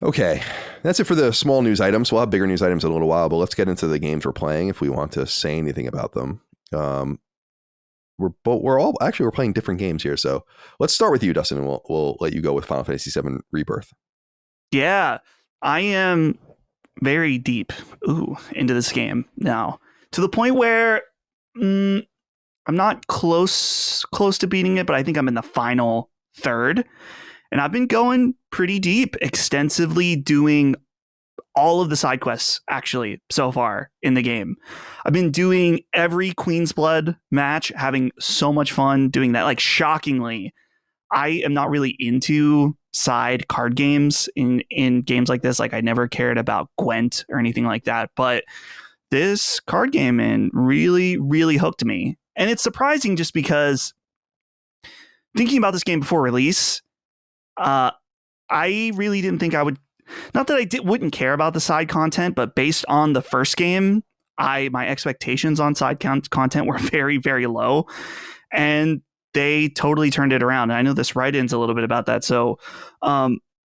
Okay, that's it for the small news items. We'll have bigger news items in a little while, but let's get into the games we're playing if we want to say anything about them. We're playing different games here, so let's start with you, Dustin, and we'll let you go with Final Fantasy VII Rebirth. Yeah, I am very deep into this game now, to the point where I'm not close to beating it, but I think I'm in the final third. And I've been going pretty deep, extensively doing all of the side quests, actually, so far in the game. I've been doing every Queen's Blood match, having so much fun doing that. Like, shockingly, I am not really into side card games in games like this. Like, I never cared about Gwent or anything like that. But this card game really, really hooked me. And it's surprising just because thinking about this game before release, I really didn't think I would, not that I wouldn't care about the side content, but based on the first game, my expectations on side content were very, very low, and they totally turned it around. And I know this write-in's a little bit about that. So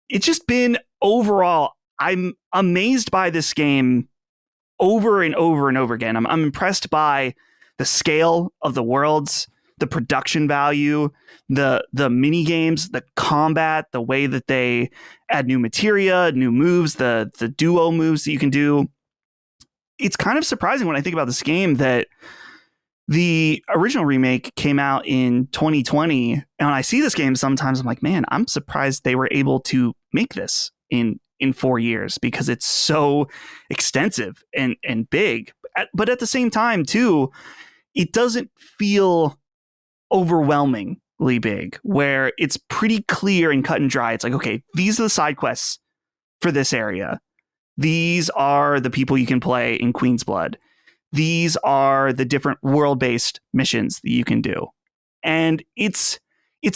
it's just been overall, I'm amazed by this game over and over and over again. I'm impressed by the scale of the worlds, the production value, the mini games, the combat, the way that they add new materia, new moves, the duo moves that you can do. It's kind of surprising when I think about this game that the original remake came out in 2020. And when I see this game, sometimes I'm like, man, I'm surprised they were able to make this in 4 years, because it's so extensive and big. But at the same time, too, it doesn't feel overwhelmingly big, where it's pretty clear and cut and dry. It's like, okay, these are the side quests for this area. These are the people you can play in Queen's Blood. These are the different world-based missions that you can do. And it's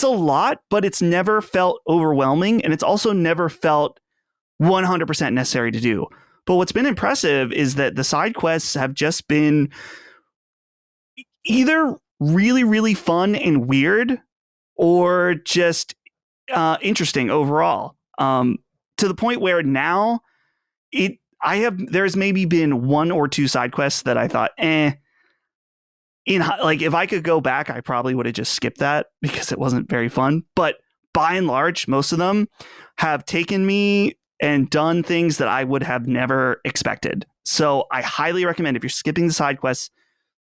a lot, but it's never felt overwhelming, and it's also never felt 100% necessary to do. But what's been impressive is that the side quests have just been either really, really fun and weird, or just interesting overall. To the point where now there's maybe been one or two side quests that I thought, if I could go back, I probably would have just skipped that because it wasn't very fun. But by and large, most of them have taken me and done things that I would have never expected. So I highly recommend, if you're skipping the side quests,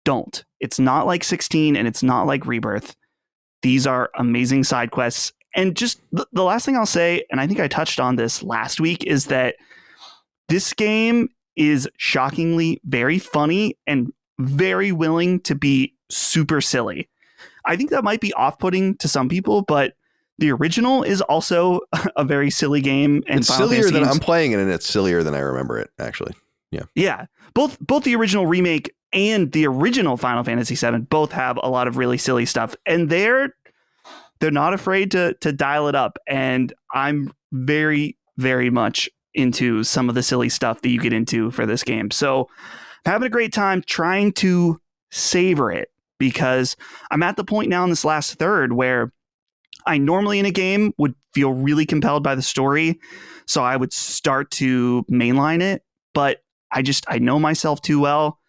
don't. It's not like 16 and it's not like Rebirth. These are amazing side quests. And just the last thing I'll say, and I think I touched on this last week, is that this game is shockingly very funny and very willing to be super silly. I think that might be off-putting to some people, but the original is also a very silly game. And it's sillier than I'm playing it, and it's sillier than I remember it, actually. Yeah. Yeah. Both the original remake and the original Final Fantasy VII both have a lot of really silly stuff, and they're not afraid to dial it up. And I'm very, very much into some of the silly stuff that you get into for this game. So I'm having a great time trying to savor it, because I'm at the point now in this last third where I normally in a game would feel really compelled by the story, so I would start to mainline it, but I know myself too well.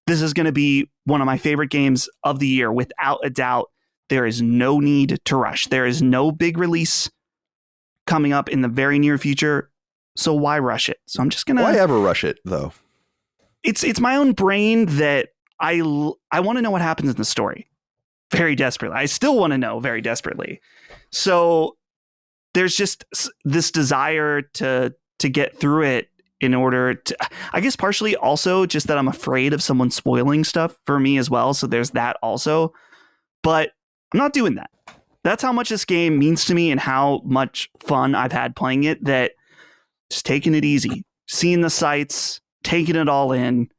This is going to be one of my favorite games of the year, without a doubt. There is no need to rush. There is no big release coming up in the very near future, so why rush it? So I'm just going to... Why ever rush it, though? It's my own brain that I want to know what happens in the story very desperately. I still want to know very desperately. So there's just this desire to get through it, in order to, I guess partially also just that I'm afraid of someone spoiling stuff for me as well. So there's that also, but I'm not doing that. That's how much this game means to me and how much fun I've had playing it, that just taking it easy, seeing the sights, taking it all in.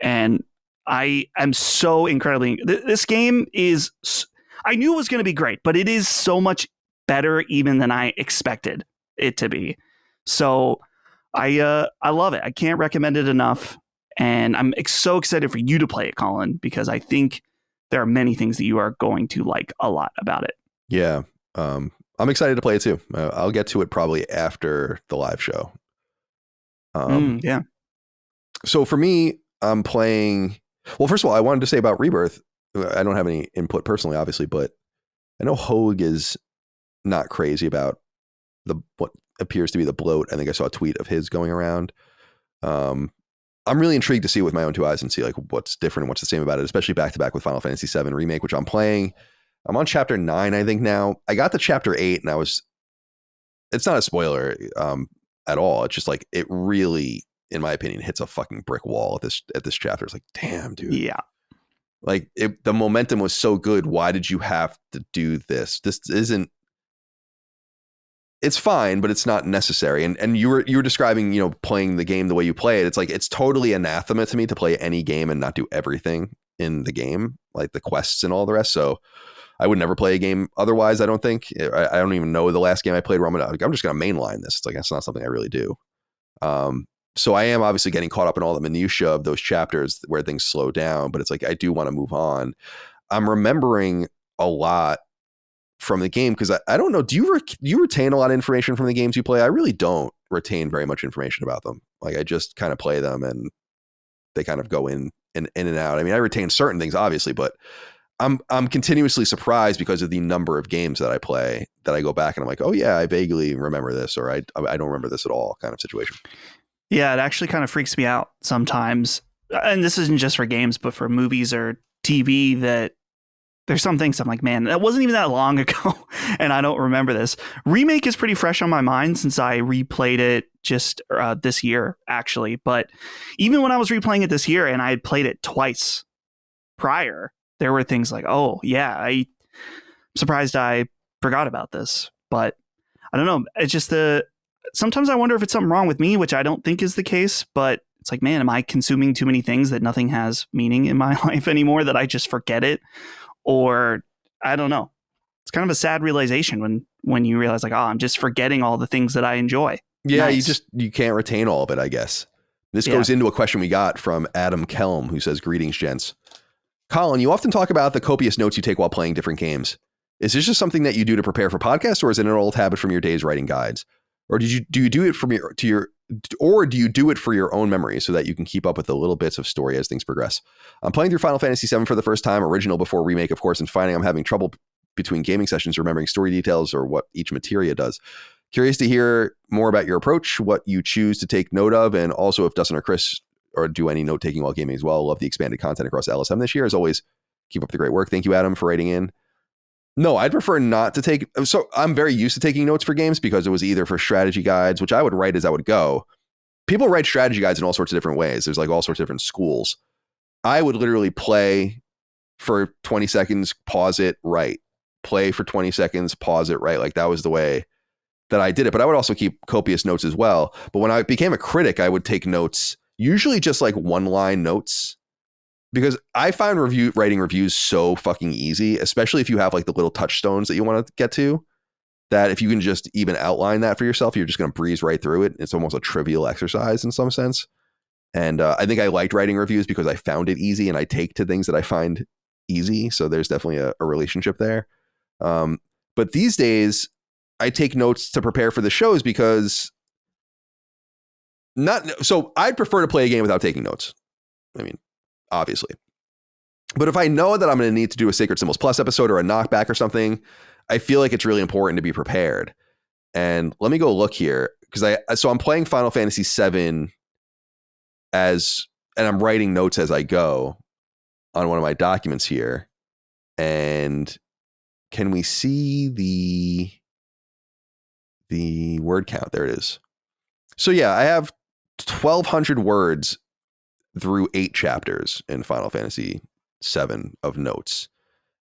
And I am so incredibly. This game is. I knew it was going to be great, but it is so much better even than I expected it to be. So I love it. I can't recommend it enough, and I'm so excited for you to play it, Colin, because I think there are many things that you are going to like a lot about it. Yeah, I'm excited to play it too. I'll get to it probably after the live show. Yeah. So for me, I'm playing. Well, first of all, I wanted to say about Rebirth. I don't have any input personally, obviously, but I know Hogue is not crazy about what appears to be the bloat. I think I saw a tweet of his going around. I'm really intrigued to see it with my own two eyes and see like what's different and what's the same about it, especially back to back with Final Fantasy VII Remake, which I'm playing. I'm on chapter 9, I think now. I got to chapter 8 and it's not a spoiler at all. It's just like it really, in my opinion, hits a fucking brick wall at this chapter. It's like, damn, dude. Yeah. Like the momentum was so good. Why did you have to do this? This isn't. It's fine, but it's not necessary. And you were describing, playing the game the way you play it. It's like it's totally anathema to me to play any game and not do everything in the game, like the quests and all the rest. So I would never play a game otherwise. I don't think. I don't even know the last game I played where I'm just going to mainline this. It's like that's not something I really do. So I am obviously getting caught up in all the minutia of those chapters where things slow down, but it's like I do want to move on. I'm remembering a lot from the game because I don't know. Do you retain a lot of information from the games you play? I really don't retain very much information about them. Like I just kind of play them and they kind of go in and out. I mean, I retain certain things obviously, but I'm continuously surprised because of the number of games that I play that I go back and I'm like, oh yeah, I vaguely remember this, or I don't remember this at all, kind of situation. Yeah, it actually kind of freaks me out sometimes. And this isn't just for games, but for movies or TV, that there's some things I'm like, man, that wasn't even that long ago. And I don't remember this. Remake is pretty fresh on my mind since I replayed it just this year, actually. But even when I was replaying it this year and I had played it twice prior, there were things like, oh, yeah, I'm surprised I forgot about this. But I don't know. It's just sometimes I wonder if it's something wrong with me, which I don't think is the case. But it's like, man, am I consuming too many things that nothing has meaning in my life anymore, that I just forget it? Or I don't know. It's kind of a sad realization when you realize like, oh, I'm just forgetting all the things that I enjoy. Yeah, Nice. you can't retain all of it, I guess. This goes into a question we got from Adam Kelm, who says, greetings, gents. Colin, you often talk about the copious notes you take while playing different games. Is this just something that you do to prepare for podcasts, or is it an old habit from your days writing guides? Or do you do it do you do it for your own memory so that you can keep up with the little bits of story as things progress? I'm playing through Final Fantasy VII for the first time, original before remake, of course, and finding I'm having trouble between gaming sessions remembering story details or what each materia does. Curious to hear more about your approach, what you choose to take note of, and also if Dustin or Chris or do any note taking while gaming as well. Love the expanded content across LSM this year. As always, keep up the great work. Thank you, Adam, for writing in. No, I'd prefer not to take. So I'm very used to taking notes for games because it was either for strategy guides, which I would write as I would go. People write strategy guides in all sorts of different ways. There's like all sorts of different schools. I would literally play for 20 seconds, pause it, write. Play for 20 seconds, pause it, write. Like that was the way that I did it. But I would also keep copious notes as well. But when I became a critic, I would take notes, usually just like one-line notes. Because I find writing reviews so fucking easy, especially if you have like the little touchstones that you want to get to, that if you can just even outline that for yourself, you're just going to breeze right through it. It's almost a trivial exercise in some sense. And I think I liked writing reviews because I found it easy and I take to things that I find easy. So there's definitely a relationship there. But these days I take notes to prepare for the shows because so I'd prefer to play a game without taking notes. I mean, obviously. But if I know that I'm going to need to do a Sacred Symbols Plus episode or a knockback or something, I feel like it's really important to be prepared. And let me go look here because I'm playing Final Fantasy VII and I'm writing notes as I go on one of my documents here. And can we see the word count? There it is. So yeah, I have 1,200 words through 8 chapters in Final Fantasy VII of notes.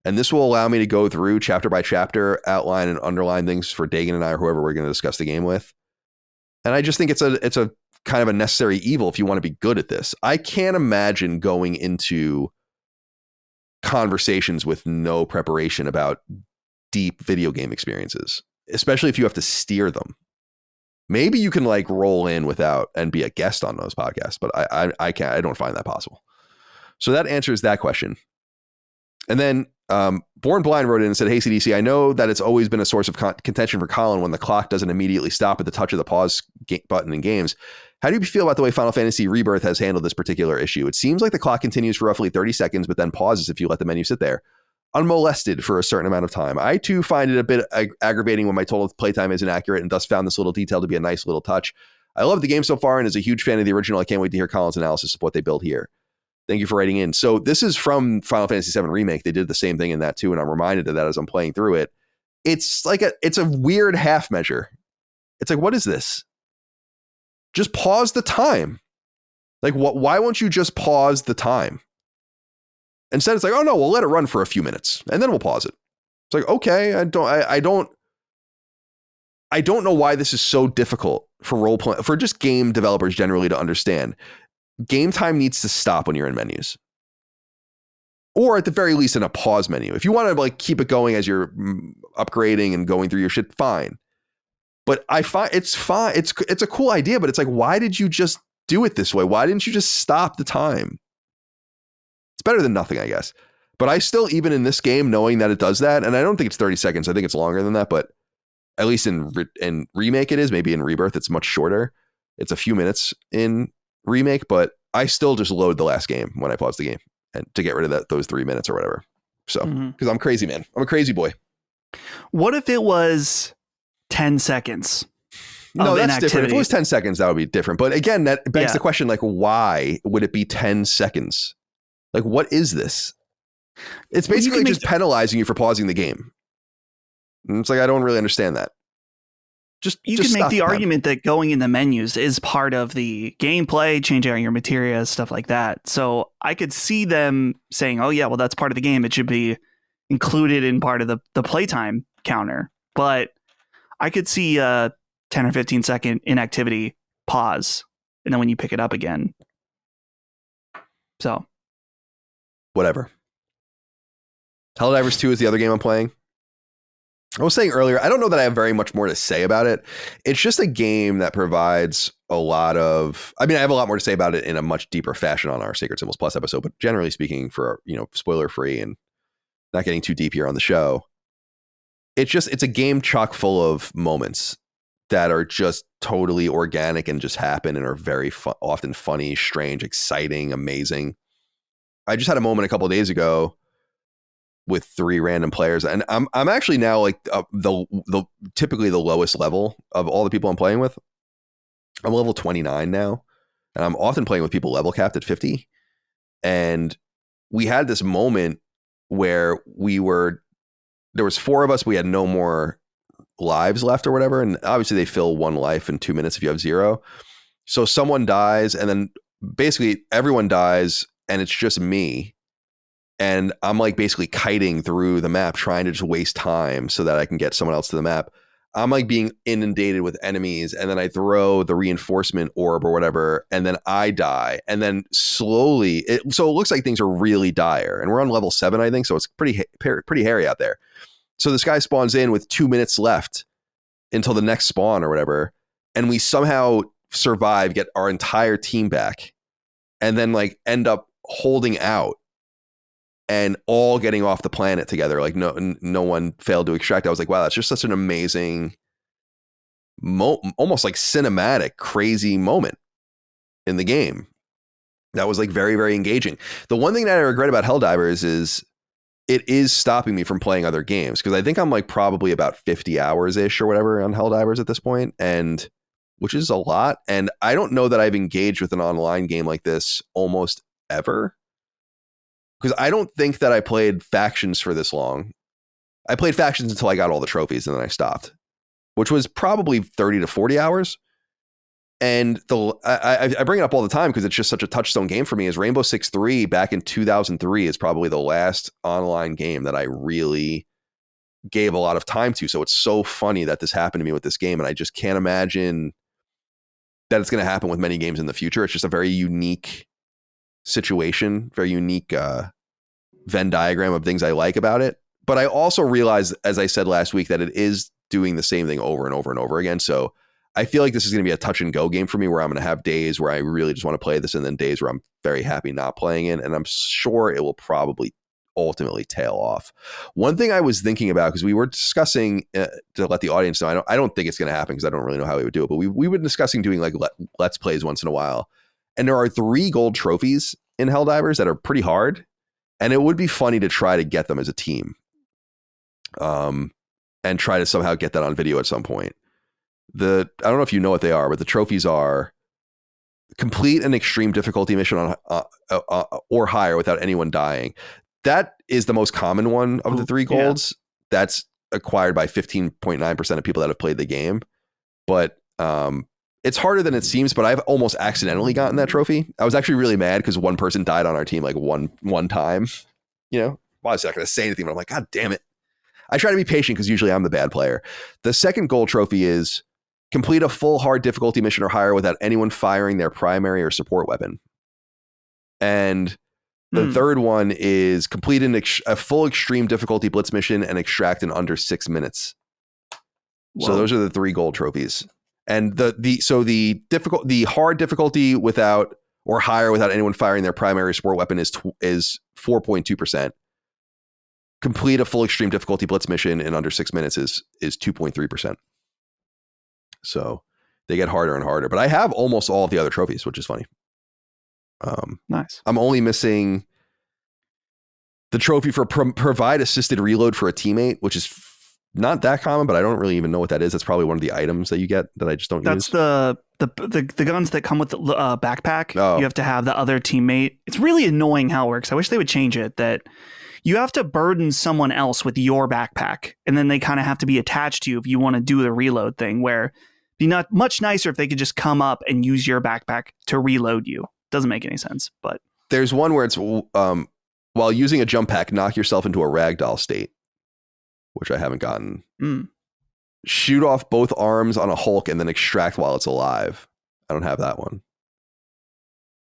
And this will allow me to go through chapter by chapter, outline and underline things for Dagan and I or whoever we're going to discuss the game with. And I just think it's a kind of a necessary evil if you want to be good at this. I can't imagine going into conversations with no preparation about deep video game experiences, especially if you have to steer them. Maybe you can like roll in without and be a guest on those podcasts, but I can't. I don't find that possible. So that answers that question. And then Born Blind wrote in and said, "Hey CDC, I know that it's always been a source of contention for Colin when the clock doesn't immediately stop at the touch of the pause button in games. How do you feel about the way Final Fantasy Rebirth has handled this particular issue? It seems like the clock continues for roughly 30 seconds, but then pauses if you let the menu sit there, unmolested for a certain amount of time. I too find it a bit aggravating when my total playtime isn't accurate, and thus found this little detail to be a nice little touch. I love the game so far and is a huge fan of the original. I can't wait to hear Colin's analysis of what they built here. Thank you for writing in." So this is from Final Fantasy VII Remake. They did the same thing in that too, and I'm reminded of that as I'm playing through it. It's like it's a weird half measure. It's like, what is this? Just pause the time. Like, what? Why won't you just pause the time? Instead, it's like, oh no, we'll let it run for a few minutes and then we'll pause it. It's like, okay, I don't know why this is so difficult for role play, for just game developers generally to understand. Game time needs to stop when you're in menus, or at the very least in a pause menu. If you want to like keep it going as you're upgrading and going through your shit, fine. But I find it's fine. It's a cool idea, but it's like, why did you just do it this way? Why didn't you just stop the time? It's better than nothing, I guess. But I still, even in this game, knowing that it does that, and I don't think it's 30 seconds. I think it's longer than that, but at least in Remake it is. Maybe in Rebirth it's much shorter. It's a few minutes in Remake, but I still just load the last game when I pause the game and to get rid of those 3 minutes or whatever. So, because I'm crazy, man. I'm a crazy boy. What if it was 10 seconds? No, that's different. If it was 10 seconds, that would be different. But again, that begs the question, like, why would it be 10 seconds? Like, what is this? It's basically just penalizing you for pausing the game. And it's like, I don't really understand that. You can make the argument that going in the menus is part of the gameplay, changing out your materia, stuff like that. So I could see them saying, oh yeah, well, that's part of the game. It should be included in part of the playtime counter. But I could see a 10 or 15 second inactivity pause. And then when you pick it up again. So. Whatever. Helldivers 2 is the other game I'm playing. I was saying earlier, I don't know that I have very much more to say about it. It's just a game that provides a lot of, I have a lot more to say about it in a much deeper fashion on our Sacred Symbols Plus episode, but generally speaking, for, spoiler free and not getting too deep here on the show, it's a game chock full of moments that are just totally organic and just happen and are very often funny, strange, exciting, amazing. I just had a moment a couple of days ago with 3 random players, and I'm actually now like the typically the lowest level of all the people I'm playing with. I'm level 29 now, and I'm often playing with people level capped at 50. And we had this moment where there was 4 of us. We had no more lives left or whatever, and obviously they fill 1 life in 2 minutes if you have 0. So someone dies, and then basically everyone dies, and it's just me. And I'm like basically kiting through the map, trying to just waste time so that I can get someone else to the map. I'm like being inundated with enemies, and then I throw the reinforcement orb or whatever, and then I die. And then slowly, so it looks like things are really dire. And we're on level 7, I think, so it's pretty hairy out there. So this guy spawns in with 2 minutes left until the next spawn or whatever, and we somehow survive, get our entire team back, and then like end up holding out and all getting off the planet together. Like no one failed to extract. I was like, wow, that's just such an amazing, almost like cinematic, crazy moment in the game. That was like very, very engaging. The one thing that I regret about Helldivers is it is stopping me from playing other games, because I think I'm like probably about 50 hours ish or whatever on Helldivers at this point, and which is a lot. And I don't know that I've engaged with an online game like this almost ever. Because I don't think that I played Factions for this long. I played Factions until I got all the trophies, and then I stopped, which was probably 30 to 40 hours. And I bring it up all the time because it's just such a touchstone game for me. Is Rainbow Six 3 back in 2003 is probably the last online game that I really gave a lot of time to. So it's so funny that this happened to me with this game, and I just can't imagine that it's going to happen with many games in the future. It's just a very unique situation, very unique Venn diagram of things I like about it. But I also realized, as I said last week, that it is doing the same thing over and over and over again. So I feel like this is going to be a touch and go game for me, where I'm going to have days where I really just want to play this, and then days where I'm very happy not playing it. And I'm sure it will probably ultimately tail off. One thing I was thinking about, because we were discussing, to let the audience know, I don't think it's going to happen because I don't really know how we would do it, but we were discussing doing like let's plays once in a while. And there are 3 gold trophies in Helldivers that are pretty hard. And it would be funny to try to get them as a team. And try to somehow get that on video at some point. I don't know if you know what they are, but the trophies are complete an extreme difficulty mission on or higher without anyone dying. That is the most common one of the 3 golds. Yeah. That's acquired by 15.9% of people that have played the game. But it's harder than it seems, but I've almost accidentally gotten that trophy. I was actually really mad because one person died on our team like one time. You know, well, I was not going to say anything, but I'm like, God damn it. I try to be patient because usually I'm the bad player. The second gold trophy is complete a full hard difficulty mission or higher without anyone firing their primary or support weapon. And the third one is complete a full extreme difficulty blitz mission and extract in under 6 minutes. Whoa. So those are the 3 gold trophies. And the hard difficulty without or higher without anyone firing their primary support weapon is 4.2%. Complete a full extreme difficulty blitz mission in under 6 minutes is 2.3%. So they get harder and harder. But I have almost all of the other trophies, which is funny. Nice. I'm only missing the trophy for provide assisted reload for a teammate, which is not that common, but I don't really even know what that is. That's probably one of the items that you get that I just don't use. That's the guns that come with the backpack. Oh. You have to have the other teammate. It's really annoying how it works. I wish they would change it, that you have to burden someone else with your backpack, and then they kind of have to be attached to you if you want to do the reload thing, where it'd be not much nicer if they could just come up and use your backpack to reload you. Doesn't make any sense, but there's one where it's while using a jump pack, knock yourself into a ragdoll state, which I haven't gotten. Shoot off both arms on a Hulk and then extract while it's alive. I don't have that one.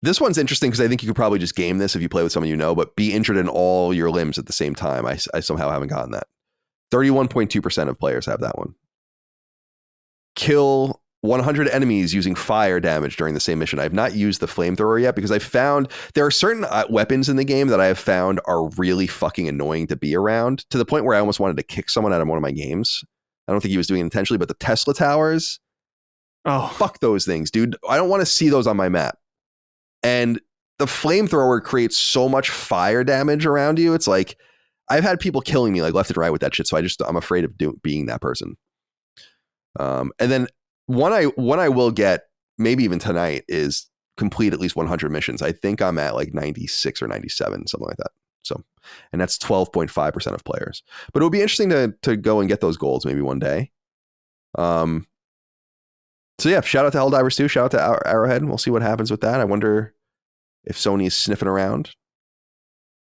This one's interesting because I think you could probably just game this if you play with someone you know, but be injured in all your limbs at the same time. I somehow haven't gotten that. 31.2% of players have that one. Kill 100 enemies using fire damage during the same mission. I have not used the flamethrower yet because I found there are certain weapons in the game that I have found are really fucking annoying to be around, to the point where I almost wanted to kick someone out of one of my games. I don't think he was doing it intentionally, but the Tesla towers. Oh, fuck those things, dude. I don't want to see those on my map. And the flamethrower creates so much fire damage around you. It's like, I've had people killing me like left and right with that shit. So I'm afraid of being that person. And then one I will get maybe even tonight is complete at least 100 missions. I think I'm at like 96 or 97, something like that. So, and that's 12.5% of players, but it would be interesting to go and get those goals maybe one day. So yeah, shout out to Helldivers 2, shout out to Arrowhead. We'll see what happens with that. I wonder if Sony is sniffing around.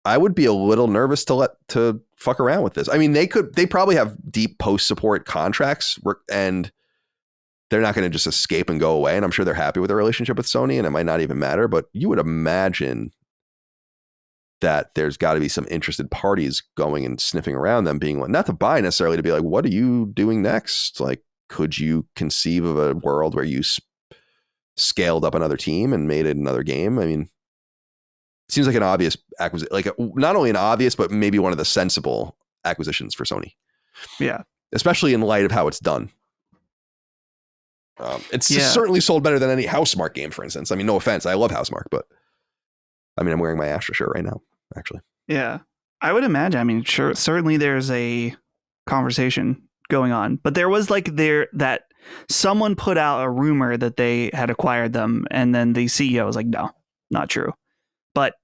I would be a little nervous to fuck around with this. I mean, they probably have deep post support contracts, and they're not going to just escape and go away. And I'm sure they're happy with their relationship with Sony, and it might not even matter. But you would imagine that there's got to be some interested parties going and sniffing around them, being like, not to buy necessarily, to be like, what are you doing next? Like, could you conceive of a world where you scaled up another team and made it another game? I mean, it seems like an obvious acquisition, like not only an obvious, but maybe one of the sensible acquisitions for Sony. Yeah. Especially in light of how it's done. It's certainly sold better than any Housemarque game, for instance. I mean, no offense. I love Housemarque, but I mean, I'm wearing my Astra shirt right now, actually. Yeah. I would imagine. I mean, sure, certainly there's a conversation going on, but there was like that someone put out a rumor that they had acquired them, and then the CEO was like, no, not true. But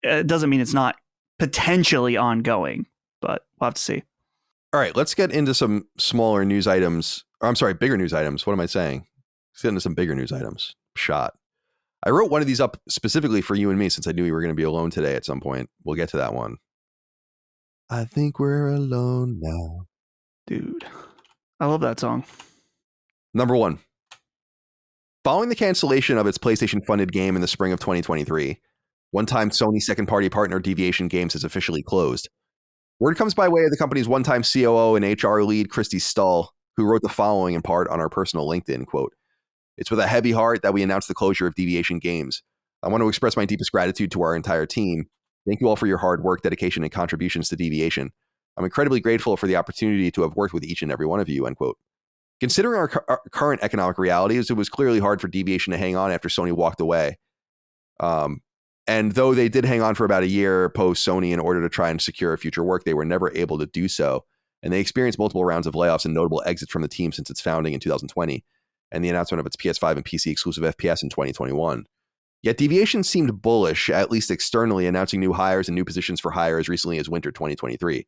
it doesn't mean it's not potentially ongoing, but we'll have to see. All right, let's get into some smaller news items. Or, I'm sorry, bigger news items. What am I saying? Let's get into some bigger news items. Shot. I wrote one of these up specifically for you and me since I knew we were going to be alone today at some point. We'll get to that one. I think we're alone now. Dude, I love that song. Number one. Following the cancellation of its PlayStation-funded game in the spring of 2023, one-time Sony second-party partner Deviation Games has officially closed. Word comes by way of the company's one-time COO and HR lead, Christy Stull, who wrote the following in part on our personal LinkedIn, quote, "It's with a heavy heart that we announce the closure of Deviation Games. I want to express my deepest gratitude to our entire team. Thank you all for your hard work, dedication, and contributions to Deviation. I'm incredibly grateful for the opportunity to have worked with each and every one of you," end quote. Considering our current economic realities, it was clearly hard for Deviation to hang on after Sony walked away. And though they did hang on for about a year post Sony in order to try and secure future work, they were never able to do so. And they experienced multiple rounds of layoffs and notable exits from the team since its founding in 2020 and the announcement of its PS5 and PC exclusive FPS in 2021. Yet Deviation seemed bullish, at least externally, announcing new hires and new positions for hire as recently as winter 2023.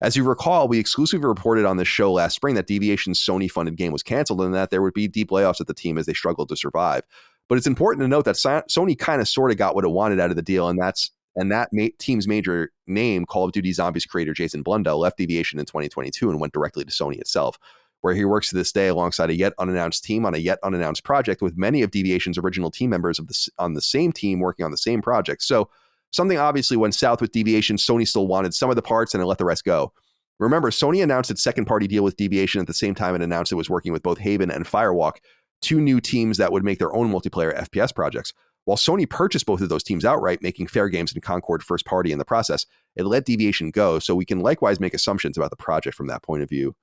As you recall, we exclusively reported on this show last spring that Deviation's Sony-funded game was canceled and that there would be deep layoffs at the team as they struggled to survive. But it's important to note that Sony kind of sort of got what it wanted out of the deal, and that team's major name, Call of Duty Zombies creator Jason Blundell, left Deviation in 2022 and went directly to Sony itself, where he works to this day alongside a yet unannounced team on a yet unannounced project with many of Deviation's original team members on the same team working on the same project. So something obviously went south with Deviation. Sony still wanted some of the parts and it let the rest go. Remember, Sony announced its second-party deal with Deviation at the same time it announced it was working with both Haven and Firewalk, two new teams that would make their own multiplayer FPS projects. While Sony purchased both of those teams outright, making Fair Games and Concord first party in the process, it let Deviation go, so we can likewise make assumptions about the project from that point of view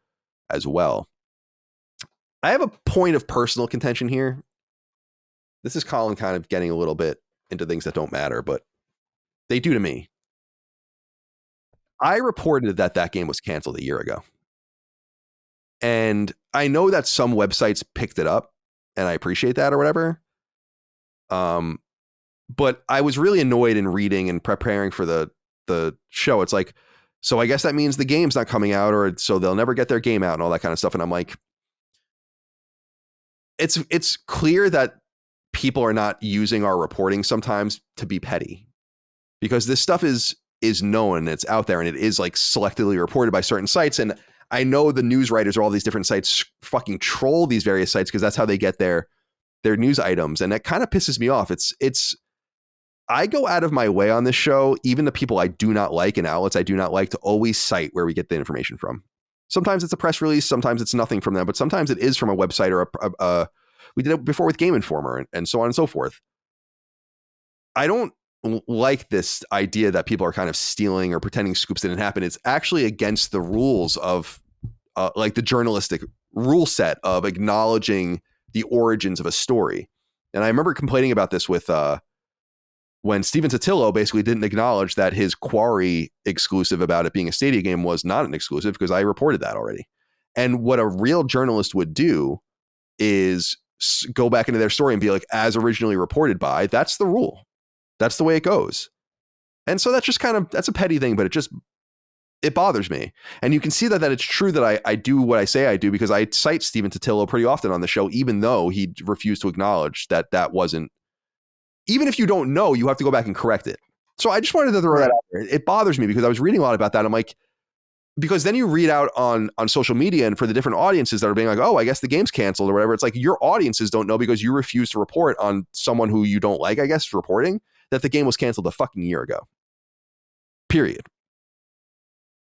as well. I have a point of personal contention here. This is Colin kind of getting a little bit into things that don't matter, but they do to me. I reported that game was canceled a year ago. And I know that some websites picked it up, and I appreciate that or whatever. But I was really annoyed in reading and preparing for the show. It's like, so I guess that means the game's not coming out, or so they'll never get their game out and all that kind of stuff. And I'm like, it's clear that people are not using our reporting sometimes to be petty, because this stuff is known and it's out there and it is like selectively reported by certain sites. And I know the news writers or all these different sites fucking troll these various sites because that's how they get their news items. And that kind of pisses me off. I go out of my way on this show, even the people I do not like and outlets I do not like, to always cite where we get the information from. Sometimes it's a press release, sometimes it's nothing from them, but sometimes it is from a website or we did it before with Game Informer and so on and so forth. I don't like this idea that people are kind of stealing or pretending scoops didn't happen. It's actually against the rules of like the journalistic rule set of acknowledging the origins of a story. And I remember complaining about this with when Steven Totillo basically didn't acknowledge that his Quarry exclusive about it being a Stadia game was not an exclusive, because I reported that already. And what a real journalist would do is go back into their story and be like, as originally reported by, that's the rule. That's the way it goes. And so that's just that's a petty thing, but it bothers me. And you can see that it's true that I do what I say I do, because I cite Steven Totillo pretty often on the show, even though he refused to acknowledge that wasn't. Even if you don't know, you have to go back and correct it. So I just wanted to throw that out there. It bothers me because I was reading a lot about that. I'm like, because then you read out on social media and for the different audiences that are being like, oh, I guess the game's canceled or whatever. It's like your audiences don't know because you refuse to report on someone who you don't like, I guess, reporting that the game was canceled a fucking year ago. Period.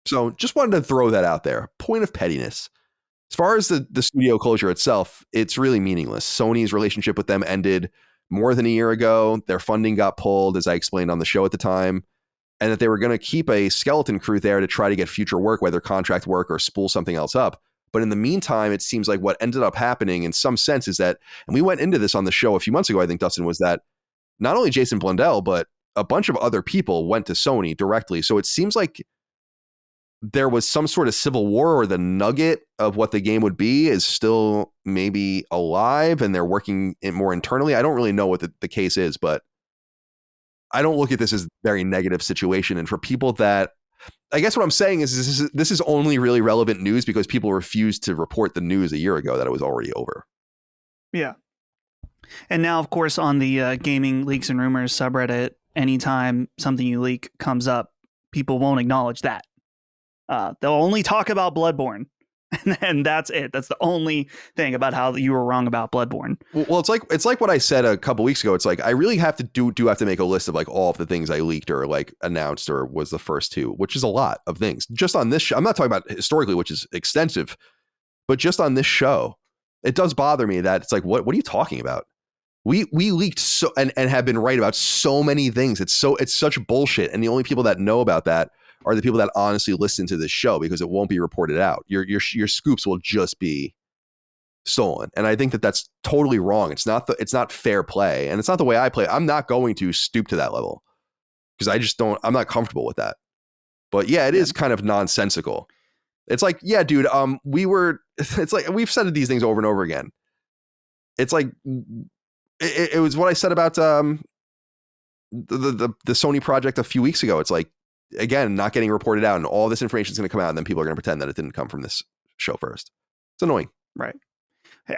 So just wanted to throw that out there. Point of pettiness. As far as the studio closure itself, it's really meaningless. Sony's relationship with them ended more than a year ago. Their funding got pulled, as I explained on the show at the time, and that they were going to keep a skeleton crew there to try to get future work, whether contract work or spool something else up. But in the meantime, it seems like what ended up happening in some sense is that, and we went into this on the show a few months ago, I think, Dustin, was that not only Jason Blundell, but a bunch of other people went to Sony directly. So it seems like there was some sort of civil war, or the nugget of what the game would be is still maybe alive and they're working it more internally. I don't really know what the case is, but I don't look at this as a very negative situation. And for people that, I guess what I'm saying is this is only really relevant news because people refused to report the news a year ago that it was already over. Yeah. And now, of course, on the gaming leaks and rumors subreddit, anytime something you leak comes up, people won't acknowledge that. They'll only talk about Bloodborne And that's it. That's the only thing about how you were wrong about Bloodborne. Well, it's like what I said a couple weeks ago. It's like I really have to have to make a list of like all of the things I leaked or like announced or was the first to, which is a lot of things. Just on this show, I'm not talking about historically, which is extensive, but just on this show, it does bother me that it's like, what are you talking about? We leaked so and have been right about so many things. It's such bullshit, and the only people that know about that are the people that honestly listen to this show, because it won't be reported out. Your scoops will just be stolen, and I think that that's totally wrong. It's not fair play, and it's not the way I play. I'm not going to stoop to that level because I'm not comfortable with that. But yeah, it is kind of nonsensical. It's like, yeah, dude, it's like we've said these things over and over again. It's like it was what I said about the Sony project a few weeks ago. It's like, again, not getting reported out, and all this information is going to come out, and then people are going to pretend that it didn't come from this show first. It's annoying. Right.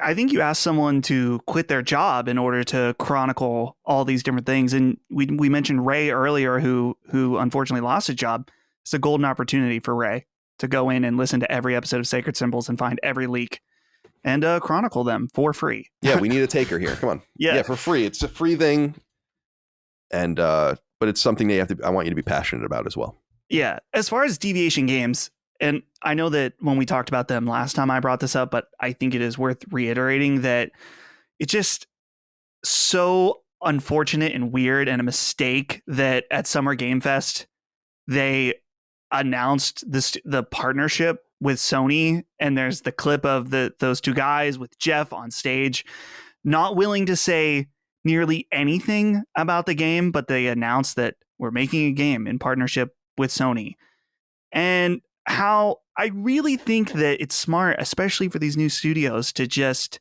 I think you asked someone to quit their job in order to chronicle all these different things. And we mentioned Ray earlier, who unfortunately lost his job. It's a golden opportunity for Ray to go in and listen to every episode of Sacred Symbols and find every leak and chronicle them for free. Yeah, we need a taker here. Come on. Yeah, for free. It's a free thing. And but it's something I want you to be passionate about as well. Yeah. As far as Deviation games, and I know that when we talked about them last time I brought this up, but I think it is worth reiterating that it's just so unfortunate and weird and a mistake that at Summer Game Fest, they announced the partnership with Sony. And there's the clip of those two guys with Jeff on stage, not willing to say nearly anything about the game, but they announced that we're making a game in partnership with Sony. And how I really think that it's smart, especially for these new studios, to just,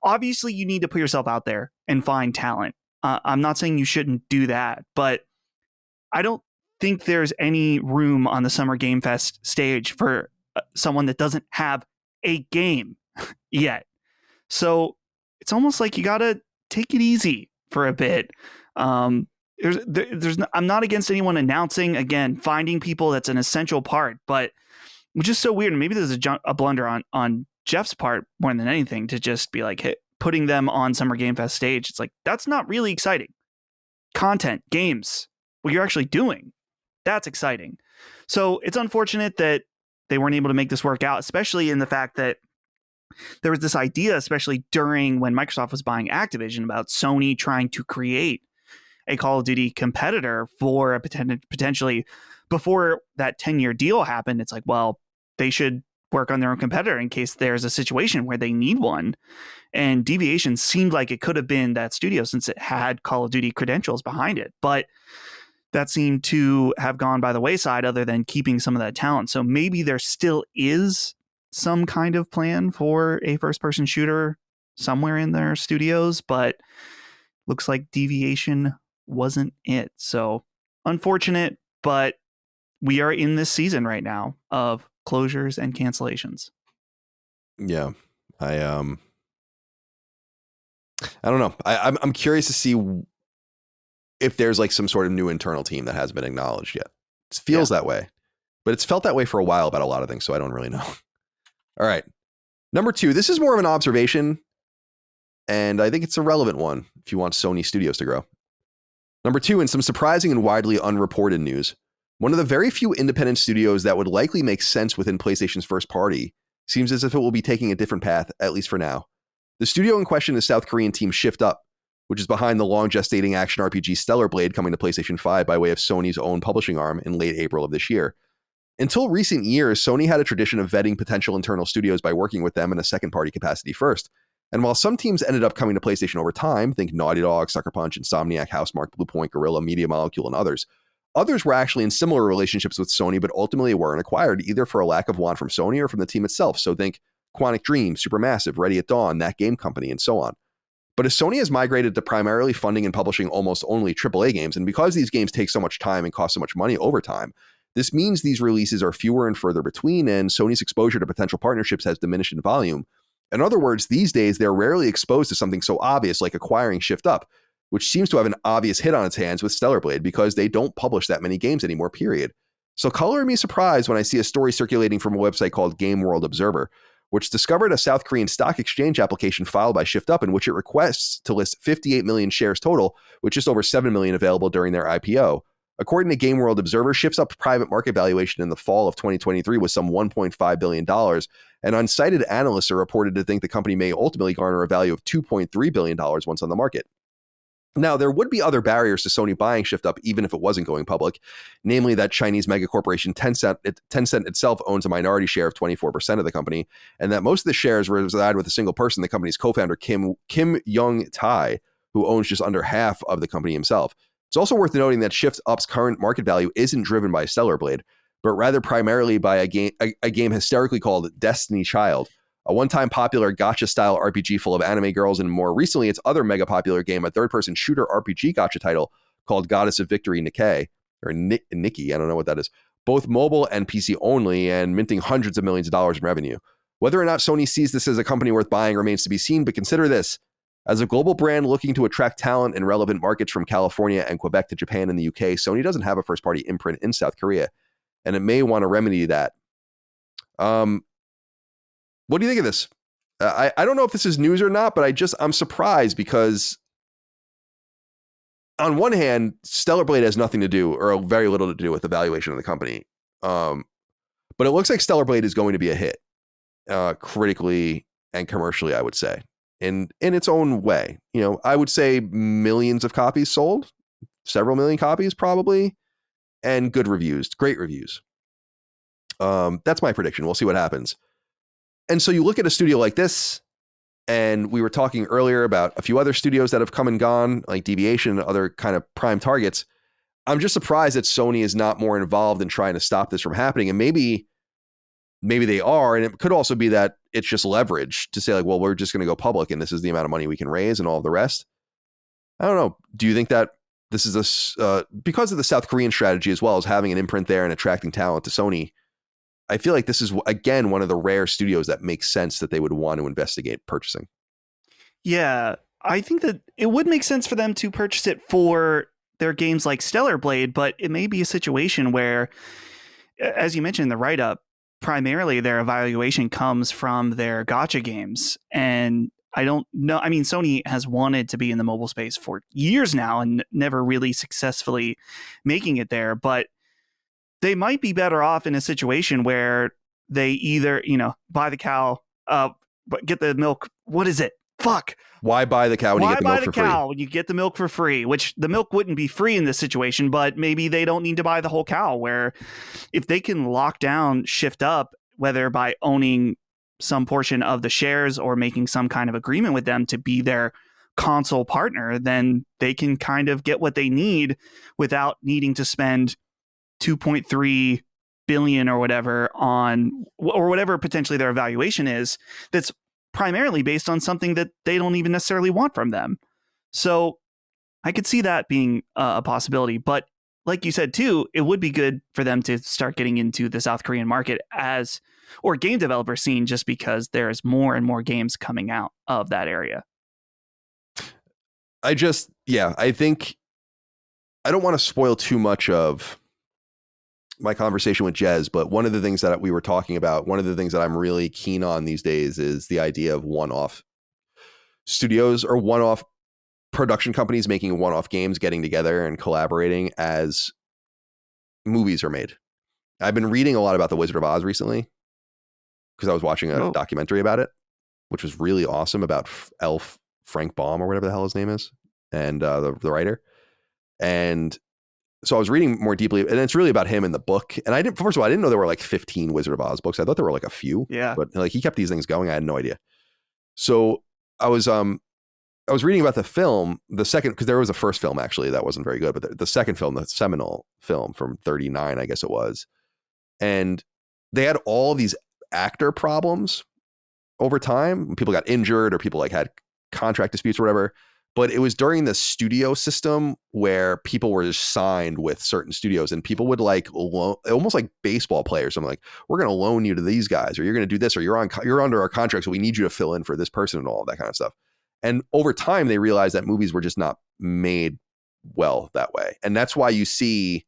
obviously you need to put yourself out there and find talent. I'm not saying you shouldn't do that, but I don't think there's any room on the Summer Game Fest stage for someone that doesn't have a game yet. So it's almost like you got to take it easy for a bit. I'm not against anyone announcing, again, finding people. That's an essential part, but which is so weird. And maybe there's a blunder on Jeff's part more than anything to just be like, hey, putting them on Summer Game Fest stage. It's like, that's not really exciting. Content, games, what you're actually doing, that's exciting. So it's unfortunate that they weren't able to make this work out, especially in the fact that there was this idea, especially during when Microsoft was buying Activision, about Sony trying to create a Call of Duty competitor for a potentially, before that 10-year deal happened. It's like, well, they should work on their own competitor in case there's a situation where they need one. And Deviation seemed like it could have been that studio since it had Call of Duty credentials behind it. But that seemed to have gone by the wayside, other than keeping some of that talent. So maybe there still is some kind of plan for a first-person shooter somewhere in their studios, but looks like Deviation wasn't it. So unfortunate, but we are in this season right now of closures and cancellations. Yeah, I don't know. I'm curious to see if there's like some sort of new internal team that hasn't been acknowledged yet. It feels that way, but it's felt that way for a while about a lot of things, so I don't really know. All right. Number 2, this is more of an observation, and I think it's a relevant one if you want Sony Studios to grow. Number 2, in some surprising and widely unreported news, one of the very few independent studios that would likely make sense within PlayStation's first party seems as if it will be taking a different path, at least for now. The studio in question is South Korean team Shift Up, which is behind the long-gestating action RPG Stellar Blade coming to PlayStation 5 by way of Sony's own publishing arm in late April of this year. Until recent years, Sony had a tradition of vetting potential internal studios by working with them in a second-party capacity first. And while some teams ended up coming to PlayStation over time, think Naughty Dog, Sucker Punch, Insomniac, Housemarque, Bluepoint, Guerrilla, Media Molecule, and others were actually in similar relationships with Sony, but ultimately weren't acquired either for a lack of want from Sony or from the team itself. So think Quantic Dream, Supermassive, Ready at Dawn, That Game Company, and so on. But as Sony has migrated to primarily funding and publishing almost only AAA games, and because these games take so much time and cost so much money over time, this means these releases are fewer and further between, and Sony's exposure to potential partnerships has diminished in volume. In other words, these days, they're rarely exposed to something so obvious like acquiring Shift Up, which seems to have an obvious hit on its hands with Stellar Blade because they don't publish that many games anymore, period. So color me surprised when I see a story circulating from a website called Game World Observer, which discovered a South Korean stock exchange application filed by ShiftUp in which it requests to list 58 million shares total, with just over 7 million available during their IPO. According to Game World Observer, ShiftUp's private market valuation in the fall of 2023 was some $1.5 billion, and unsighted analysts are reported to think the company may ultimately garner a value of $2.3 billion once on the market. Now, there would be other barriers to Sony buying ShiftUp even if it wasn't going public, namely that Chinese megacorporation Tencent itself owns a minority share of 24% of the company, and that most of the shares reside with a single person, the company's co-founder Kim Young-tae, who owns just under half of the company himself. It's also worth noting that ShiftUp's current market value isn't driven by Stellar Blade, but rather primarily by a game hysterically called Destiny Child, a one-time popular gacha-style RPG full of anime girls, and more recently, its other mega-popular game, a third-person shooter RPG gacha title called Goddess of Victory Nikkei, or Nikki, I don't know what that is, both mobile and PC only, and minting hundreds of millions of dollars in revenue. Whether or not Sony sees this as a company worth buying remains to be seen, but consider this. As a global brand looking to attract talent in relevant markets from California and Quebec to Japan and the UK, Sony doesn't have a first-party imprint in South Korea, and it may want to remedy that. What do you think of this? I don't know if this is news or not, but I'm surprised because on one hand, Stellar Blade has nothing to do or very little to do with the valuation of the company. But it looks like Stellar Blade is going to be a hit, critically and commercially, I would say, in its own way. You know, I would say millions of copies sold, several million copies probably, and good reviews, great reviews. That's my prediction. We'll see what happens. And so you look at a studio like this, and we were talking earlier about a few other studios that have come and gone, like Deviation and other kind of prime targets. I'm just surprised that Sony is not more involved in trying to stop this from happening. And maybe they are. And it could also be that it's just leverage to say, like, well, we're just going to go public and this is the amount of money we can raise and all of the rest. I don't know. Do you think that this is because of the South Korean strategy, as well as having an imprint there and attracting talent to Sony? I feel like this is, again, one of the rare studios that makes sense that they would want to investigate purchasing. Yeah, I think that it would make sense for them to purchase it for their games like Stellar Blade, but it may be a situation where, as you mentioned in the write-up, primarily their evaluation comes from their gacha games. And I don't know. I mean, Sony has wanted to be in the mobile space for years now and never really successfully making it there. But they might be better off in a situation where they either, buy the cow, but get the milk. What is it? Fuck. Why buy the cow when you get the milk for free? Why buy the cow when you get the milk for free? Which the milk wouldn't be free in this situation, but maybe they don't need to buy the whole cow. Where if they can lock down ShiftUp, whether by owning some portion of the shares or making some kind of agreement with them to be their console partner, then they can kind of get what they need without needing to spend 2.3 billion or whatever on, or whatever potentially their evaluation is, that's primarily based on something that they don't even necessarily want from them. So I could see that being a possibility. But like you said too, it would be good for them to start getting into the South Korean market or game developer scene, just because there's more and more games coming out of that area. I think I don't want to spoil too much of my conversation with Jez, but one of the things that we were talking about, one of the things that I'm really keen on these days is the idea of one-off studios or one-off production companies making one-off games, getting together and collaborating as movies are made. I've been reading a lot about The Wizard of Oz recently because I was watching a documentary about it, which was really awesome, about Elf Frank Baum or whatever the hell his name is, and the writer. And so I was reading more deeply, and it's really about him in the book. And first of all, I didn't know there were like 15 Wizard of Oz books. I thought there were like a few. Yeah. But like he kept these things going. I had no idea. So I was reading about the film, the second, because there was a first film actually that wasn't very good, but the second film, the seminal film from 1939, I guess it was. And they had all these actor problems over time. People got injured or people like had contract disputes or whatever. But it was during the studio system where people were just signed with certain studios, and people would like almost like baseball players. I'm like, we're going to loan you to these guys, or you're going to do this, or you're under our contract, so we need you to fill in for this person and all of that kind of stuff. And over time, they realized that movies were just not made well that way, and that's why you see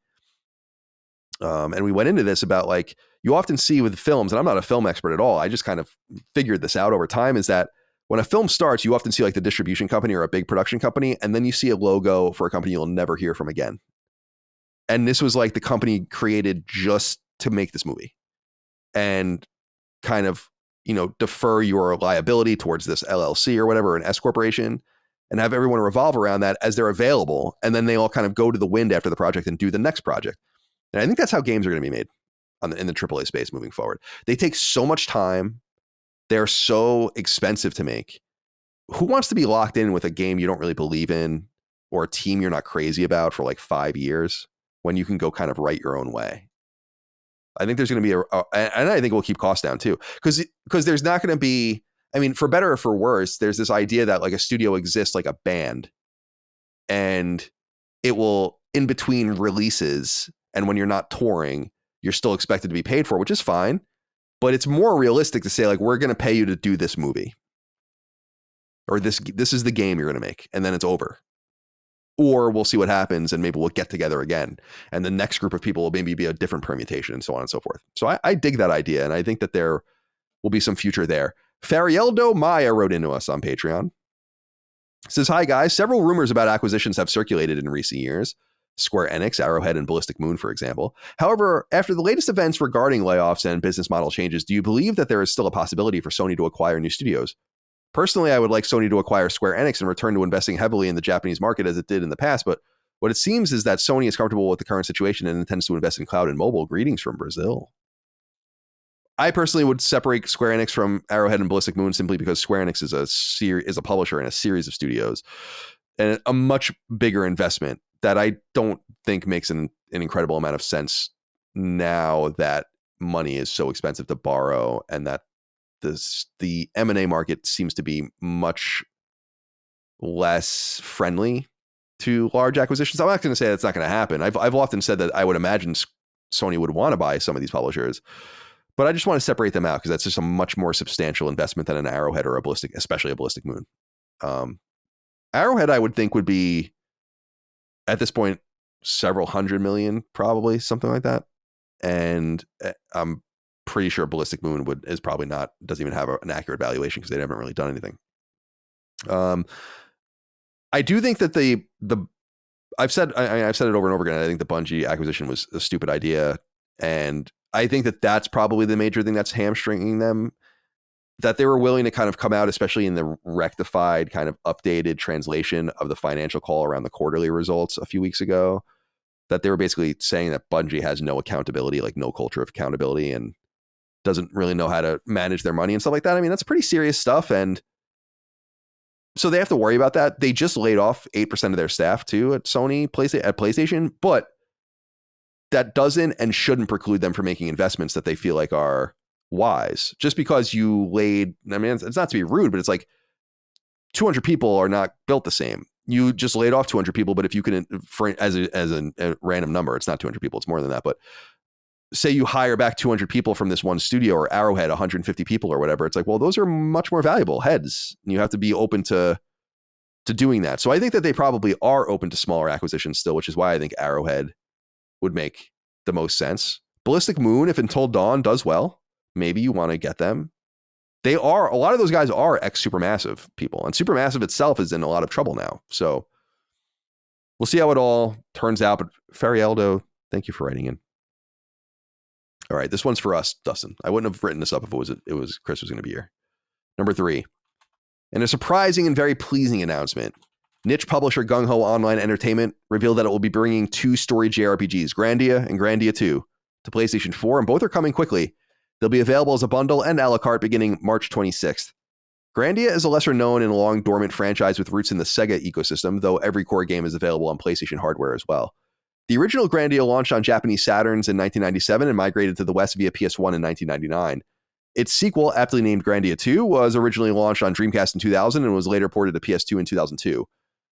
And we went into this about like, you often see with films, and I'm not a film expert at all, I just kind of figured this out over time, is that when a film starts, you often see like the distribution company or a big production company, and then you see a logo for a company you'll never hear from again. And this was like the company created just to make this movie and kind of, defer your liability towards this LLC or whatever, an S corporation, and have everyone revolve around that as they're available. And then they all kind of go to the wind after the project and do the next project. And I think that's how games are going to be made in the AAA space moving forward. They take so much time. They're so expensive to make. Who wants to be locked in with a game you don't really believe in or a team you're not crazy about for like 5 years when you can go kind of write your own way? I think there's going to be and I think we'll keep costs down too, because there's not going to be, I mean, for better or for worse, there's this idea that like a studio exists like a band, and it will, in between releases and when you're not touring, you're still expected to be paid for, which is fine. But it's more realistic to say like, we're going to pay you to do this movie, or this is the game you're going to make, and then it's over. Or we'll see what happens, and maybe we'll get together again, and the next group of people will maybe be a different permutation, and so on and so forth. So I dig that idea, and I think that there will be some future there. Farieldo Maya wrote into us on Patreon. Says, hi guys, several rumors about acquisitions have circulated in recent years. Square Enix, Arrowhead, and Ballistic Moon, for example. However, after the latest events regarding layoffs and business model changes, do you believe that there is still a possibility for Sony to acquire new studios? Personally, I would like Sony to acquire Square Enix and return to investing heavily in the Japanese market as it did in the past, but what it seems is that Sony is comfortable with the current situation and intends to invest in cloud and mobile. Greetings from Brazil. I personally would separate Square Enix from Arrowhead and Ballistic Moon simply because Square Enix is a publisher in a series of studios, and a much bigger investment that I don't think makes an incredible amount of sense now that money is so expensive to borrow, and that the M&A market seems to be much less friendly to large acquisitions. I'm not going to say that's not going to happen. I've often said that I would imagine Sony would want to buy some of these publishers, but I just want to separate them out because that's just a much more substantial investment than an Arrowhead or especially a Ballistic Moon. Arrowhead, I would think, would be at this point several $100 million, probably something like that. And I'm pretty sure Ballistic Moon doesn't even have an accurate valuation because they haven't really done anything. I do think that I've said it over and over again. I think the Bungie acquisition was a stupid idea, and I think that that's probably the major thing that's hamstringing them. That they were willing to kind of come out, especially in the rectified, kind of updated translation of the financial call around the quarterly results a few weeks ago, that they were basically saying that Bungie has no accountability, like no culture of accountability, and doesn't really know how to manage their money and stuff like that. I mean, that's pretty serious stuff. And so they have to worry about that. They just laid off 8% of their staff too at PlayStation, but that doesn't and shouldn't preclude them from making investments that they feel like are wise. Just because you it's not to be rude, but it's like 200 people are not built the same. You just laid off 200 people, but if you can, as a random number, it's not 200 people, it's more than that. But say you hire back 200 people from this one studio, or Arrowhead 150 people or whatever, it's like, well, those are much more valuable heads. And you have to be open to doing that. So I think that they probably are open to smaller acquisitions still, which is why I think Arrowhead would make the most sense. Ballistic Moon, if Until Dawn does well, maybe you want to get them. A lot of those guys are ex-Supermassive people, and Supermassive itself is in a lot of trouble now. So we'll see how it all turns out. But Farieldo, thank you for writing in. All right, this one's for us, Dustin. I wouldn't have written this up if it was Chris was going to be here. Number 3. In a surprising and very pleasing announcement, niche publisher Gung Ho Online Entertainment revealed that it will be bringing 2 story JRPGs, Grandia and Grandia 2, to PlayStation 4, and both are coming quickly. They'll be available as a bundle and a la carte beginning March 26th. Grandia is a lesser known and long dormant franchise with roots in the Sega ecosystem, though every core game is available on PlayStation hardware as well. The original Grandia launched on Japanese Saturns in 1997 and migrated to the West via PS1 in 1999. Its sequel, aptly named Grandia 2, was originally launched on Dreamcast in 2000 and was later ported to PS2 in 2002.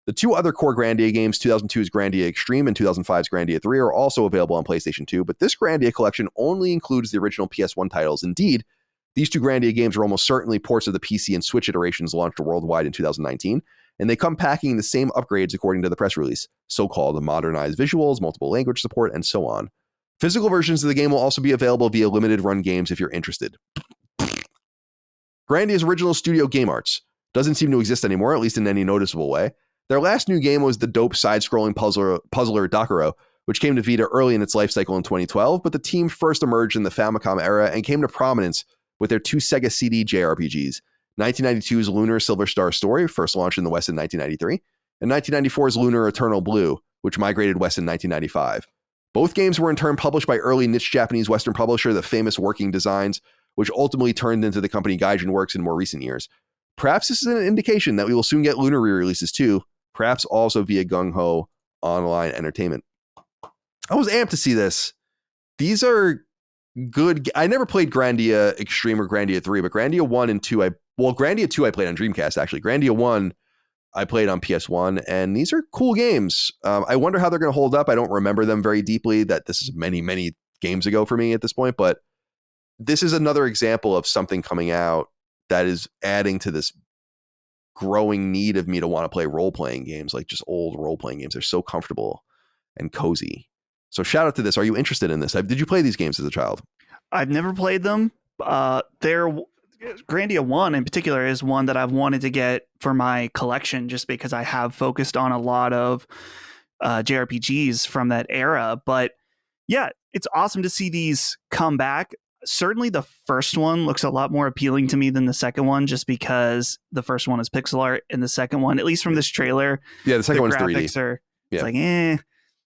The 2 other core Grandia games, 2002's Grandia Extreme and 2005's Grandia 3, are also available on PlayStation 2, but this Grandia collection only includes the original PS1 titles. Indeed, these 2 Grandia games are almost certainly ports of the PC and Switch iterations launched worldwide in 2019, and they come packing the same upgrades according to the press release, so-called modernized visuals, multiple language support, and so on. Physical versions of the game will also be available via limited run games if you're interested. Grandia's original studio Game Arts doesn't seem to exist anymore, at least in any noticeable way. Their last new game was the dope side-scrolling puzzler Dakaro, which came to Vita early in its life cycle in 2012, but the team first emerged in the Famicom era and came to prominence with their two Sega CD JRPGs, 1992's Lunar Silver Star Story, first launched in the West in 1993, and 1994's Lunar Eternal Blue, which migrated west in 1995. Both games were in turn published by early niche Japanese Western publisher, the famous Working Designs, which ultimately turned into the company Gaijin Works in more recent years. Perhaps this is an indication that we will soon get Lunar re-releases too, perhaps also via gung-ho online entertainment. I was amped to see this. These are good. I never played Grandia Extreme or Grandia 3, but Grandia 1 and 2, Grandia 2 I played on Dreamcast, actually. Grandia 1 I played on PS1, and these are cool games. I wonder how they're going to hold up. I don't remember them very deeply. That this is many, many games ago for me at this point, but this is another example of something coming out that is adding to this growing need of me to want to play role-playing games, like just old role-playing games. They're so comfortable and cozy. So shout out to this. Are you interested in this? Did you play these games as a child? I've never played them. Grandia 1 in particular is one that I've wanted to get for my collection just because I have focused on a lot of JRPGs from that era. But yeah, it's awesome to see these come back. Certainly the first one looks a lot more appealing to me than the second one, just because the first one is pixel art and the second one, at least from this trailer, the second one's graphics 3D. It's like,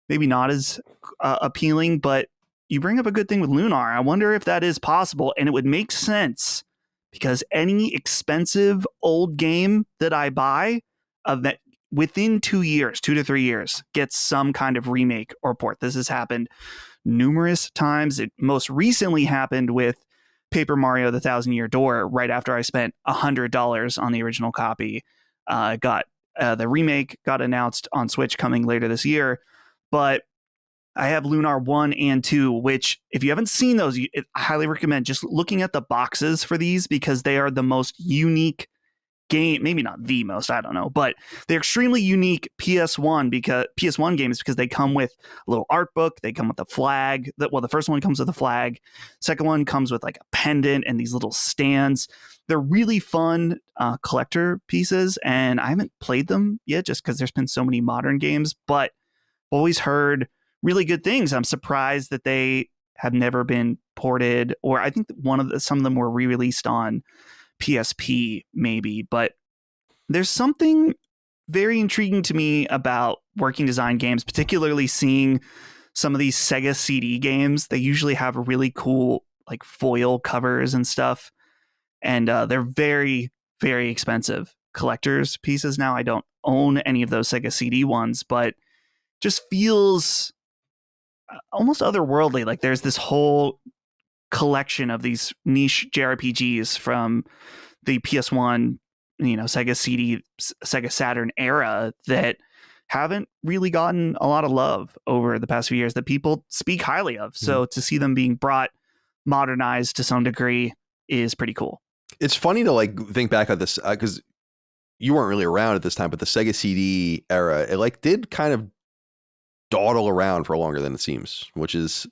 maybe not as appealing, but you bring up a good thing with Lunar. I wonder if that is possible, and it would make sense because any expensive old game that I buy that within 2 to 3 years gets some kind of remake or port. This has happened numerous times. It most recently happened with Paper Mario: The Thousand Year Door right after I spent $100 on the original copy. The remake got announced on Switch coming later this year, but I have Lunar 1 and 2, which if you haven't seen those, I highly recommend just looking at the boxes for these because they are the most unique game, maybe not the most, I don't know, but they're extremely unique PS1 games because they come with a little art book, they come with a flag. The first one comes with a flag, second one comes with like a pendant and these little stands. They're really fun collector pieces, and I haven't played them yet just because there's been so many modern games, but I've always heard really good things. I'm surprised that they have never been ported, or I think some of them were re-released on PSP maybe, but there's something very intriguing to me about working design games, particularly seeing some of these Sega CD games. They usually have really cool like foil covers and stuff, and they're very, very expensive collector's pieces. Now I don't own any of those Sega CD ones, but just feels almost otherworldly. Like there's this whole collection of these niche JRPGs from the PS1, Sega CD, Sega Saturn era that haven't really gotten a lot of love over the past few years that people speak highly of. So to see them being brought modernized to some degree is pretty cool. It's funny to like think back at this because you weren't really around at this time, but the Sega CD era, it like did kind of dawdle around for longer than it seems, which is,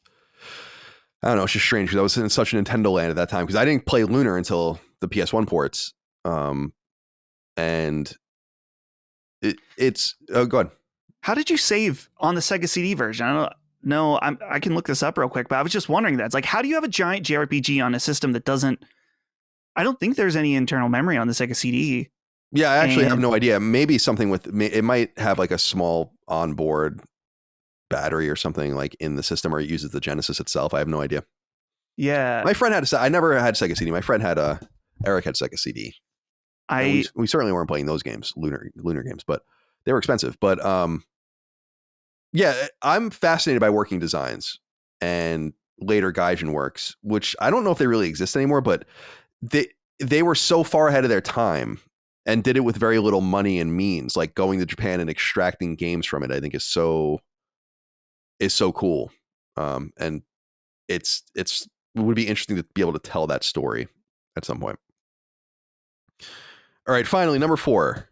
I don't know, it's just strange because I was in such a Nintendo land at that time because I didn't play Lunar until the PS1 ports. And it's go ahead. How did you save on the Sega CD version? I don't know. I can look this up real quick, but I was just wondering that. It's like, how do you have a giant JRPG on a system that doesn't, I don't think there's any internal memory on the Sega CD. Yeah, I actually have no idea. Maybe something with, it might have like a small onboard battery or something like in the system, or it uses the Genesis itself. I have no idea. Yeah. My friend I never had Sega CD. My friend had Eric had Sega CD. We certainly weren't playing those games, Lunar games, but they were expensive. But yeah, I'm fascinated by working designs and later Gaijin Works, which I don't know if they really exist anymore, but they were so far ahead of their time and did it with very little money and means. Like going to Japan and extracting games from it, I think is so cool. And it would be interesting to be able to tell that story at some point. All right, finally, number 4.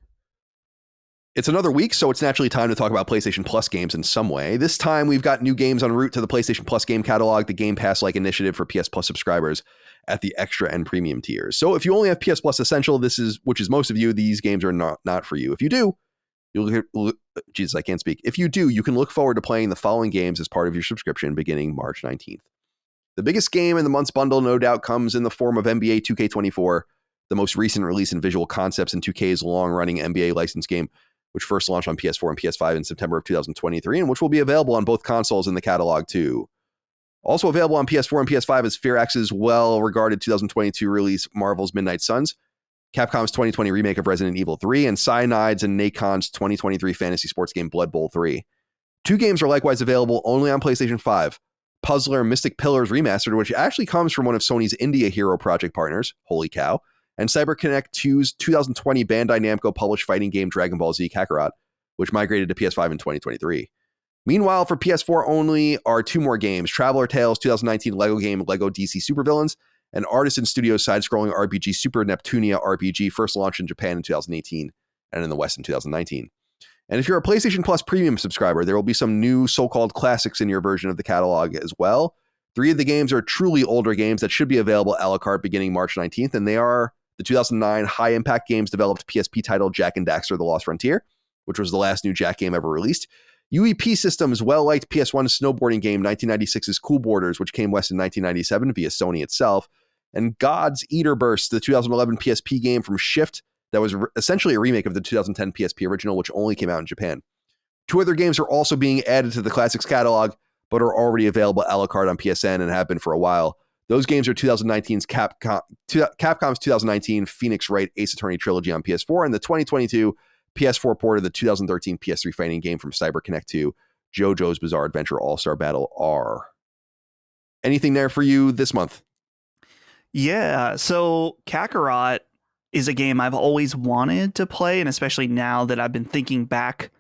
It's another week, so it's naturally time to talk about PlayStation Plus games in some way. This time, we've got new games en route to the PlayStation Plus game catalog, the Game Pass-like initiative for PS Plus subscribers at the extra and premium tiers. So if you only have PS Plus Essential, which is most of you, these games are not for you. If you do, Jesus, I can't speak. If you do, you can look forward to playing the following games as part of your subscription beginning March 19th. The biggest game in the month's bundle, no doubt, comes in the form of NBA 2K24, the most recent release in visual concepts in 2K's long-running NBA licensed game, which first launched on PS4 and PS5 in September of 2023, and which will be available on both consoles in the catalog too. Also available on PS4 and PS5 is Firax's well-regarded 2022 release, Marvel's Midnight Suns, Capcom's 2020 remake of Resident Evil 3, and Cyanide's and Nacon's 2023 fantasy sports game Blood Bowl 3. Two games are likewise available only on PlayStation 5. Puzzler Mystic Pillars Remastered, which actually comes from one of Sony's India Hero project partners, holy cow, and CyberConnect 2's 2020 Bandai Namco published fighting game Dragon Ball Z Kakarot, which migrated to PS5 in 2023. Meanwhile, for PS4 only are two more games, Traveler Tales 2019 Lego game Lego DC Supervillains, and Artisan Studios side-scrolling RPG Super Neptunia RPG, first launched in Japan in 2018 and in the West in 2019. And if you're a PlayStation Plus Premium subscriber, there will be some new so-called classics in your version of the catalog as well. 3 of the games are truly older games that should be available a la carte beginning March 19th, and they are the 2009 High Impact Games developed PSP title Jak and Daxter The Lost Frontier, which was the last new Jak game ever released. UEP Systems' well-liked PS1 snowboarding game 1996's Cool Boarders, which came west in 1997 via Sony itself, and God's Eater Burst, the 2011 PSP game from Shift that was essentially a remake of the 2010 PSP original, which only came out in Japan. 2 other games are also being added to the Classics catalog, but are already available a la carte on PSN and have been for a while. Those games are 2019's Capcom's 2019 Phoenix Wright Ace Attorney trilogy on PS4 and the 2022 PS4 port of the 2013 PS3 fighting game from CyberConnect 2, JoJo's Bizarre Adventure All-Star Battle R. Anything there for you this month? Yeah, so Kakarot is a game I've always wanted to play, and especially now that I've been thinking back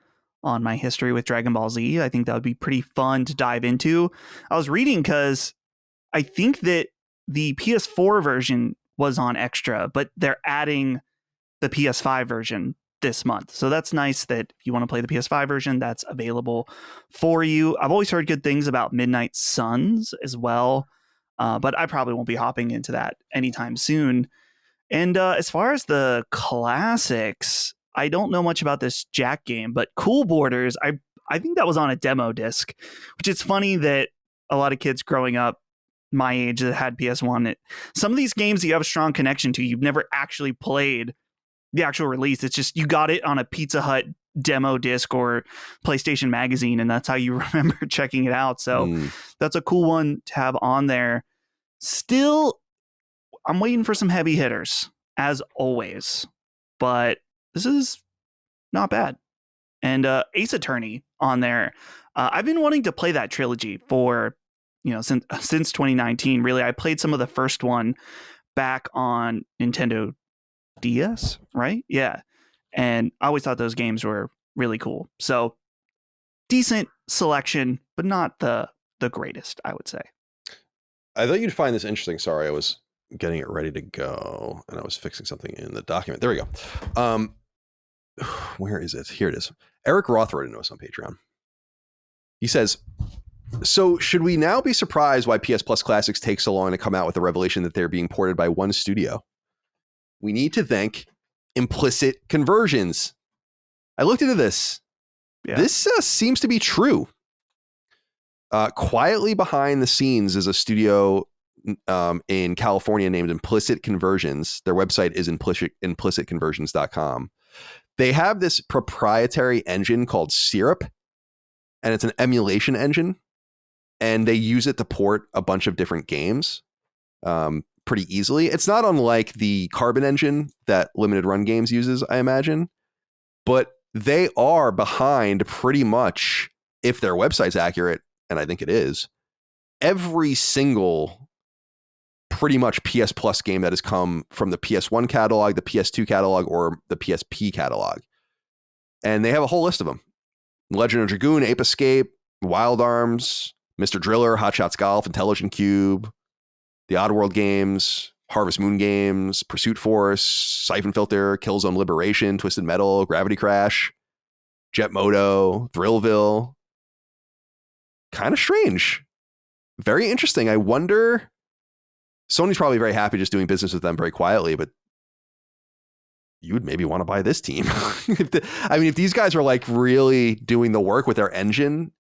on my history with Dragon Ball Z, I think that would be pretty fun to dive into. I was reading because I think that the PS4 version was on Extra, but they're adding the PS5 version this month. So that's nice that if you want to play the PS5 version, that's available for you. I've always heard good things about Midnight Suns as well, but I probably won't be hopping into that anytime soon. And as far as the classics, I don't know much about this Jak game, but Cool Boarders, I think that was on a demo disc, which is funny that a lot of kids growing up my age that had PS1, some of these games that you have a strong connection to, you've never actually played the actual release. It's just you got it on a Pizza Hut demo disc or PlayStation Magazine, and that's how you remember checking it out. So that's a cool one to have on there. Still, I'm waiting for some heavy hitters, as always, but this is not bad. And Ace Attorney on there. I've been wanting to play that trilogy for, since 2019. Really, I played some of the first one back on Nintendo DS, right? Yeah. And I always thought those games were really cool. So decent selection, but not the greatest, I would say. I thought you'd find this interesting. Sorry, I was getting it ready to go and I was fixing something in the document. There we go. Where is it? Here it is. Eric Roth wrote a note on Patreon. He says, so should we now be surprised why PS Plus Classics take so long to come out with the revelation that they're being ported by one studio? We need to thank implicit conversions. I looked into this. Yeah. This seems to be true. Quietly behind the scenes is a studio in California named Implicit Conversions. Their website is implicitconversions.com. They have this proprietary engine called Syrup, and it's an emulation engine, and they use it to port a bunch of different games pretty easily. It's not unlike the Carbon engine that Limited Run Games uses, I imagine, but they are behind pretty much, if their website's accurate, and I think it is, every single pretty much PS Plus game that has come from the PS1 catalog, the PS2 catalog, or the PSP catalog. And they have a whole list of them. Legend of Dragoon, Ape Escape, Wild Arms, Mr. Driller, Hot Shots Golf, Intelligent Cube, the Oddworld games, Harvest Moon games, Pursuit Force, Siphon Filter, Killzone Liberation, Twisted Metal, Gravity Crash, Jetmoto, Thrillville. Kind of strange. Very interesting. I wonder, Sony's probably very happy just doing business with them very quietly, but you would maybe want to buy this team. If these guys are like really doing the work with their engine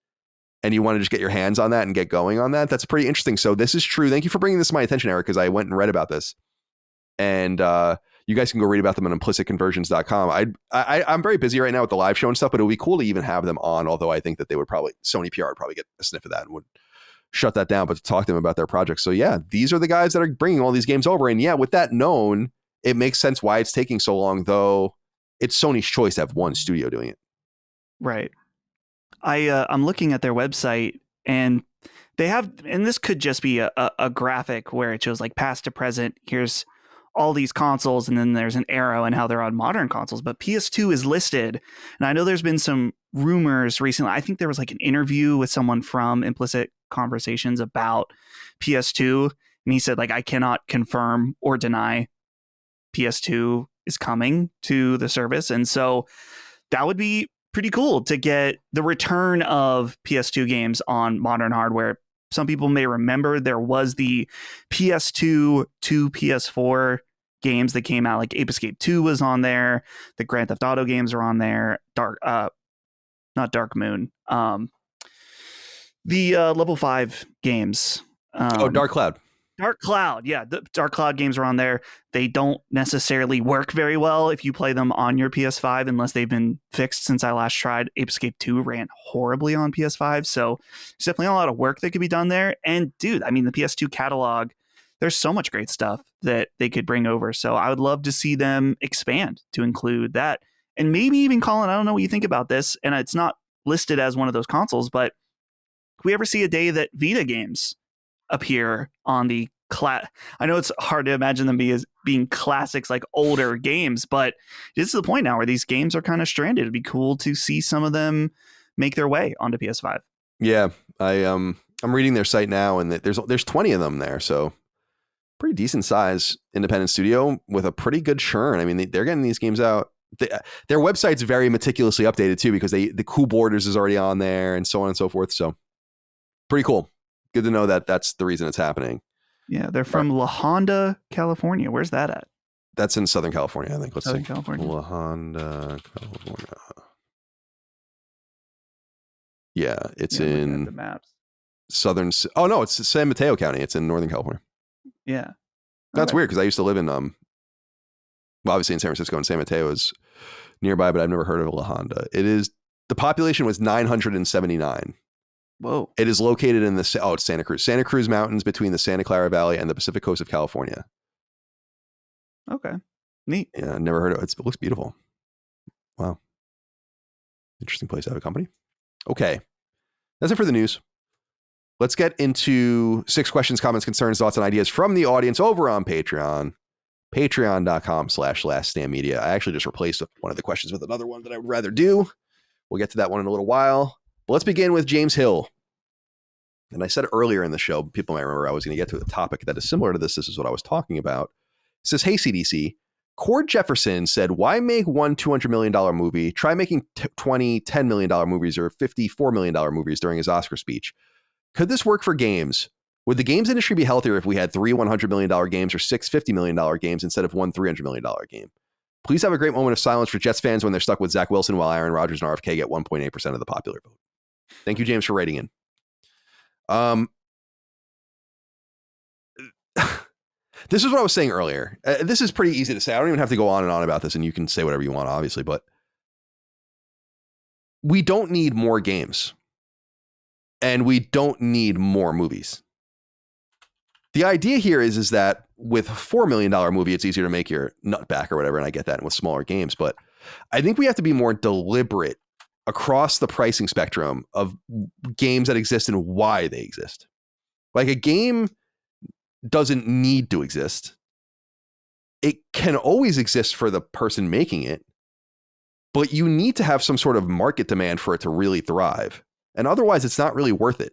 and you want to just get your hands on that and get going on that, that's pretty interesting. So this is true. Thank you for bringing this to my attention, Eric, because I went and read about this. And you guys can go read about them on implicitconversions.com. I'm very busy right now with the live show and stuff, but it would be cool to even have them on, although I think that they would probably, Sony PR would probably get a sniff of that and would shut that down, but to talk to them about their projects. So yeah, these are the guys that are bringing all these games over. And yeah, with that known, it makes sense why it's taking so long, though it's Sony's choice to have one studio doing it. Right. I'm looking at their website and they have, and this could just be a graphic where it shows like past to present. Here's all these consoles, and then there's an arrow and how they're on modern consoles. But PS2 is listed, and I know there's been some rumors recently. I think there was like an interview with someone from Implicit Conversations about PS2, and he said like, I cannot confirm or deny PS2 is coming to the service. And so that would be pretty cool to get the return of PS2 games on modern hardware. Some people may remember there was the PS2 to PS4 games that came out, like Ape Escape 2 was on there. The Grand Theft Auto games are on there. Not Dark Moon. The Level 5 games. Dark Cloud. Dark Cloud, yeah, the Dark Cloud games are on there. They don't necessarily work very well if you play them on your PS5 unless they've been fixed since I last tried. Ape Escape 2 ran horribly on PS5, so there's definitely a lot of work that could be done there. And dude, I mean, the PS2 catalog, there's so much great stuff that they could bring over. So I would love to see them expand to include that. And maybe even, Colin, I don't know what you think about this, and it's not listed as one of those consoles, but if we ever see a day that Vita games appear on the I know it's hard to imagine them being classics like older games, but it's to the point now where these games are kind of stranded. It'd be cool to see some of them make their way onto PS5. Yeah, I'm reading their site now, and there's 20 of them there, so pretty decent size independent studio with a pretty good churn. I mean, they're getting these games out. Their website's very meticulously updated too, because the Cool Borders is already on there and so on and so forth. So pretty cool. Good to know that that's the reason it's happening. Yeah, they're from La Honda, California. Where's that at? That's in Southern California, I think. Let's Southern see. California. La Honda, California. Yeah, it's in the maps. Southern. Oh no, it's San Mateo County. It's in Northern California. Yeah, that's weird because I used to live in obviously in San Francisco, and San Mateo is nearby, but I've never heard of La Honda. The population was 979. Whoa. It is located in it's Santa Cruz Mountains between the Santa Clara Valley and the Pacific coast of California. Okay. Neat. Yeah, never heard of it. It looks beautiful. Wow. Interesting place to have a company. Okay. That's it for the news. Let's get into 6 questions, comments, concerns, thoughts, and ideas from the audience over on Patreon. Patreon.com/laststandmedia. I actually just replaced one of the questions with another one that I would rather do. We'll get to that one in a little while. But let's begin with James Hill. And I said earlier in the show, people might remember I was going to get to a topic that is similar to this. This is what I was talking about. It says, hey, CDC, Cord Jefferson said, why make one $200 million movie? Try making 20 $10 million movies or $54 million movies during his Oscar speech. Could this work for games? Would the games industry be healthier if we had 3 $100 million games or 6 $50 million games instead of one $300 million game? Please have a great moment of silence for Jets fans when they're stuck with Zach Wilson while Aaron Rodgers and RFK get 1.8% of the popular vote. Thank you, James, for writing in. This is what I was saying earlier. This is pretty easy to say. I don't even have to go on and on about this, and you can say whatever you want, obviously, but we don't need more games, and we don't need more movies. The idea here is that with a $4 million movie, it's easier to make your nut back or whatever, and I get that, and with smaller games, but I think we have to be more deliberate across the pricing spectrum of games that exist and why they exist. Like, a game doesn't need to exist. It can always exist for the person making it, but you need to have some sort of market demand for it to really thrive. And otherwise, it's not really worth it.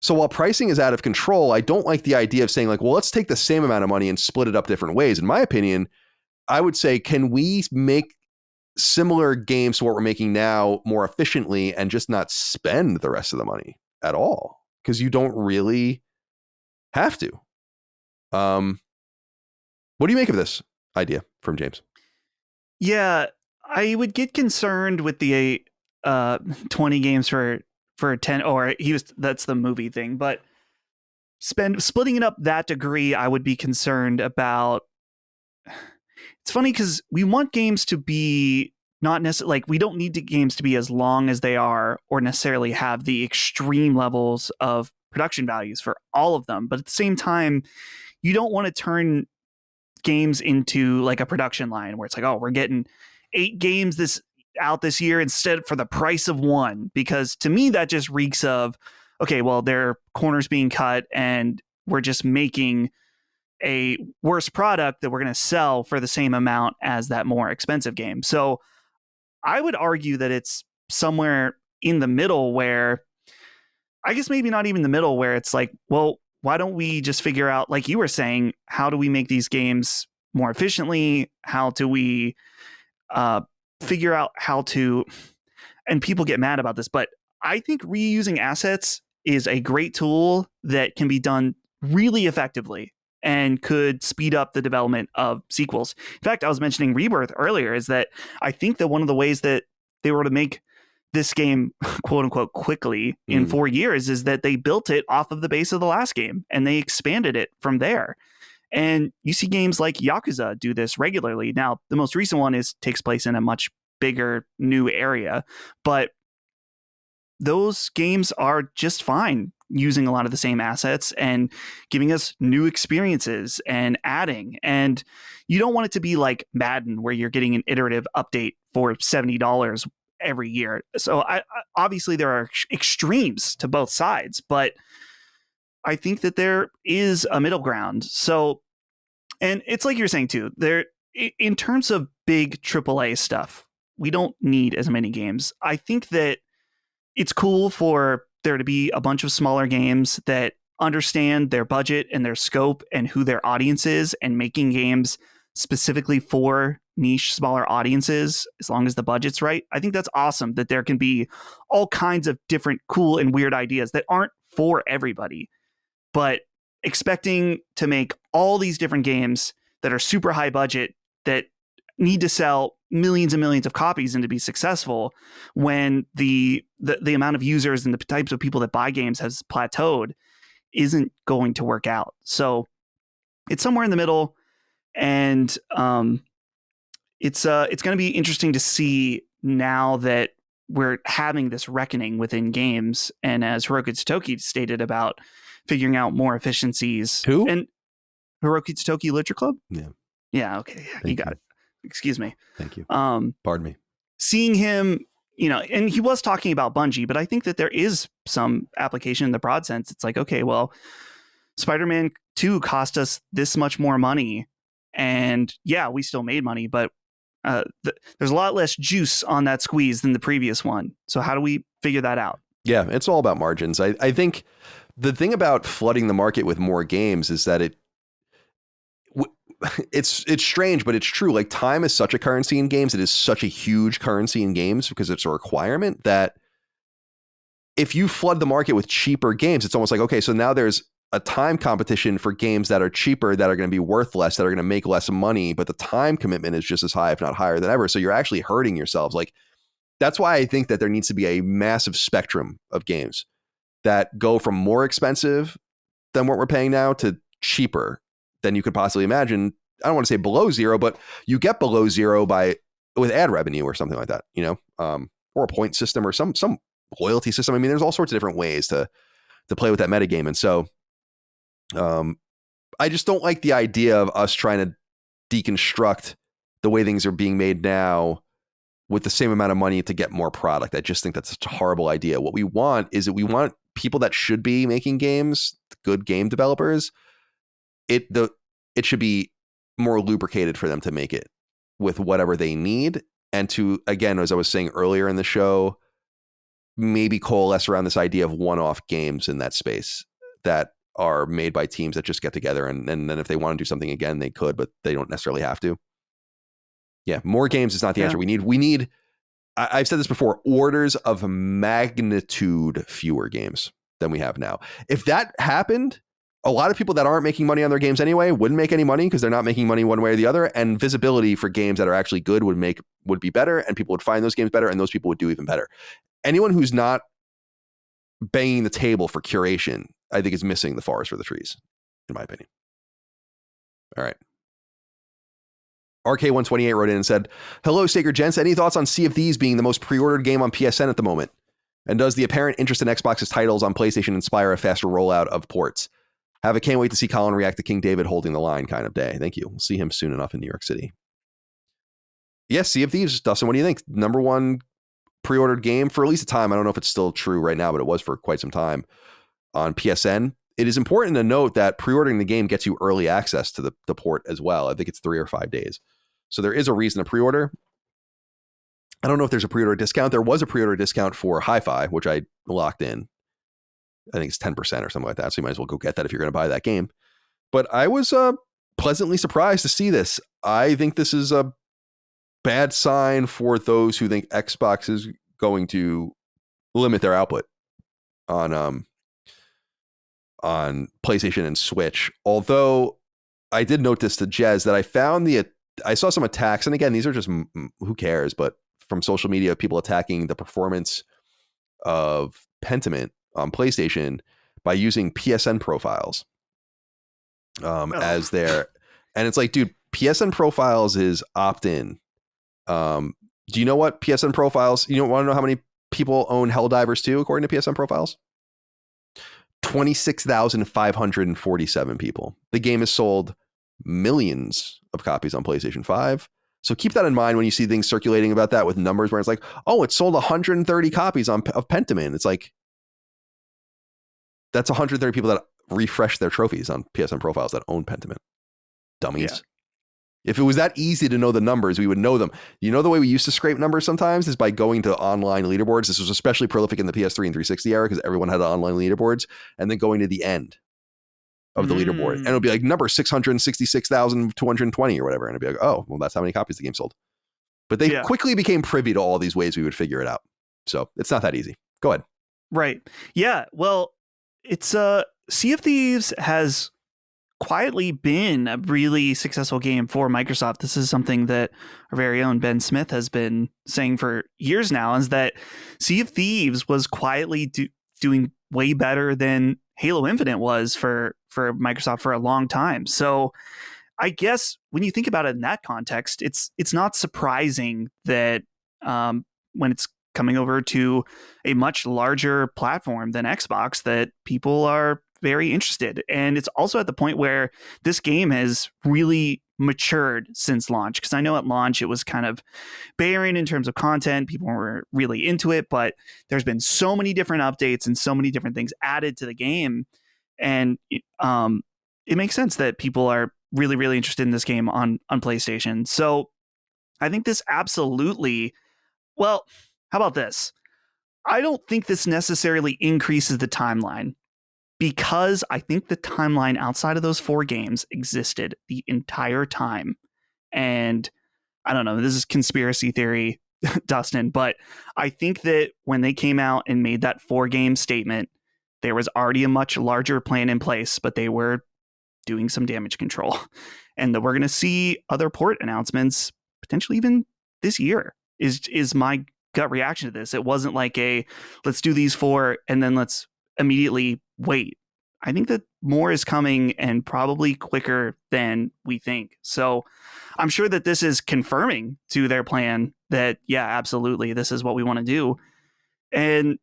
So while pricing is out of control, I don't like the idea of saying, like, well, let's take the same amount of money and split it up different ways. In my opinion, I would say, can we make similar games to what we're making now more efficiently and just not spend the rest of the money at all, because you don't really have to. What do you make of this idea from James? Yeah, I would get concerned with the 20 games for 10, or that's the movie thing, but splitting it up that degree, I would be concerned about. It's funny because we want games to be not necessarily, like, we don't need games to be as long as they are or necessarily have the extreme levels of production values for all of them. But at the same time, you don't want to turn games into like a production line where it's like, oh, we're getting 8 games this year instead for the price of 1, because to me that just reeks of, okay, well, there are corners being cut and we're just making a worse product that we're going to sell for the same amount as that more expensive game. So I would argue that it's somewhere in the middle, where I guess maybe not even the middle, where it's like, well, why don't we just figure out, like you were saying, how do we make these games more efficiently? How do we figure out how to, and people get mad about this, but I think reusing assets is a great tool that can be done really effectively and could speed up the development of sequels. In fact, I was mentioning Rebirth earlier, is that I think that one of the ways that they were to make this game, quote unquote, quickly in 4 years is that they built it off of the base of the last game and they expanded it from there. And you see games like Yakuza do this regularly. Now, the most recent one takes place in a much bigger new area, but those games are just fine using a lot of the same assets and giving us new experiences and adding. And you don't want it to be like Madden, where you're getting an iterative update for $70 every year. So obviously there are extremes to both sides, but I think that there is a middle ground. So, and it's like you're saying too, there, in terms of big AAA stuff, we don't need as many games. I think that it's cool for there to be a bunch of smaller games that understand their budget and their scope and who their audience is, and making games specifically for niche, smaller audiences, as long as the budget's right. I think that's awesome that there can be all kinds of different cool and weird ideas that aren't for everybody. But expecting to make all these different games that are super high budget, that need to sell millions and millions of copies and to be successful, when the amount of users and the types of people that buy games has plateaued, isn't going to work out. So it's somewhere in the middle, and it's going to be interesting to see now that we're having this reckoning within games. And as Hiroki Tsutoki stated about figuring out more efficiencies. Who? And Hiroki Tsutoki, Literature Club? Yeah. Yeah, okay. You got it. Excuse me. Thank you. Pardon me. Seeing him, and he was talking about Bungie, but I think that there is some application in the broad sense. It's like, okay, well, Spider-Man 2 cost us this much more money, and yeah, we still made money, but there's a lot less juice on that squeeze than the previous one. So how do we figure that out? Yeah, it's all about margins. I think the thing about flooding the market with more games is that it's strange, but it's true. Like, time is such a currency in games. It is such a huge currency in games because it's a requirement that if you flood the market with cheaper games, it's almost like, okay, so now there's a time competition for games that are cheaper, that are going to be worth less, that are going to make less money, but the time commitment is just as high, if not higher than ever. So you're actually hurting yourselves. Like, that's why I think that there needs to be a massive spectrum of games that go from more expensive than what we're paying now to cheaper than you could possibly imagine. I don't want to say below zero, but you get below zero with ad revenue or something like that, or a point system or some loyalty system. I mean, there's all sorts of different ways to play with that metagame. And so I just don't like the idea of us trying to deconstruct the way things are being made now with the same amount of money to get more product. I just think that's such a horrible idea. What we want is that we want people that should be making games, good game developers, it should be more lubricated for them to make it with whatever they need. And to, again, as I was saying earlier in the show, maybe coalesce around this idea of one-off games in that space that are made by teams that just get together. And then if they want to do something again, they could, but they don't necessarily have to. Yeah, more games is not the answer. We need. I've said this before: orders of magnitude fewer games than we have now. If that happened, a lot of people that aren't making money on their games anyway wouldn't make any money because they're not making money one way or the other. And visibility for games that are actually good would be better, and people would find those games better, and those people would do even better. Anyone who's not banging the table for curation, I think, is missing the forest for the trees, in my opinion. All right. RK128 wrote in and said, "Hello, Sacred Gents. Any thoughts on Sea of Thieves being the most pre-ordered game on PSN at the moment? And does the apparent interest in Xbox's titles on PlayStation inspire a faster rollout of ports? Can't wait to see Colin react to King David holding the line kind of day. Thank you. We'll see him soon enough in New York City." Yes, Sea of Thieves, Dustin, what do you think? Number one pre-ordered game for at least a time. I don't know if it's still true right now, but it was for quite some time on PSN. It is important to note that pre-ordering the game gets you early access to the port as well. I think it's 3 or 5 days. So there is a reason to pre-order. I don't know if there's a pre-order discount. There was a pre-order discount for Hi-Fi, which I locked in. I think it's 10% or something like that. So you might as well go get that if you're going to buy that game. But I was pleasantly surprised to see this. I think this is a bad sign for those who think Xbox is going to limit their output on PlayStation and Switch. Although I did note this to Jez that I saw some attacks, and again, these are just who cares, but from social media, people attacking the performance of Pentiment on PlayStation by using PSN profiles as their, and it's like, dude, PSN profiles is opt-in. Do you know what PSN profiles? You want to know how many people own Helldivers 2 according to PSN profiles? 26,547 people. The game has sold millions of copies on PlayStation 5. So keep that in mind when you see things circulating about that with numbers where it's like, oh, it sold 130 copies of Pentiment. It's like, that's 130 people that refresh their trophies on PSN profiles that own Pentiment. Dummies. Yeah. If it was that easy to know the numbers, we would know them. You know, the way we used to scrape numbers sometimes is by going to online leaderboards. This was especially prolific in the PS3 and 360 era because everyone had online leaderboards, and then going to the end of the leaderboard. And it'll be like number 666,220 or whatever. And it'd be like, oh, well, that's how many copies the game sold. But they quickly became privy to all these ways we would figure it out. So it's not that easy. Go ahead. Right. Yeah. Well, it's Sea of Thieves has quietly been a really successful game for Microsoft. This is something that our very own Ben Smith has been saying for years now, is that Sea of Thieves was quietly doing way better than Halo Infinite was for Microsoft for a long time. So I guess when you think about it in that context, it's not surprising that when it's coming over to a much larger platform than Xbox, that people are very interested. And it's also at the point where this game has really matured since launch, because I know at launch it was kind of barren in terms of content. People were really into it, but there's been so many different updates and so many different things added to the game, and it makes sense that people are really, really interested in this game on PlayStation. So I think this absolutely, well, how about this? I don't think this necessarily increases the timeline, because I think the timeline outside of those 4 games existed the entire time. And I don't know, this is conspiracy theory, Dustin, but I think that when they came out and made that 4-game statement, there was already a much larger plan in place, but they were doing some damage control. And that we're going to see other port announcements potentially even this year is my gut reaction to this. It wasn't like let's do these 4 and then let's immediately wait. I think that more is coming, and probably quicker than we think. So I'm sure that this is confirming to their plan that, yeah, absolutely, this is what we want to do. And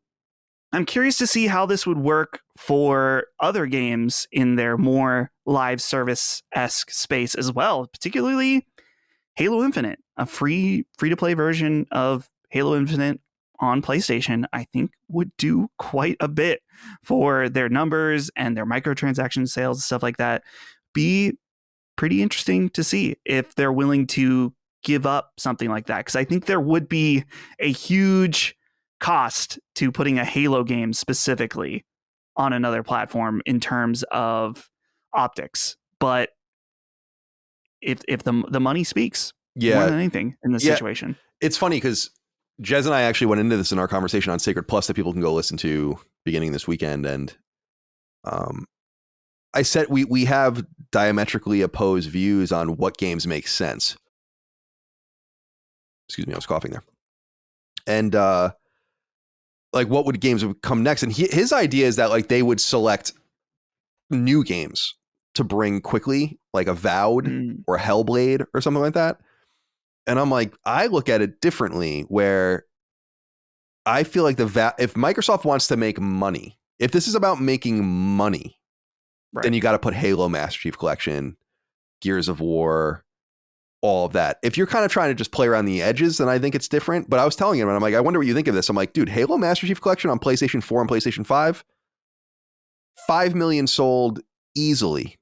I'm curious to see how this would work for other games in their more live service-esque space as well, particularly Halo Infinite, a free-to-play version of Halo Infinite on PlayStation, I think would do quite a bit for their numbers and their microtransaction sales and stuff like that. Be pretty interesting to see if they're willing to give up something like that, because I think there would be a huge cost to putting a Halo game specifically on another platform in terms of optics. But if the money speaks, more than anything in this situation. It's funny because Jez and I actually went into this in our conversation on Sacred Plus that people can go listen to beginning this weekend. And I said we have diametrically opposed views on what games make sense. Excuse me, I was coughing there. And like what would games would come next? And his idea is that like they would select new games to bring quickly, like Avowed or Hellblade or something like that. And I'm like, I look at it differently where I feel like if Microsoft wants to make money, if this is about making money, then you got to put Halo Master Chief Collection, Gears of War, all of that. If you're kind of trying to just play around the edges, then I think it's different. But I was telling him, and I'm like, I wonder what you think of this. I'm like, dude, Halo Master Chief Collection on PlayStation 4 and PlayStation 5, 5 million sold easily.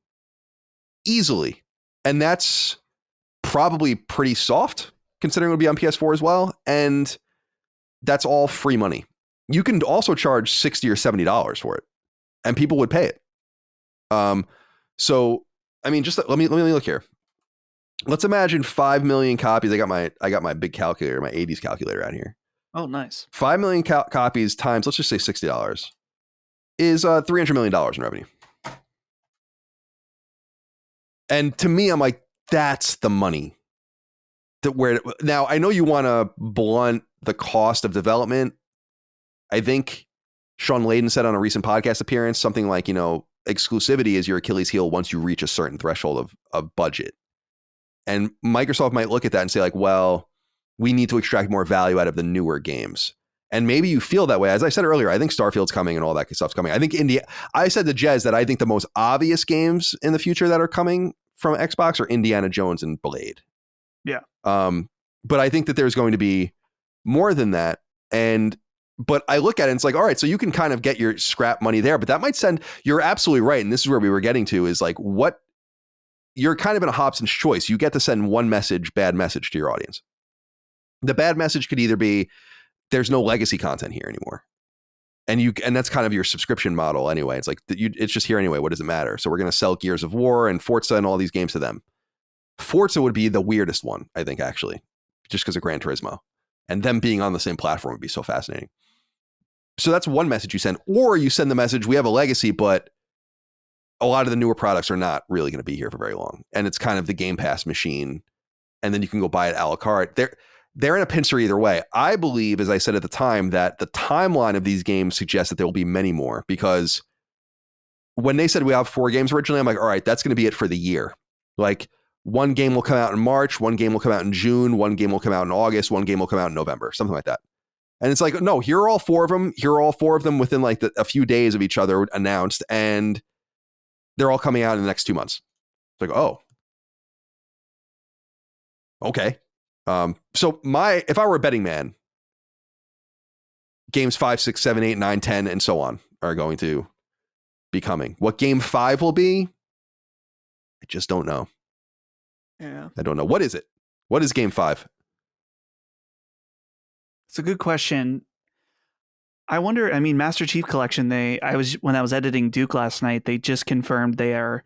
And that's probably pretty soft considering it would be on PS4 as well. And that's all free money. You can also charge $60 or $70 for it and people would pay it. So, I mean, just let me look here. Let's imagine 5 million copies. I got my big calculator, my 80s calculator out here. Oh, nice. 5 million copies times, let's just say $60 is $300 million in revenue. And to me, I'm like, that's the money. Now, I know you want to blunt the cost of development. I think Sean Layden said on a recent podcast appearance, something like, exclusivity is your Achilles heel once you reach a certain threshold of budget. And Microsoft might look at that and say like, well, we need to extract more value out of the newer games. And maybe you feel that way. As I said earlier, I think Starfield's coming and all that stuff's coming. I think I said to Jez that I think the most obvious games in the future that are coming from Xbox are Indiana Jones and Blade. Yeah. But I think that there's going to be more than that. But I look at it and it's like, all right, so you can kind of get your scrap money there, but that might you're absolutely right. And this is where we were getting to is like, you're kind of in a Hobson's choice. You get to send one bad message to your audience. The bad message could either be, there's no legacy content here anymore. And that's kind of your subscription model anyway. It's like, it's just here anyway. What does it matter? So we're going to sell Gears of War and Forza and all these games to them. Forza would be the weirdest one, I think, actually, just because of Gran Turismo. And them being on the same platform would be so fascinating. So that's one message you send. Or you send the message, we have a legacy, but a lot of the newer products are not really going to be here for very long. And it's kind of the Game Pass machine. And then you can go buy it a la carte. They're in a pincer either way. I believe, as I said at the time, that the timeline of these games suggests that there will be many more. Because when they said we have 4 games originally, I'm like, all right, that's going to be it for the year. Like, one game will come out in March, one game will come out in June, one game will come out in August, one game will come out in November, something like that. And it's like, no, here are all 4 of them. Here are all 4 of them within like a few days of each other announced. And they're all coming out in the next 2 months. It's like, oh, okay. So if I were a betting man, games 5, 6, 7, 8, 9, 10, and so on are going to be coming. What game 5 will be, I just don't know. Yeah. I don't know. What is it? What is game 5? It's a good question. I wonder, Master Chief Collection, when I was editing Duke last night, they just confirmed they are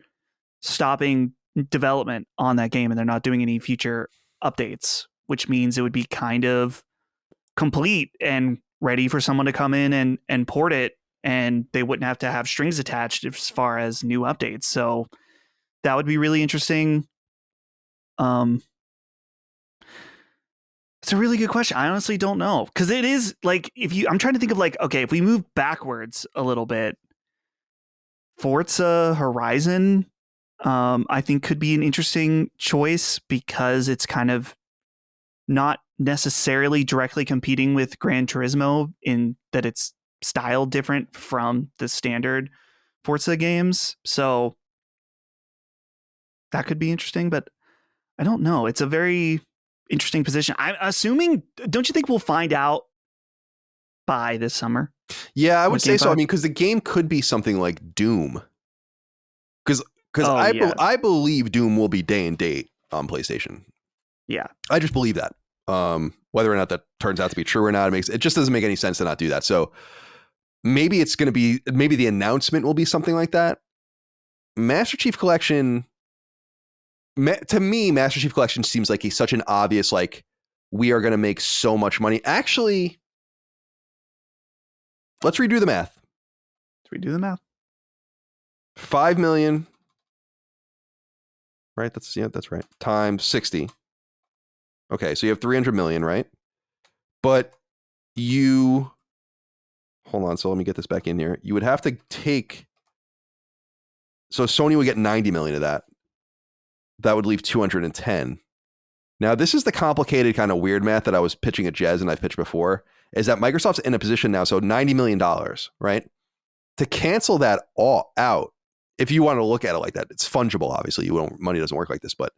stopping development on that game and they're not doing any future updates, which means it would be kind of complete and ready for someone to come in and port it, and they wouldn't have to have strings attached as far as new updates. So that would be really interesting. It's a really good question. I honestly don't know, because it is like, I'm trying to think of like, okay, if we move backwards a little bit, Forza Horizon, I think could be an interesting choice because it's kind of not necessarily directly competing with Gran Turismo in that it's styled different from the standard Forza games. So that could be interesting, but I don't know. It's a very interesting position. I'm assuming, don't you think we'll find out by this summer? Yeah, I would say so. Because the game could be something like Doom. Because I believe Doom will be day and date on PlayStation. Yeah. I just believe that. Whether or not that turns out to be true or not, it just doesn't make any sense to not do that. So maybe it's going to be, maybe the announcement will be something like that. Master Chief Collection, to me, Master Chief Collection seems like such an obvious, like, we are going to make so much money. Actually, let's redo the math. 5 million. Right? That's right. Times 60. Okay, so you have 300 million, right? But hold on, so let me get this back in here. You would have to so Sony would get 90 million of that. That would leave 210. Now, this is the complicated kind of weird math that I was pitching at Jez and I've pitched before, is that Microsoft's in a position now, so $90 million, right? To cancel that all out, if you want to look at it like that, it's fungible, obviously. Money doesn't work like this, but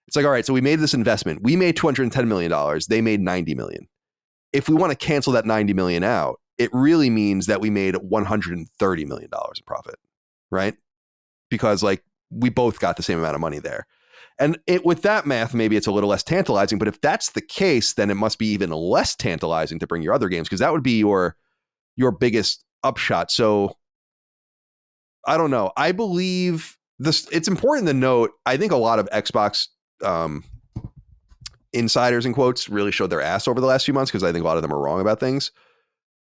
it's like, all right, so we made this investment. We made $210 million. They made $90 million. If we want to cancel that $90 million out, it really means that we made $130 million in profit, right? Because like we both got the same amount of money there. And with that math, maybe it's a little less tantalizing, but if that's the case, then it must be even less tantalizing to bring your other games, because that would be your biggest upshot. So I don't know. I believe this. It's important to note, I think a lot of Xbox insiders in quotes really showed their ass over the last few months, because I think a lot of them are wrong about things.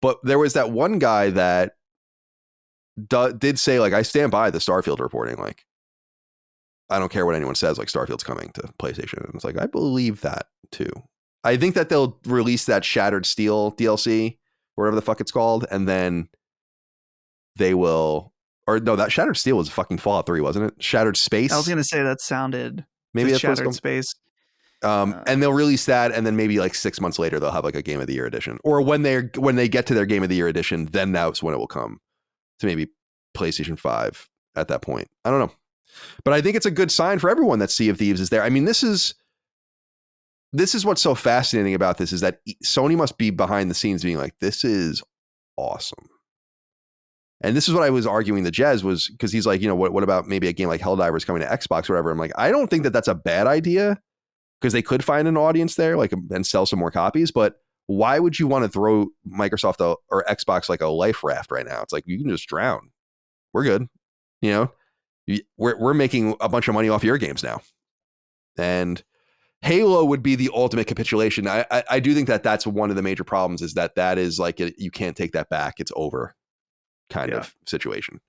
But there was that one guy that did say, like, I stand by the Starfield reporting. Like, I don't care what anyone says, like, Starfield's coming to PlayStation. And it's like, I believe that too. I think that they'll release that Shattered Steel DLC, or whatever the fuck it's called, and then they will, or no, that Shattered Steel was fucking Fallout 3, wasn't it? Shattered Space? I was going to say that sounded maybe that's Shattered Space. And they'll release that, and then maybe like 6 months later they'll have like a Game of the Year edition, or when they get to their Game of the Year edition, then that's when it will come to maybe PlayStation 5 at that point. I don't know, but I think it's a good sign for everyone that Sea of Thieves is there. I mean, this is what's so fascinating about this, is that Sony must be behind the scenes being like, this is awesome. And this is what I was arguing to Jez, was because he's like, what about maybe a game like Helldivers coming to Xbox or whatever? I'm like, I don't think that that's a bad idea, because they could find an audience there, like, and sell some more copies. But why would you want to throw Microsoft or Xbox like a life raft right now? It's like, you can just drown. We're good. We're making a bunch of money off your games now. And Halo would be the ultimate capitulation. I do think that that's one of the major problems, is that is like, you can't take that back. It's over kind of situation.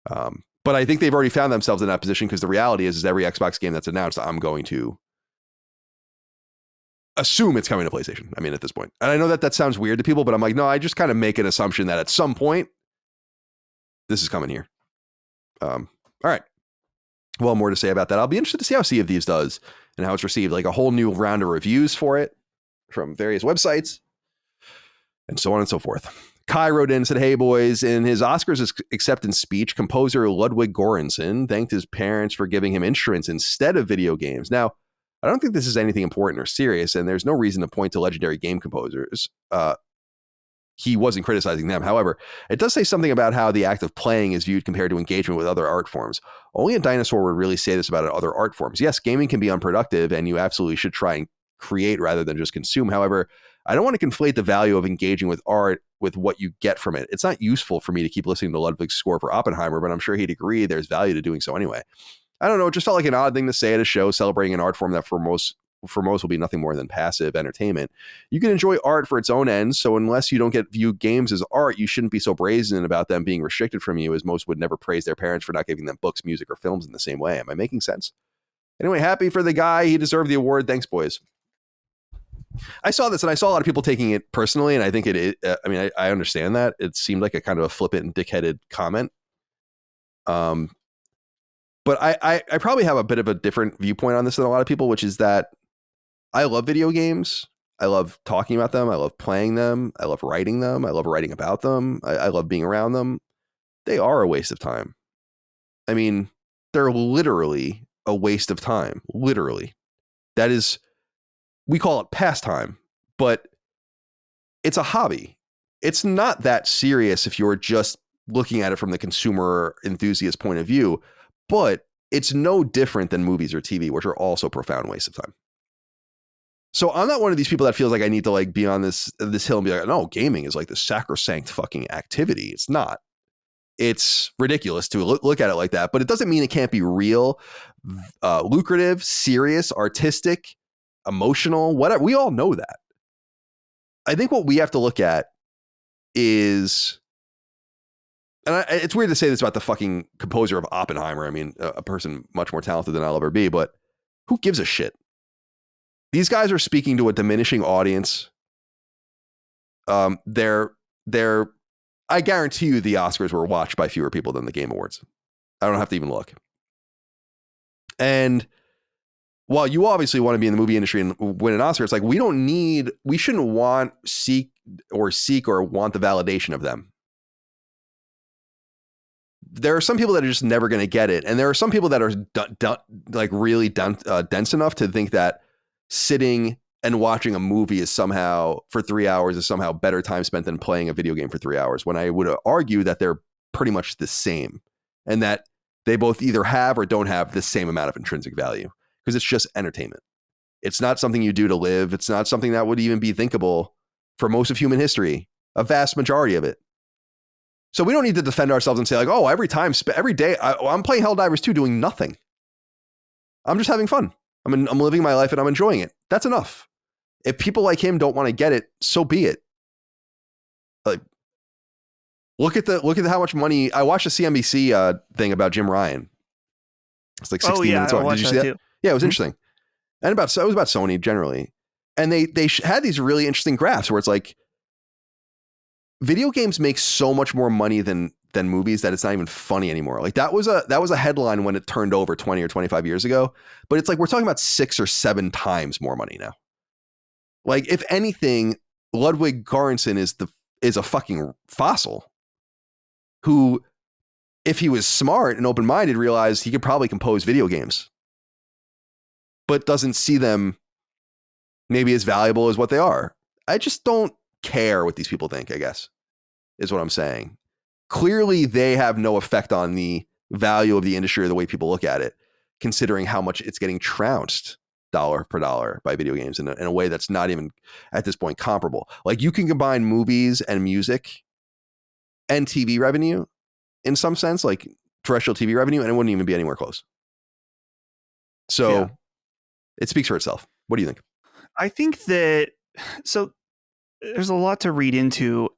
But I think they've already found themselves in that position, because the reality is every Xbox game that's announced, I'm going to assume it's coming to PlayStation. I mean, at this point. And I know that sounds weird to people, but I'm like, no, I just kind of make an assumption that at some point this is coming here. All right. Well, more to say about that. I'll be interested to see how Sea of Thieves does and how it's received, like a whole new round of reviews for it from various websites and so on and so forth. Kai wrote in and said, hey, boys, in his Oscars acceptance speech, composer Ludwig Göransson thanked his parents for giving him instruments instead of video games. Now, I don't think this is anything important or serious, and there's no reason to point to legendary game composers. He wasn't criticizing them. However, it does say something about how the act of playing is viewed compared to engagement with other art forms. Only a dinosaur would really say this about other art forms. Yes, gaming can be unproductive, and you absolutely should try and create rather than just consume. However, I don't want to conflate the value of engaging with art with what you get from it. It's not useful for me to keep listening to Ludwig's score for Oppenheimer, but I'm sure he'd agree there's value to doing so anyway. I don't know. It just felt like an odd thing to say at a show celebrating an art form that for most will be nothing more than passive entertainment. You can enjoy art for its own ends, so unless you don't view games as art, you shouldn't be so brazen about them being restricted from you, as most would never praise their parents for not giving them books, music, or films in the same way. Am I making sense? Anyway, happy for the guy. He deserved the award. Thanks, boys. I saw this, and I saw a lot of people taking it personally, and I think I understand that. It seemed like a kind of a flippant and dickheaded comment. But I probably have a bit of a different viewpoint on this than a lot of people, which is that I love video games. I love talking about them. I love playing them. I love writing them. I love writing about them. I love being around them. They are a waste of time. I mean, they're literally a waste of time. Literally. That is, we call it pastime, but it's a hobby. It's not that serious if you're just looking at it from the consumer enthusiast point of view, but it's no different than movies or TV, which are also profound wastes of time. So I'm not one of these people that feels like I need to like be on this hill and be like, no, gaming is like the sacrosanct fucking activity. It's not. it's ridiculous to look at it like that. But it doesn't mean it can't be real, lucrative, serious, artistic, emotional, whatever. We all know that. I think what we have to look at is, and it's weird to say this about the fucking composer of Oppenheimer. I mean, a person much more talented than I'll ever be, but who gives a shit? These guys are speaking to a diminishing audience. They're I guarantee you the Oscars were watched by fewer people than the Game Awards. I don't have to even look. And while you obviously want to be in the movie industry and win an Oscar, it's like we shouldn't seek or want the validation of them. There are some people that are just never going to get it. And there are some people that are really dense enough to think that sitting and watching a movie is somehow for 3 hours is somehow better time spent than playing a video game for 3 hours, when I would argue that they're pretty much the same and that they both either have or don't have the same amount of intrinsic value, because it's just entertainment. It's not something you do to live. It's not something that would even be thinkable for most of human history, a vast majority of it. So we don't need to defend ourselves and say like, oh, every day I'm playing Helldivers 2 doing nothing. I'm just having fun. I'm living my life and I'm enjoying it. That's enough. If people like him don't want to get it, so be it. Like, look at how much money. I watched a CNBC thing about Jim Ryan. It's like 16 minutes long. Did you see that? Yeah, it was interesting. And it was about Sony generally. And they had these really interesting graphs where it's like, video games make so much more money than movies that it's not even funny anymore. Like that was a headline when it turned over 20 or 25 years ago, but it's like we're talking about 6 or 7 times more money now. Like if anything, Ludwig Göransson is a fucking fossil who, if he was smart and open-minded, realized he could probably compose video games, but doesn't see them maybe as valuable as what they are. I just don't care what these people think, I guess, is what I'm saying. Clearly, they have no effect on the value of the industry or the way people look at it, considering how much it's getting trounced dollar per dollar by video games in a way that's not even at this point comparable. Like you can combine movies and music and TV revenue in some sense, like terrestrial TV revenue, and it wouldn't even be anywhere close. So It speaks for itself. What do you think? I think that, so there's a lot to read into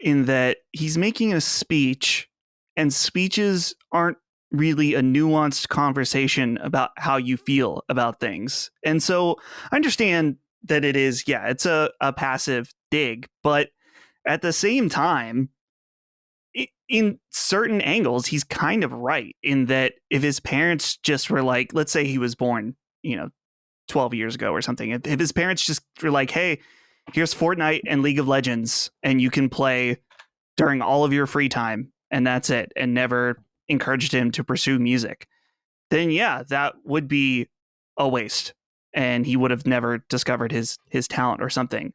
in that he's making a speech, and speeches aren't really a nuanced conversation about how you feel about things. And so I understand that it is, it's a passive dig, but at the same time, in certain angles, he's kind of right in that if his parents just were like, let's say he was born, 12 years ago or something. If his parents just were like, hey, here's Fortnite and League of Legends, and you can play during all of your free time, and that's it, and never encouraged him to pursue music, then that would be a waste, and he would have never discovered his talent or something.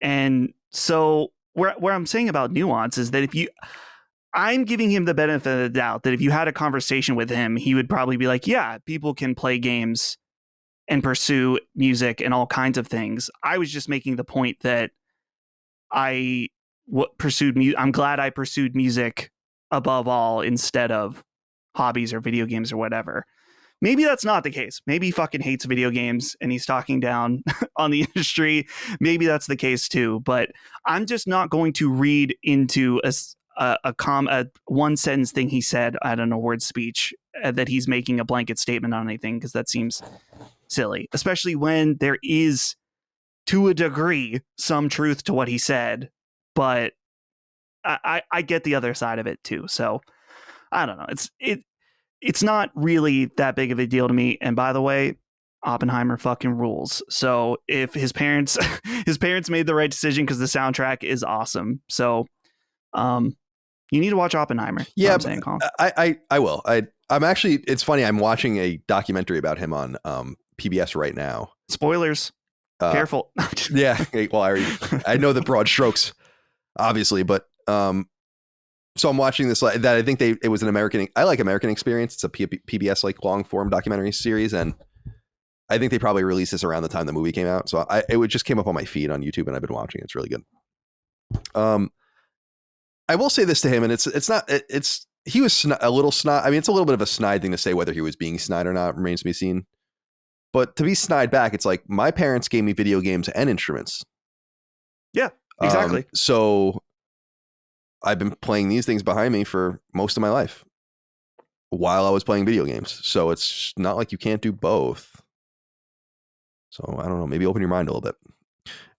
And so where I'm saying about nuance is that I'm giving him the benefit of the doubt that if you had a conversation with him, he would probably be like, yeah, people can play games and pursue music and all kinds of things. I was just making the point that I'm glad I pursued music above all instead of hobbies or video games or whatever. Maybe that's not the case. Maybe he fucking hates video games and he's talking down on the industry. Maybe that's the case too, but I'm just not going to read into a one sentence thing he said at an award speech that he's making a blanket statement on anything, because that seems silly, especially when there is, to a degree, some truth to what he said, but I get the other side of it too. So I don't know. It's not really that big of a deal to me. And by the way, Oppenheimer fucking rules. So if his parents made the right decision, because the soundtrack is awesome. So you need to watch Oppenheimer. Yeah, I'm saying, Colin. I will. I'm actually, it's funny. I'm watching a documentary about him on PBS right now. Spoilers. Careful. Yeah. Well, I know the broad strokes, obviously, but so I'm watching this that I think it was I like American Experience. It's a PBS like long form documentary series, and I think they probably released this around the time the movie came out. So it just came up on my feed on YouTube, and I've been watching it. It's really good. I will say this to him, and it's not it's he was a little snide. I mean, it's a little bit of a snide thing to say. Whether he was being snide or not remains to be seen. But to be snide back, it's like my parents gave me video games and instruments. Yeah, exactly. So I've been playing these things behind me for most of my life while I was playing video games. So it's not like you can't do both. So I don't know, maybe open your mind a little bit.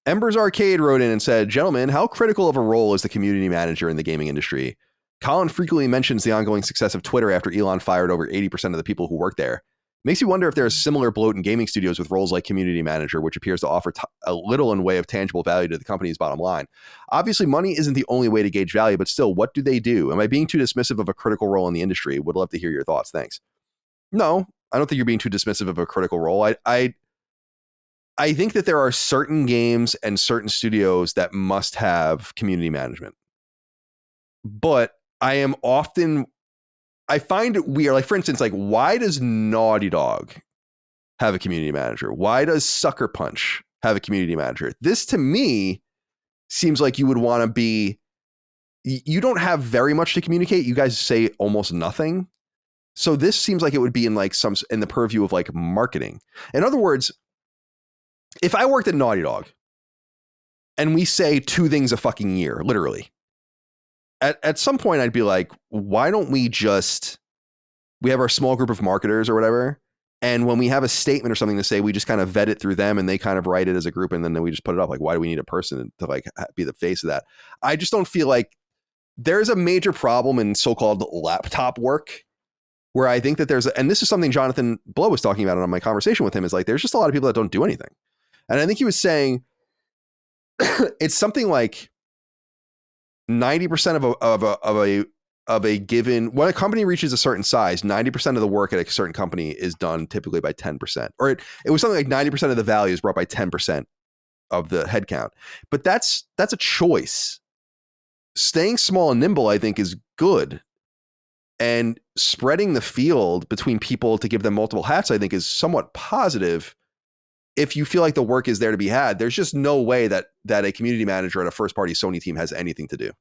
Embers Arcade wrote in and said, gentlemen, how critical of a role is the community manager in the gaming industry? Colin frequently mentions the ongoing success of Twitter after Elon fired over 80% of the people who work there. Makes you wonder if there is similar bloat in gaming studios with roles like community manager, which appears to offer a little in way of tangible value to the company's bottom line. Obviously, money isn't the only way to gauge value, but still, what do they do? Am I being too dismissive of a critical role in the industry? Would love to hear your thoughts. Thanks. No, I don't think you're being too dismissive of a critical role. I think that there are certain games and certain studios that must have community management. But I find it weird. Like, for instance, like, why does Naughty Dog have a community manager? Why does Sucker Punch have a community manager? This, to me, seems like you would want to be... You don't have very much to communicate. You guys say almost nothing. So this seems like it would be in the purview of like marketing. In other words, if I worked at Naughty Dog and we say 2 things a fucking year, literally, at some point I'd be like, why don't we have our small group of marketers or whatever, and when we have a statement or something to say, we just kind of vet it through them and they kind of write it as a group, and then we just put it up. Like, why do we need a person to like be the face of that? I just don't feel like there's a major problem in so-called laptop work where I think that and this is something Jonathan Blow was talking about on my conversation with him, is like, there's just a lot of people that don't do anything. And I think he was saying it's something like 90% of a given, when a company reaches a certain size, 90% of the work at a certain company is done typically by 10%. Or it was something like 90% of the value is brought by 10% of the headcount. But that's a choice. Staying small and nimble, I think, is good. And spreading the field between people to give them multiple hats, I think, is somewhat positive. If you feel like the work is there to be had, there's just no way that a community manager at a first-party Sony team has anything to do.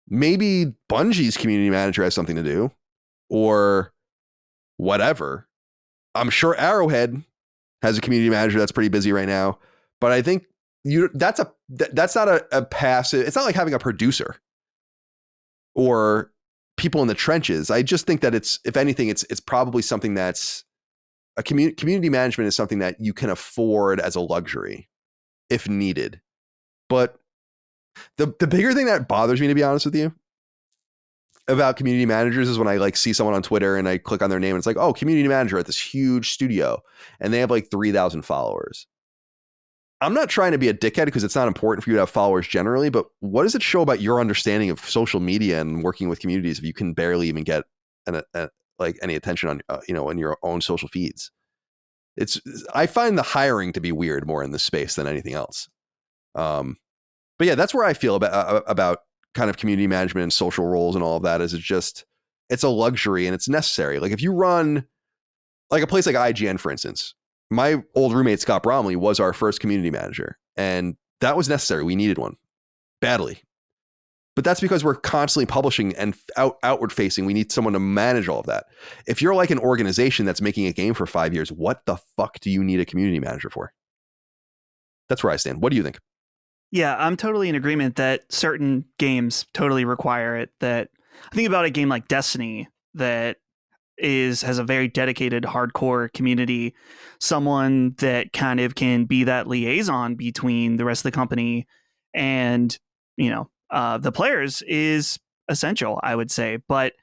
Maybe Bungie's community manager has something to do, or whatever. I'm sure Arrowhead has a community manager that's pretty busy right now, but I think that's not a passive. It's not like having a producer or people in the trenches. I just think that if anything, it's probably something that's a community management is something that you can afford as a luxury if needed. But the bigger thing that bothers me, to be honest with you, about community managers is when I like see someone on Twitter and I click on their name and it's like, oh, community manager at this huge studio, and they have like 3,000 followers. I'm not trying to be a dickhead because it's not important for you to have followers generally, but what does it show about your understanding of social media and working with communities if you can barely even get like any attention on in your own social feeds? I find the hiring to be weird more in this space than anything else. But yeah, that's where I feel about kind of community management and social roles and all of that. Is it's a luxury and it's necessary. Like if you run like a place like IGN, for instance, my old roommate Scott Bromley was our first community manager, and that was necessary. We needed one badly. But that's because we're constantly publishing and outward facing. We need someone to manage all of that. If you're like an organization that's making a game for 5 years, what the fuck do you need a community manager for? That's where I stand. What do you think? Yeah, I'm totally in agreement that certain games totally require it. That I think about a game like Destiny that has a very dedicated hardcore community, someone that kind of can be that liaison between the rest of the company and, the players is essential, I would say. But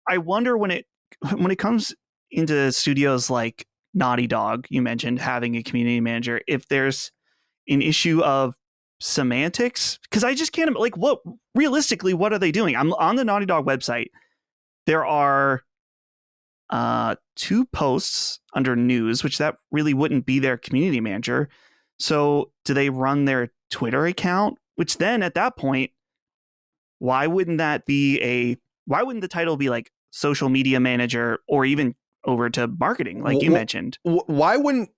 I wonder when it comes into studios like Naughty Dog, you mentioned having a community manager, if there's an issue of semantics, because I just can't, like, what realistically, what are they doing? I'm on the Naughty Dog website. There are 2 posts under news, which that really wouldn't be their community manager. So do they run their Twitter account? Which then at that point, why wouldn't the title be like social media manager or even over to marketing, like you mentioned? Why wouldn't,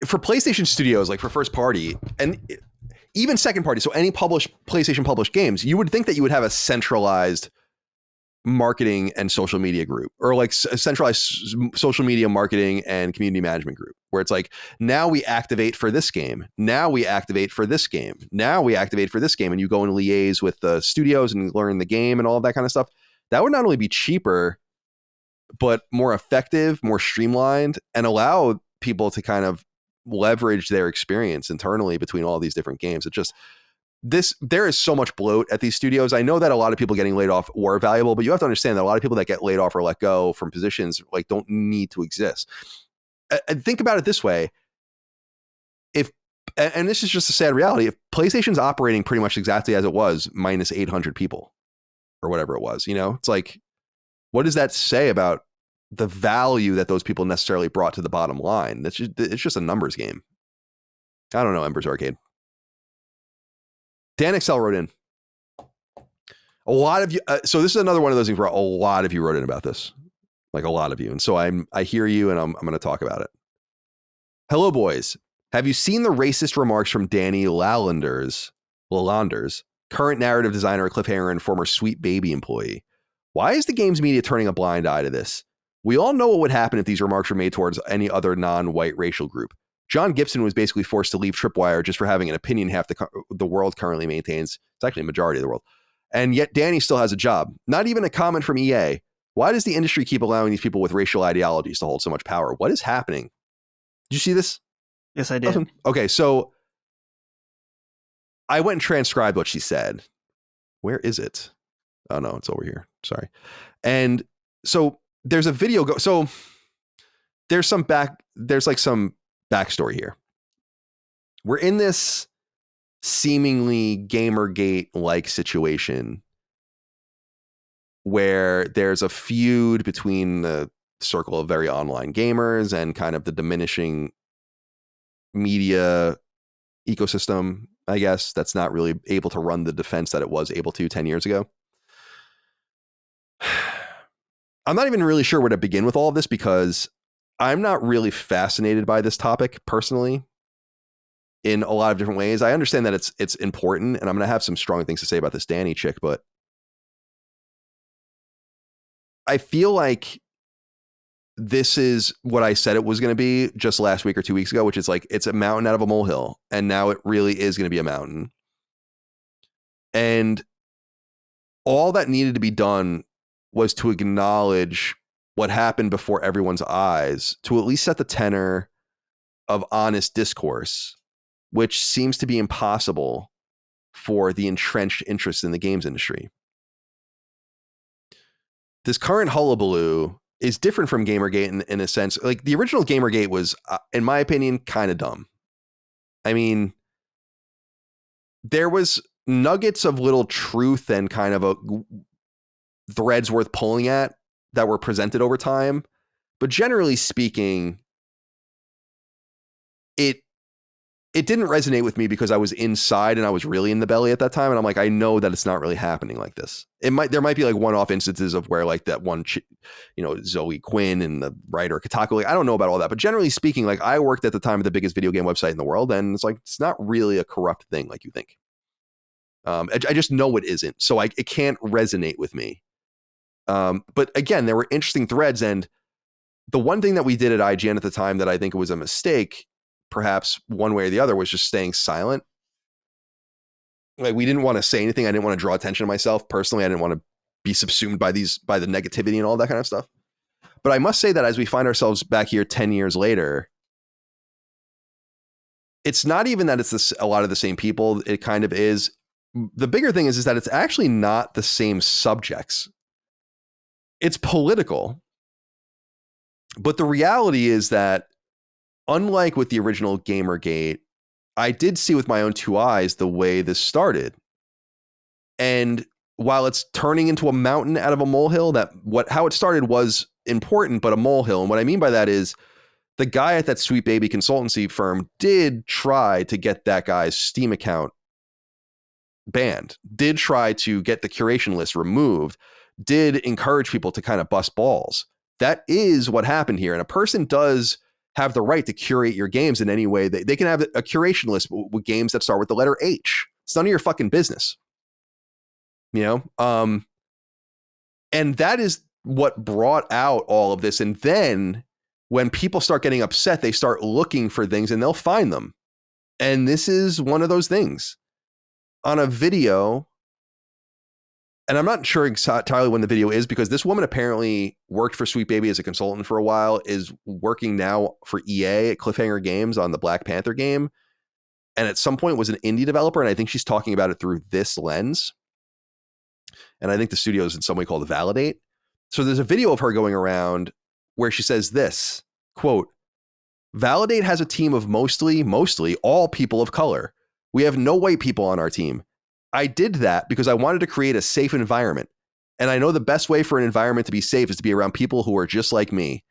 for PlayStation Studios, like for first party, and even second party, so any PlayStation published games, you would think that you would have a centralized marketing and social media group, or like a centralized social media marketing and community management group, where it's like, now we activate for this game, now we activate for this game, now we activate for this game, and you go and liaise with the studios and learn the game and all of that kind of stuff. That would not only be cheaper, but more effective, more streamlined, and allow people to kind of leverage their experience internally between all these different games. It just, there is so much bloat at these studios. I know that a lot of people getting laid off were valuable, but you have to understand that a lot of people that get laid off or let go from positions like don't need to exist. And think about it this way. And this is just a sad reality, if PlayStation's operating pretty much exactly as it was, minus 800 people or whatever it was, it's like, what does that say about the value that those people necessarily brought to the bottom line? It's just a numbers game. I don't know, Embers Arcade. Dan Excel wrote in. A lot of you. So this is another one of those things where a lot of you wrote in about this, like a lot of you. And so I hear you, and I'm going to talk about it. Hello, boys. Have you seen the racist remarks from Danny Lalanders, current narrative designer, a cliffhanger, and former Sweet Baby employee? Why is the games media turning a blind eye to this? We all know what would happen if these remarks were made towards any other non-white racial group. John Gibson was basically forced to leave Tripwire just for having an opinion half the world currently maintains. It's actually a majority of the world. And yet Danny still has a job. Not even a comment from EA. Why does the industry keep allowing these people with racial ideologies to hold so much power? What is happening? Did you see this? Yes, I did. Awesome. Okay, so I went and transcribed what she said. Where is it? Oh, no, it's over here. Sorry. And so there's a video. So there's some backstory here. We're in this seemingly Gamergate-like situation where there's a feud between the circle of very online gamers and kind of the diminishing media ecosystem, I guess, that's not really able to run the defense that it was able to 10 years ago. I'm not even really sure where to begin with all of this, because I'm not really fascinated by this topic personally in a lot of different ways. I understand that it's important, and I'm going to have some strong things to say about this Danny chick, but I feel like this is what I said it was going to be just last week or 2 weeks ago, which is like, it's a mountain out of a molehill, and now it really is going to be a mountain. And all that needed to be done was to acknowledge what happened before everyone's eyes, to at least set the tenor of honest discourse, which seems to be impossible for the entrenched interest in the games industry. This current hullabaloo is different from Gamergate in a sense. Like, the original Gamergate was, in my opinion, kind of dumb. I mean, there was nuggets of little truth and kind of a threads worth pulling at that were presented over time. But generally speaking, it didn't resonate with me because I was inside and I was really in the belly at that time. And I'm like, I know that it's not really happening like this. There might be like one-off instances of where like that one, Zoe Quinn and the writer Kotaku, like, I don't know about all that, but generally speaking, like, I worked at the time of the biggest video game website in the world, and it's like, it's not really a corrupt thing like you think. I just know it isn't. So it can't resonate with me. But again, there were interesting threads. And the one thing that we did at IGN at the time that I think was a mistake, perhaps one way or the other, was just staying silent. Like, we didn't want to say anything. I didn't want to draw attention to myself personally. I didn't want to be subsumed by the negativity and all that kind of stuff. But I must say that as we find ourselves back here 10 years later, it's not even that it's a lot of the same people. It kind of is. The bigger thing is that it's actually not the same subjects. It's political. But the reality is that, unlike with the original Gamergate, I did see with my own two eyes the way this started. And while it's turning into a mountain out of a molehill, how it started was important, but a molehill. And what I mean by that is, the guy at that Sweet Baby consultancy firm did try to get that guy's Steam account banned, did try to get the curation list removed, did encourage people to kind of bust balls. That is what happened here. And a person does have the right to curate your games in any way. They can have a curation list with games that start with the letter H. It's none of your fucking business. You know? And that is what brought out all of this. And then when people start getting upset, they start looking for things and they'll find them. And this is one of those things. On a video, and I'm not sure entirely when the video is, because this woman apparently worked for Sweet Baby as a consultant for a while, is working now for EA at Cliffhanger Games on the Black Panther game, and at some point was an indie developer, and I think she's talking about it through this lens. And I think the studio is in some way called Validate. So there's a video of her going around where she says this, quote, "Validate has a team of mostly all people of color. We have no white people on our team. I did that because I wanted to create a safe environment. And I know the best way for an environment to be safe is to be around people who are just like me.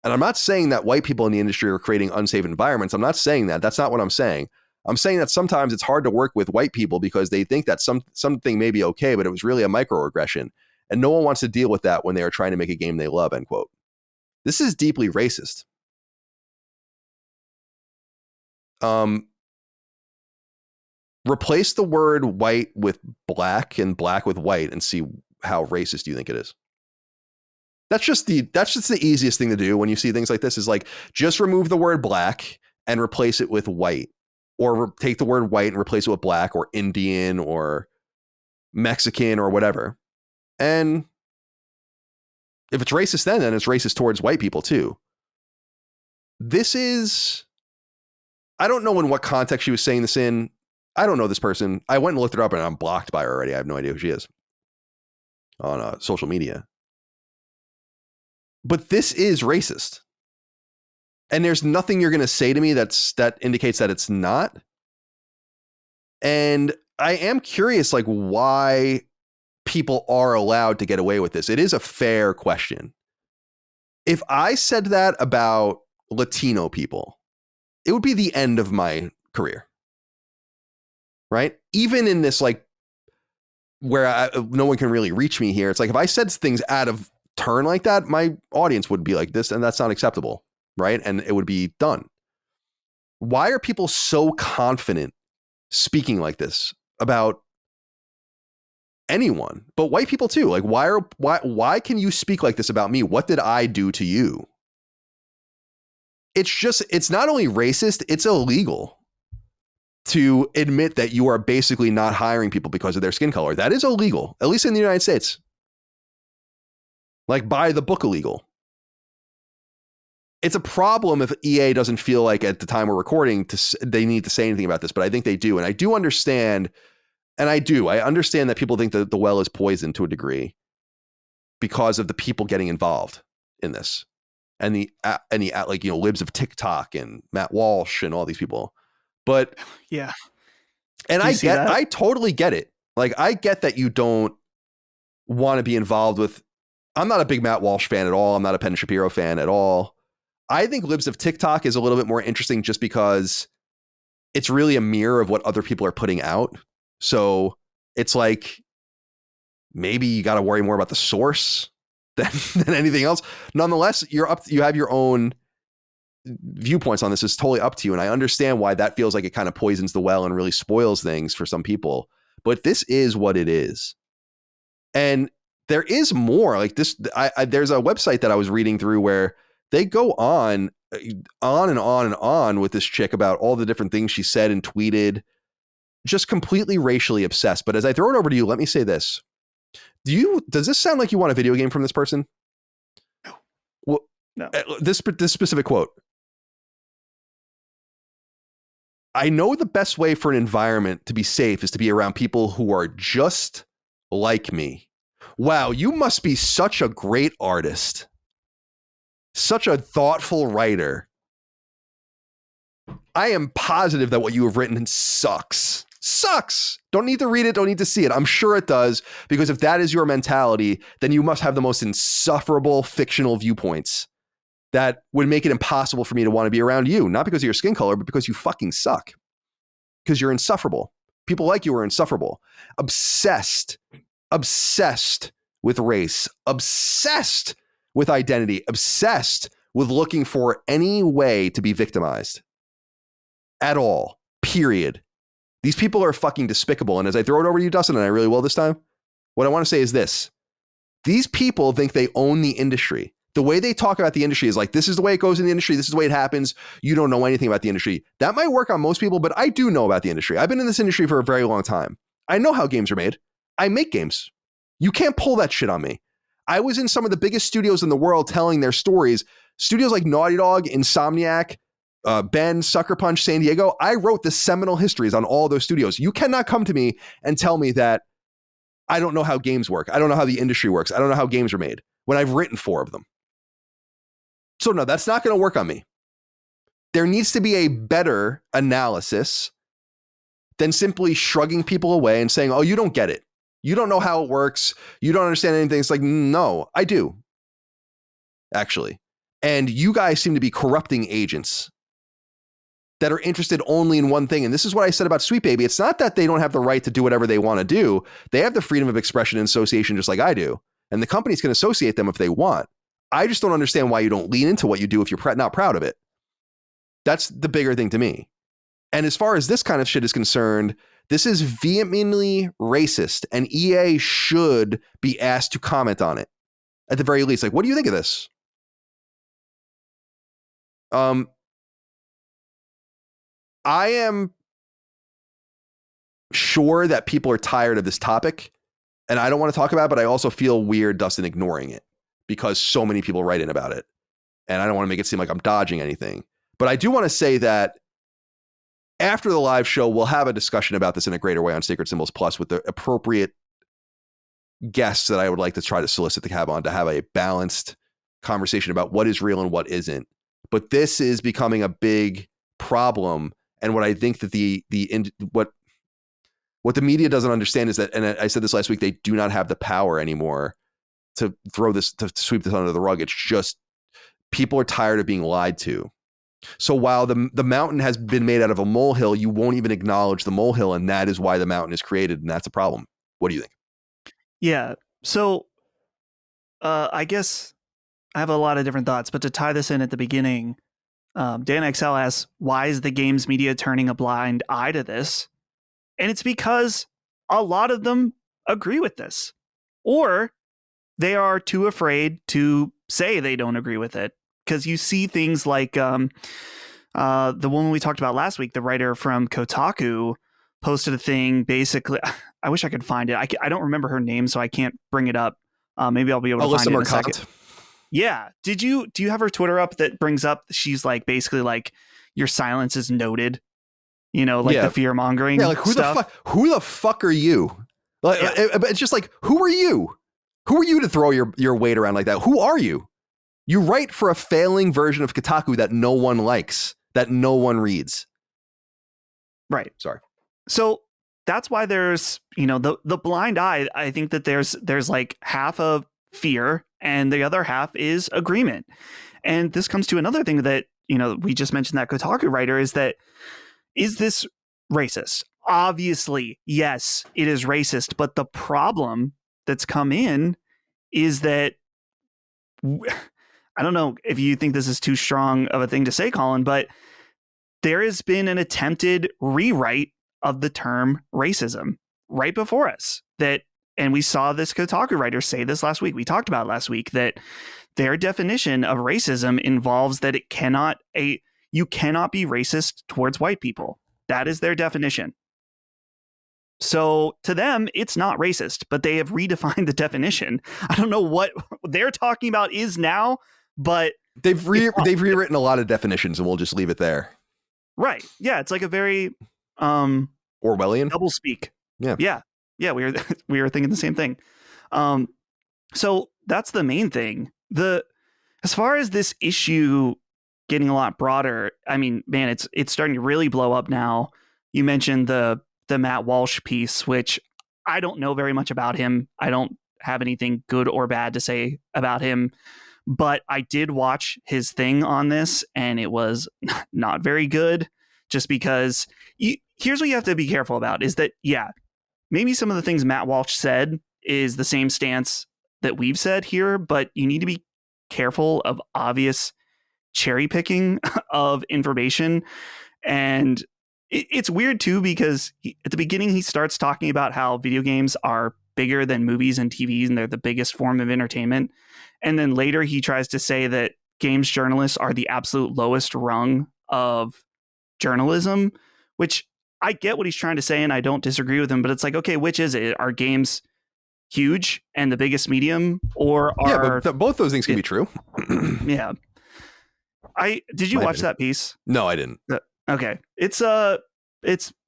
And I'm not saying that white people in the industry are creating unsafe environments. I'm not saying that. That's not what I'm saying. I'm saying that sometimes it's hard to work with white people because they think that something may be okay, but it was really a microaggression. And no one wants to deal with that when they are trying to make a game they love," end quote. This is deeply racist. Replace the word white with black and black with white and see how racist you think it is. That's just the easiest thing to do when you see things like this, is like, just remove the word black and replace it with white, or take the word white and replace it with black or Indian or Mexican or whatever. And if it's racist, then it's racist towards white people too. This is, I don't know in what context she was saying this in. I don't know this person. I went and looked her up and I'm blocked by her already. I have no idea who she is on social media. But this is racist. And there's nothing you're going to say to me that indicates that it's not. And I am curious, like, why people are allowed to get away with this. It is a fair question. If I said that about Latino people, it would be the end of my career. Right? Even in this, like, where no one can really reach me here. It's like, if I said things out of turn like that, my audience would be like, this, and that's not acceptable. Right? And it would be done. Why are people so confident speaking like this about anyone, but white people too? Like, why can you speak like this about me? What did I do to you? It's not only racist, it's illegal to admit that you are basically not hiring people because of their skin color. That is illegal, at least in the United States. Like, by the book illegal. It's a problem if EA doesn't feel like at the time we're recording they need to say anything about this, but I think they do. And I do understand, I understand that people think that the well is poisoned to a degree because of the people getting involved in this. And the like, you know, libs of TikTok and Matt Walsh and all these people. But yeah. And I totally get it. Like, I get that you don't want to be involved with, I'm not a big Matt Walsh fan at all. I'm not a Penn Shapiro fan at all. I think libs of TikTok is a little bit more interesting just because it's really a mirror of what other people are putting out. So it's like, maybe you got to worry more about the source than anything else. Nonetheless, you have your own viewpoints on this. Is totally up to you. And I understand why that feels like it kind of poisons the well and really spoils things for some people. But this is what it is. And there is more like this. There's a website that I was reading through where they go on and on and on with this chick about all the different things she said and tweeted, just completely racially obsessed. But as I throw it over to you, let me say this. Does this sound like you want a video game from this person? No. Well, no. This specific quote. "I know the best way for an environment to be safe is to be around people who are just like me. Wow, you must be such a great artist. Such a thoughtful writer. I am positive that what you have written sucks. Sucks. Don't need to read it. Don't need to see it. I'm sure it does, because if that is your mentality, then you must have the most insufferable fictional viewpoints that would make it impossible for me to want to be around you. Not because of your skin color, but because you fucking suck. Because you're insufferable. People like you are insufferable. Obsessed with race. Obsessed with identity. Obsessed with looking for any way to be victimized at all, period. These people are fucking despicable. And as I throw it over to you, Dustin, and I really will this time, what I want to say is this. These people think they own the industry. The way they talk about the industry is like, this is the way it goes in the industry. This is the way it happens. You don't know anything about the industry. That might work on most people, but I do know about the industry. I've been in this industry for a very long time. I know how games are made. I make games. You can't pull that shit on me. I was in some of the biggest studios in the world telling their stories. Studios like Naughty Dog, Insomniac, Ben, Sucker Punch, San Diego. I wrote the seminal histories on all those studios. You cannot come to me and tell me that I don't know how games work. I don't know how the industry works. I don't know how games are made when I've written 4 of them. So no, that's not going to work on me. There needs to be a better analysis than simply shrugging people away and saying, oh, you don't get it. You don't know how it works. You don't understand anything. It's like, no, I do. Actually. And you guys seem to be corrupting agents that are interested only in one thing. And this is what I said about Sweet Baby. It's not that they don't have the right to do whatever they want to do. They have the freedom of expression and association just like I do. And the companies can associate them if they want. I just don't understand why you don't lean into what you do if you're not proud of it. That's the bigger thing to me. And as far as this kind of shit is concerned, this is vehemently racist, and EA should be asked to comment on it at the very least. Like, what do you think of this? I am sure that people are tired of this topic, and I don't want to talk about it, but I also feel weird, Dustin, ignoring it because so many people write in about it. And I don't want to make it seem like I'm dodging anything. But I do want to say that after the live show, we'll have a discussion about this in a greater way on Sacred Symbols Plus with the appropriate guests that I would like to try to solicit to have on to have a balanced conversation about what is real and what isn't. But this is becoming a big problem. And what I think that what the media doesn't understand is that, and I said this last week, they do not have the power anymore to sweep this under the rug. It's just people are tired of being lied to. So while the mountain has been made out of a molehill, you won't even acknowledge the molehill, and that is why the mountain is created, and that's a problem. What do you think? Yeah. So I guess I have a lot of different thoughts, but to tie this in at the beginning, Dan XL asks, why is the games media turning a blind eye to this? And it's because a lot of them agree with this, or they are too afraid to say they don't agree with it. Because you see things like the woman we talked about last week, the writer from Kotaku, posted a thing. Basically, I wish I could find it. I don't remember her name, so I can't bring it up. Maybe I'll be able to find it in a second. Yeah. Do you have her Twitter up that brings up? She's like basically like your silence is noted. You know, like the fear mongering. Yeah, like who the fuck are you? Like, it's just like, who are you? Who are you to throw your weight around like that? Who are you? You write for a failing version of Kotaku that no one likes, that no one reads. Right. Sorry. So that's why there's, the blind eye. I think that there's like half of fear and the other half is agreement. And this comes to another thing that, we just mentioned that Kotaku writer is this racist? Obviously, yes, it is racist. But the problem that's come in is that I don't know if you think this is too strong of a thing to say, Colin, but there has been an attempted rewrite of the term racism right before us. And we saw this Kotaku writer say this last week. We talked about it last week that their definition of racism involves that you cannot be racist towards white people. That is their definition. So to them, it's not racist, but they have redefined the definition. I don't know what they're talking about is now, but they've rewritten a lot of definitions, and we'll just leave it there. Right. Yeah. It's like a very Orwellian double speak. Yeah. Yeah. Yeah. We were thinking the same thing. So that's the main thing. As far as this issue getting a lot broader, I mean, man, it's starting to really blow up now. You mentioned the Matt Walsh piece, which I don't know very much about him. I don't have anything good or bad to say about him, but I did watch his thing on this and it was not very good just because here's what you have to be careful about is that, maybe some of the things Matt Walsh said is the same stance that we've said here, but you need to be careful of obvious cherry picking of information. And it's weird too, because at the beginning he starts talking about how video games are bigger than movies and TVs and they're the biggest form of entertainment. And then later he tries to say that games journalists are the absolute lowest rung of journalism, which I get what he's trying to say and I don't disagree with him, but it's like, okay, which is it? Are games huge and the biggest medium, or are both those things can be true? Yeah. Did you watch that piece? No, I didn't. Okay. It's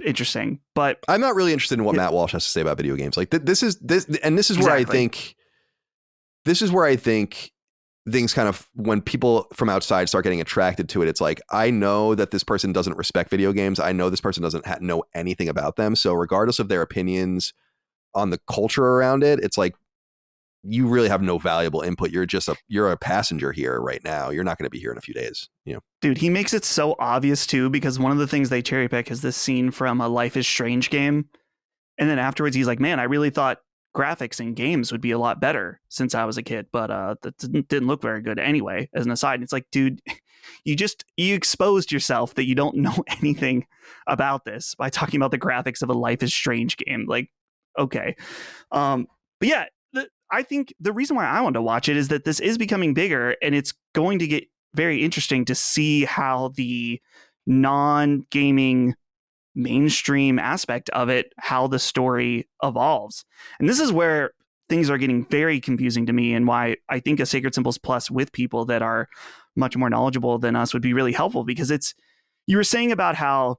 interesting, but I'm not really interested in what Matt Walsh has to say about video games. Like this is where I think things kind of, when people from outside start getting attracted to it, it's like, I know that this person doesn't respect video games. I know this person doesn't know anything about them. So regardless of their opinions on the culture around it, it's like, you really have no valuable input. You're a passenger here right now. You're not going to be here in a few days. You know, dude, he makes it so obvious too, because one of the things they cherry pick is this scene from a Life is Strange game. And then afterwards he's like, man, I really thought graphics in games would be a lot better since I was a kid, but that didn't look very good anyway, as an aside. It's like, dude, you exposed yourself that you don't know anything about this by talking about the graphics of a Life is Strange game. Like, okay. But yeah, I think the reason why I want to watch it is that this is becoming bigger, and it's going to get very interesting to see how the non-gaming mainstream aspect of it, how the story evolves. And this is where things are getting very confusing to me, and why I think a Sacred Symbols Plus with people that are much more knowledgeable than us would be really helpful, because you were saying about how,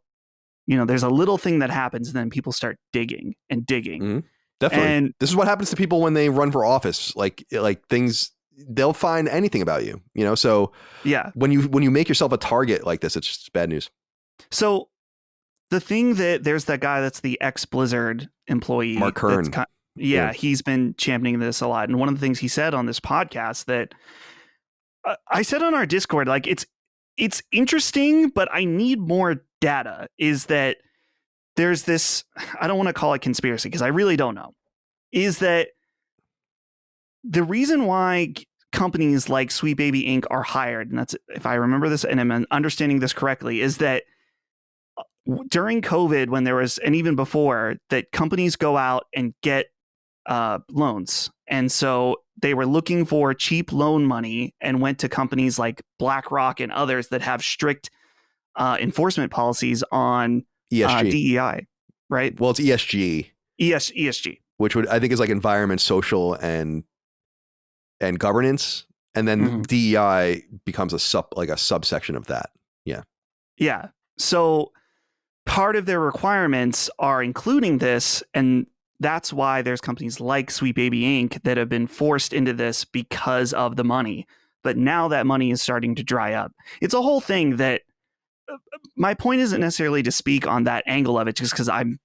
you know, there's a little thing that happens and then people start digging and digging. Mm-hmm. Definitely. And this is what happens to people when they run for office. Like things, they'll find anything about you, you know? So yeah, when you make yourself a target like this, it's just bad news. So the thing that there's that guy that's the ex-Blizzard employee, Mark Kern. Yeah, he's been championing this a lot. And one of the things he said on this podcast that I said on our Discord, like it's interesting, but I need more data, is that there's this, I don't want to call it conspiracy because I really don't know, is that the reason why companies like Sweet Baby Inc. are hired, and that's, if I remember this and I'm understanding this correctly, is that during COVID, when there was, and even before, that companies go out and get loans. And so they were looking for cheap loan money and went to companies like BlackRock and others that have strict enforcement policies on ESG. DEI, right? Well, it's ESG. ESG. Which I think is like environment, social, and governance. And then DEI becomes a subsection of that. Yeah. Yeah. So part of their requirements are including this, and that's why there's companies like Sweet Baby Inc. that have been forced into this because of the money. But now that money is starting to dry up. It's a whole thing that my point isn't necessarily to speak on that angle of it, just because I'm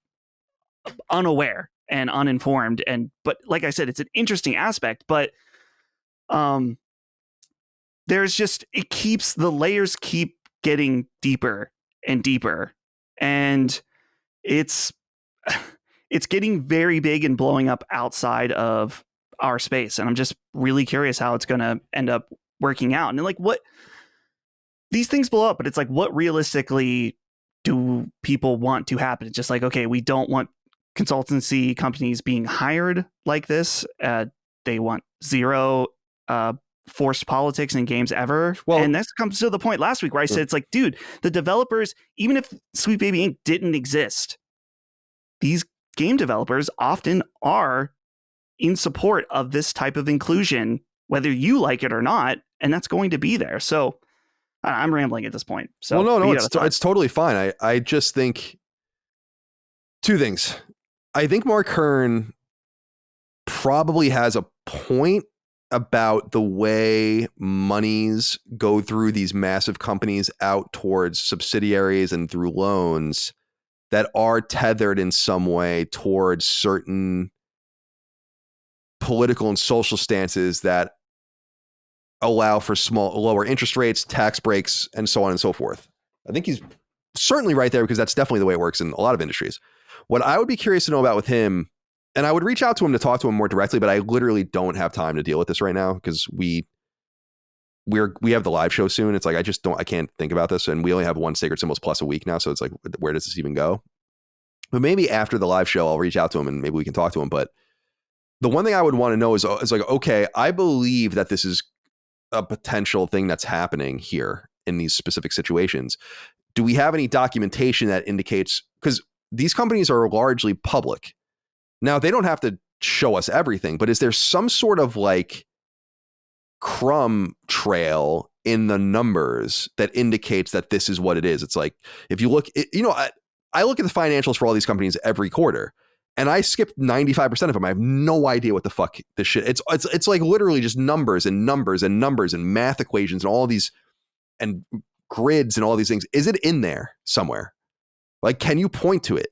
unaware and uninformed. But like I said, it's an interesting aspect, but there's just, the layers keep getting deeper and deeper, and it's getting very big and blowing up outside of our space. And I'm just really curious how it's going to end up working out. And like, what these things blow up, but it's like, what realistically do people want to happen? It's just like, okay, we don't want consultancy companies being hired like this. They want zero forced politics in games ever. Well, and that comes to the point last week where I said, it's like, dude, the developers, even if Sweet Baby Inc. didn't exist, these game developers often are in support of this type of inclusion, whether you like it or not, and that's going to be there. So I'm rambling at this point. So well, no, it's totally fine. I just think two things. I think Mark Kern probably has a point about the way monies go through these massive companies out towards subsidiaries and through loans that are tethered in some way towards certain political and social stances that allow for lower interest rates, tax breaks, and so on and so forth. I think he's certainly right there, because that's definitely the way it works in a lot of industries. What I would be curious to know about with him, and I would reach out to him to talk to him more directly, but I literally don't have time to deal with this right now, because we we have the live show soon. It's like, I can't think about this. And we only have one Sacred Symbols Plus a week now. So it's like, where does this even go? But maybe after the live show, I'll reach out to him and maybe we can talk to him. But the one thing I would want to know is like, okay, I believe that this is a potential thing that's happening here in these specific situations. Do we have any documentation that indicates, because these companies are largely public. Now, they don't have to show us everything, but is there some sort of like crumb trail in the numbers that indicates that this is what it is? It's like, if you look, I look at the financials for all these companies every quarter, and I skipped 95% of them. I have no idea what the fuck this shit. It's like literally just numbers and numbers and numbers and math equations and all these and grids and all these things. Is it in there somewhere? Like, can you point to it?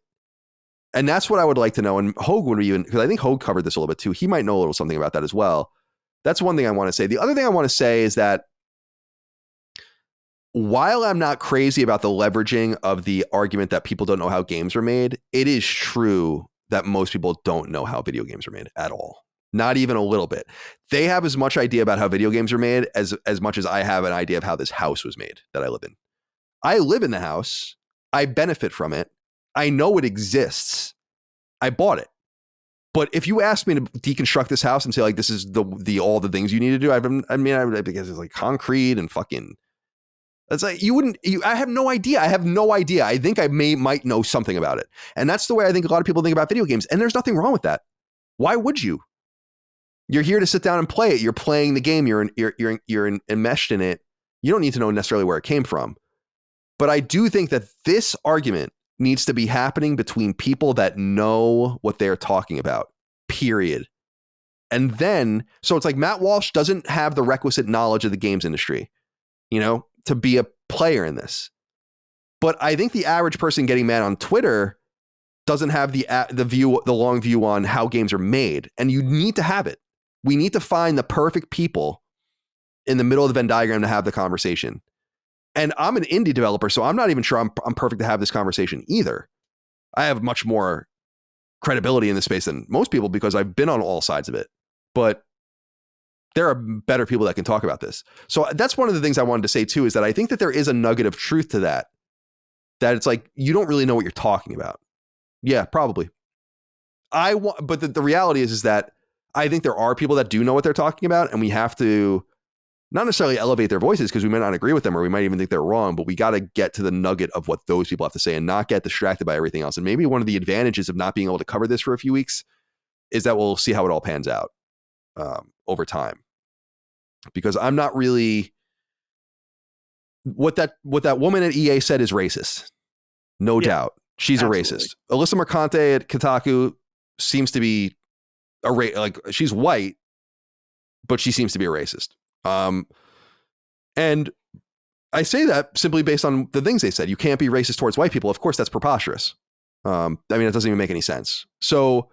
And that's what I would like to know. And Hogue would even, because I think Hogue covered this a little bit too. He might know a little something about that as well. That's one thing I want to say. The other thing I want to say is that while I'm not crazy about the leveraging of the argument that people don't know how games are made, it is true that most people don't know how video games are made at all. Not even a little bit. They have as much idea about how video games are made as much as I have an idea of how this house was made that I live in. I live in the house. I benefit from it. I know it exists. I bought it. But if you ask me to deconstruct this house and say like, this is the all the things you need to do, I because it's like concrete and fucking, it's like, I have no idea. I think I might know something about it. And that's the way I think a lot of people think about video games. And there's nothing wrong with that. Why would you? You're here to sit down and play it. You're playing the game. You're enmeshed in it. You don't need to know necessarily where it came from. But I do think that this argument needs to be happening between people that know what they're talking about, period. And then, so it's like Matt Walsh doesn't have the requisite knowledge of the games industry, to be a player in this. But I think the average person getting mad on Twitter doesn't have the long view on how games are made. And you need to have it. We need to find the perfect people in the middle of the Venn diagram to have the conversation. And I'm an indie developer, so I'm not even sure I'm perfect to have this conversation either. I have much more credibility in this space than most people because I've been on all sides of it. But there are better people that can talk about this. So that's one of the things I wanted to say too, is that I think that there is a nugget of truth to that it's like, you don't really know what you're talking about. Yeah, probably. But the reality is that I think there are people that do know what they're talking about, and we have to not necessarily elevate their voices because we might not agree with them or we might even think they're wrong, but we got to get to the nugget of what those people have to say and not get distracted by everything else. And maybe one of the advantages of not being able to cover this for a few weeks is that we'll see how it all pans out over time. Because I'm not really, what that woman at EA said is racist. No doubt. She's absolutely a racist. Alyssa Mercante at Kotaku seems to be she's white, but she seems to be a racist. And I say that simply based on the things they said. You can't be racist towards white people. Of course, that's preposterous. It doesn't even make any sense. So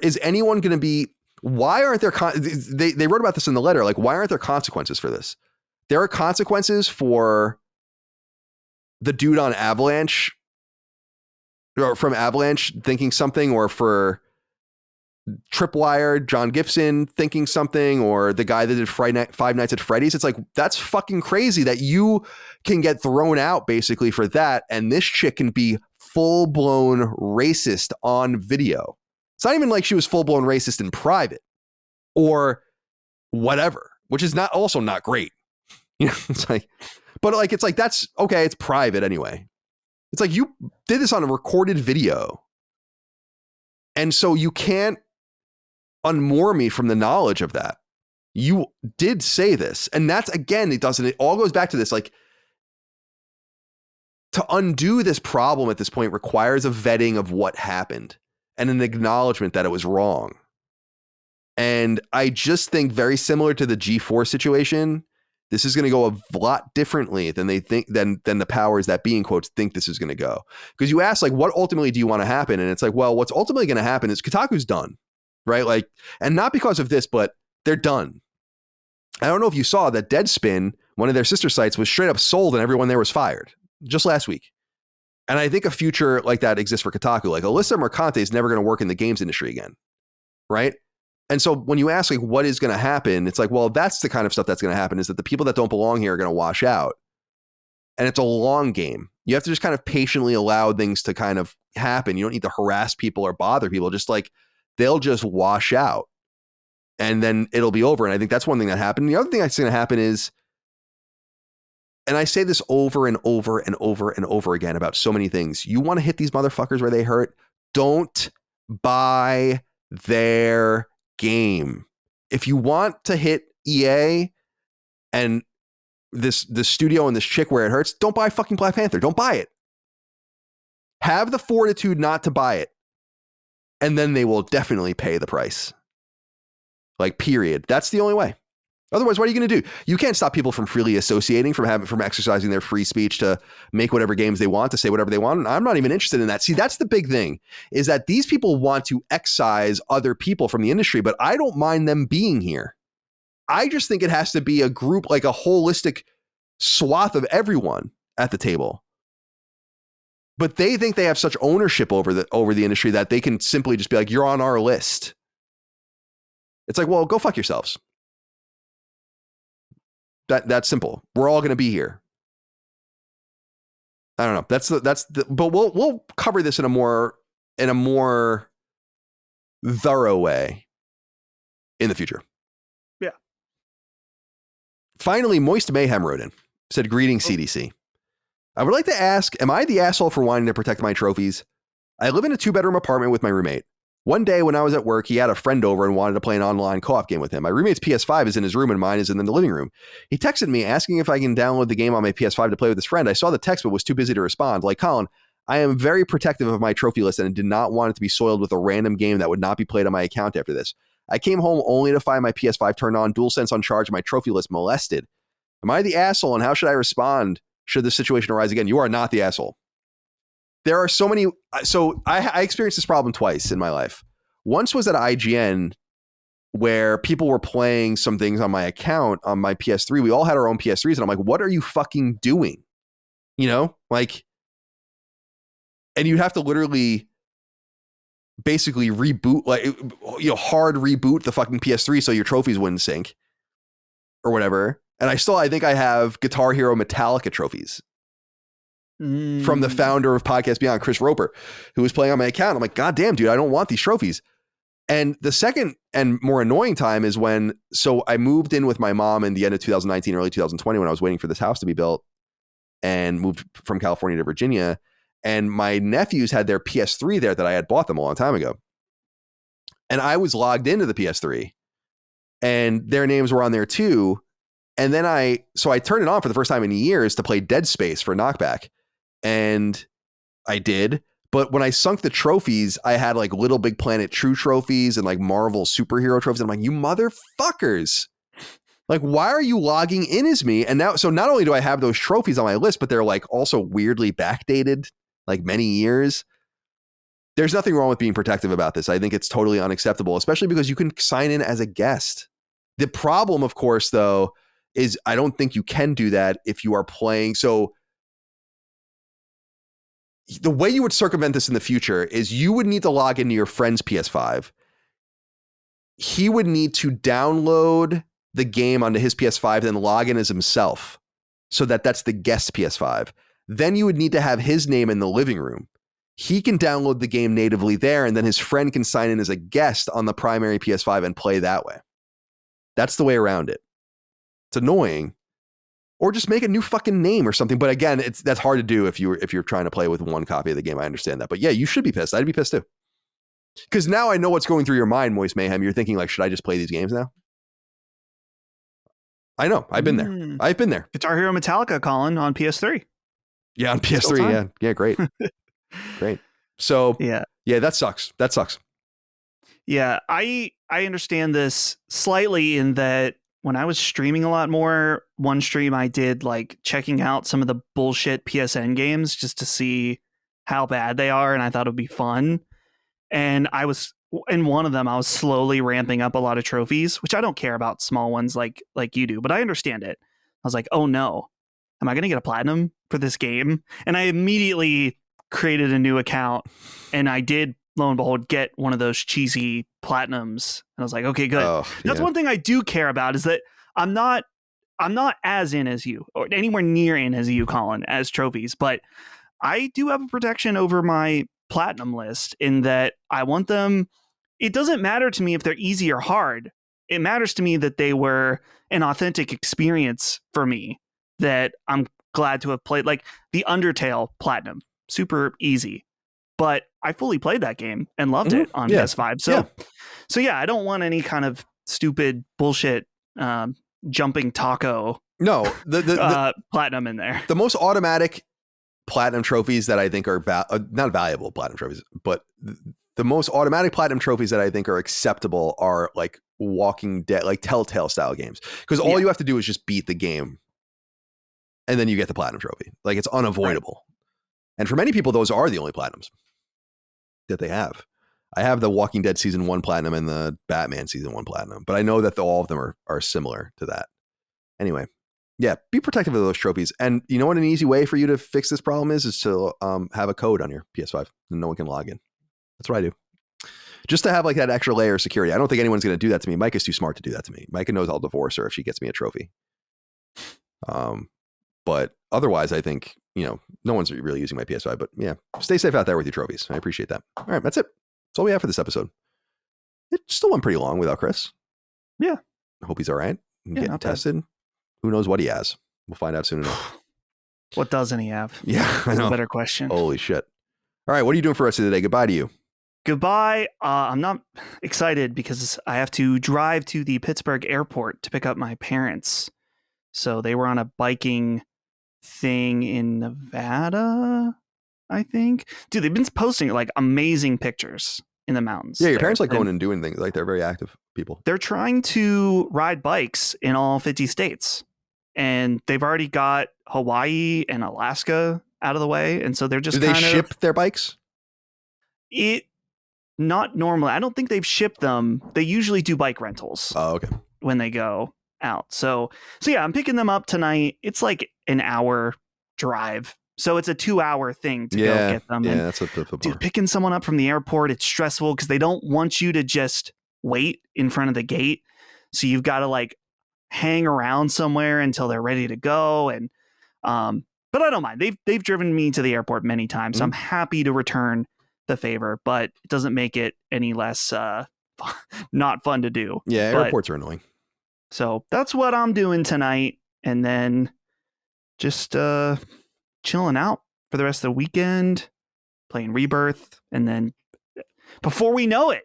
is anyone going to be, why aren't there, they wrote about this in the letter. Like, why aren't there consequences for this? There are consequences for the dude on Avalanche or from Avalanche thinking something, or for Tripwire, John Gibson thinking something, or the guy that did Five Nights at Freddy's. It's like, that's fucking crazy that you can get thrown out basically for that. And this chick can be full blown racist on video. It's not even like she was full blown racist in private or whatever, which is also not great. It's like, but like, it's like, that's okay. It's private anyway. It's like, you did this on a recorded video. And so you can't unmoor me from the knowledge of that. You did say this. And that's, again, it all goes back to this. Like, to undo this problem at this point requires a vetting of what happened and an acknowledgement that it was wrong. And I just think, very similar to the G4 situation, this is going to go a lot differently than they think, than the powers that be, in quotes, think this is going to go. Because you ask, like, what ultimately do you want to happen? And it's like, well, what's ultimately going to happen is Kotaku's done, right? Like, and not because of this, but they're done. I don't know if you saw that Deadspin, one of their sister sites, was straight up sold and everyone there was fired just last week. And I think a future like that exists for Kotaku. Like, Alyssa Mercante is never going to work in the games industry again, right? And so when you ask like what is going to happen, it's like, well, that's the kind of stuff that's going to happen, is that the people that don't belong here are going to wash out. And it's a long game. You have to just kind of patiently allow things to kind of happen. You don't need to harass people or bother people. Just like they'll just wash out and then it'll be over. And I think that's one thing that happened. The other thing that's going to happen is, and I say this over and over and over and over again about so many things. You want to hit these motherfuckers where they hurt? Don't buy their game. If you want to hit EA and this studio and this chick where it hurts, don't buy fucking Black Panther. Don't buy it. Have the fortitude not to buy it. And then they will definitely pay the price. Like, period. That's the only way. Otherwise, what are you going to do? You can't stop people from freely associating, from exercising their free speech to make whatever games they want, to say whatever they want. And I'm not even interested in that. See, that's the big thing, is that these people want to excise other people from the industry, but I don't mind them being here. I just think it has to be a group, like a holistic swath of everyone at the table. But they think they have such ownership over the industry that they can simply just be like, you're on our list. It's like, well, go fuck yourselves. That's simple. We're all going to be here. I don't know. But we'll cover this in a more thorough way in the future. Yeah. Finally, Moist Mayhem wrote in, said, greetings, CDC. I would like to ask, am I the asshole for wanting to protect my trophies? I live in a 2-bedroom apartment with my roommate. One day when I was at work, he had a friend over and wanted to play an online co-op game with him. My roommate's PS5 is in his room and mine is in the living room. He texted me asking if I can download the game on my PS5 to play with his friend. I saw the text but was too busy to respond. Like Colin, I am very protective of my trophy list and did not want it to be soiled with a random game that would not be played on my account after this. I came home only to find my PS5 turned on, DualSense on charge, and my trophy list molested. Am I the asshole, and how should I respond should this situation arise again? You are not the asshole. There are so many. So I experienced this problem twice in my life. Once was at IGN, where people were playing some things on my account on my PS3. We all had our own PS3s, and I'm like, what are you fucking doing? You know, like, and you'd have to literally basically reboot, like, you know, hard reboot the fucking PS3 so your trophies wouldn't sync or whatever. And I think I have Guitar Hero Metallica trophies from the founder of Podcast Beyond, Chris Roper, who was playing on my account. I'm like, God damn, dude, I don't want these trophies. And the second and more annoying time is when, so I moved in with my mom in the end of 2019, early 2020, when I was waiting for this house to be built, and moved from California to Virginia. And my nephews had their PS3 there that I had bought them a long time ago. And I was logged into the PS3 and their names were on there too. And then I turned it on for the first time in years to play Dead Space for Knockback. And I did. But when I sunk the trophies, I had like Little Big Planet True trophies and like Marvel superhero trophies. And I'm like, you motherfuckers. Like, why are you logging in as me? And now, so not only do I have those trophies on my list, but they're like also weirdly backdated, like many years. There's nothing wrong with being protective about this. I think it's totally unacceptable, especially because you can sign in as a guest. The problem, of course, though, is I don't think you can do that if you are playing. So the way you would circumvent this in the future is you would need to log into your friend's PS5. He would need to download the game onto his PS5, then log in as himself so that that's the guest PS5. Then you would need to have his name in the living room. He can download the game natively there, and then his friend can sign in as a guest on the primary PS5 and play that way. That's the way around it. It's annoying. Or just make a new fucking name or something. But again, that's hard to do if you're trying to play with one copy of the game. I understand that. But yeah, you should be pissed. I'd be pissed too. Because now I know what's going through your mind, Moist Mayhem. You're thinking like, should I just play these games now? I know. I've been there. I've been there. Guitar Hero Metallica, Colin, on PS3. Yeah, on PS3. Yeah. Yeah, great. Great. So yeah, that sucks. That sucks. Yeah, I understand this slightly in that when I was streaming a lot more, one stream I did like checking out some of the bullshit PSN games just to see how bad they are, and I thought it would be fun. And I was in one of them, I was slowly ramping up a lot of trophies, which I don't care about small ones like you do, but I understand it. I was like, oh no, am I going to get a platinum for this game? And I immediately created a new account, and I did lo and behold, get one of those cheesy platinums. And I was like, okay, good. Oh, That's one thing I do care about, is that I'm not as in as you, or anywhere near in as you, Colin, as trophies, but I do have a protection over my platinum list in that I want them. It doesn't matter to me if they're easy or hard. It matters to me that they were an authentic experience for me, that I'm glad to have played. Like the Undertale platinum, super easy, but I fully played that game and loved it on PS5. So yeah, I don't want any kind of stupid bullshit jumping taco the platinum in there. The most automatic platinum trophies that I think are not valuable platinum trophies, but the most automatic platinum trophies that I think are acceptable are like Walking Dead, like Telltale style games, because all you have to do is just beat the game and then you get the platinum trophy. Like it's unavoidable. Right. And for many people, those are the only platinums that they have. I have the Walking Dead season 1 platinum and the Batman season 1 platinum, but I know that all of them are similar to that. Anyway, yeah, be protective of those trophies. And you know what an easy way for you to fix this problem is to have a code on your PS5 and no one can log in. That's what I do. Just to have like that extra layer of security. I don't think anyone's going to do that to me. Micah's too smart to do that to me. Micah knows I'll divorce her if she gets me a trophy. But otherwise, I think, no one's really using my PS5. But yeah, stay safe out there with your trophies. I appreciate that. All right, that's it. That's all we have for this episode. It still went pretty long without Chris. Yeah. I hope he's all right. Getting tested. Bad. Who knows what he has? We'll find out soon enough. What doesn't he have? Yeah, that's a better question. Holy shit. All right, what are you doing for us today? Goodbye to you. Goodbye. I'm not excited because I have to drive to the Pittsburgh airport to pick up my parents. So they were on a biking thing in Nevada, I think. Dude, they've been posting like amazing pictures in the mountains. Yeah, your parents like going and doing things. Like they're very active people. They're trying to ride bikes in all 50 states. And they've already got Hawaii and Alaska out of the way. And so they're just Do they ship their bikes? Not normally. I don't think they've shipped them. They usually do bike rentals. Oh, okay. When they go out. So yeah, I'm picking them up tonight. It's like an hour drive. So it's a 2-hour thing to go get them. Yeah, and that's a dude, picking someone up from the airport, it's stressful because they don't want you to just wait in front of the gate. So you've got to like hang around somewhere until they're ready to go. And but I don't mind. They've driven me to the airport many times. So I'm happy to return the favor, but it doesn't make it any less not fun to do. Yeah, airports are annoying. So that's what I'm doing tonight, and then just chilling out for the rest of the weekend, playing Rebirth, and then before we know it,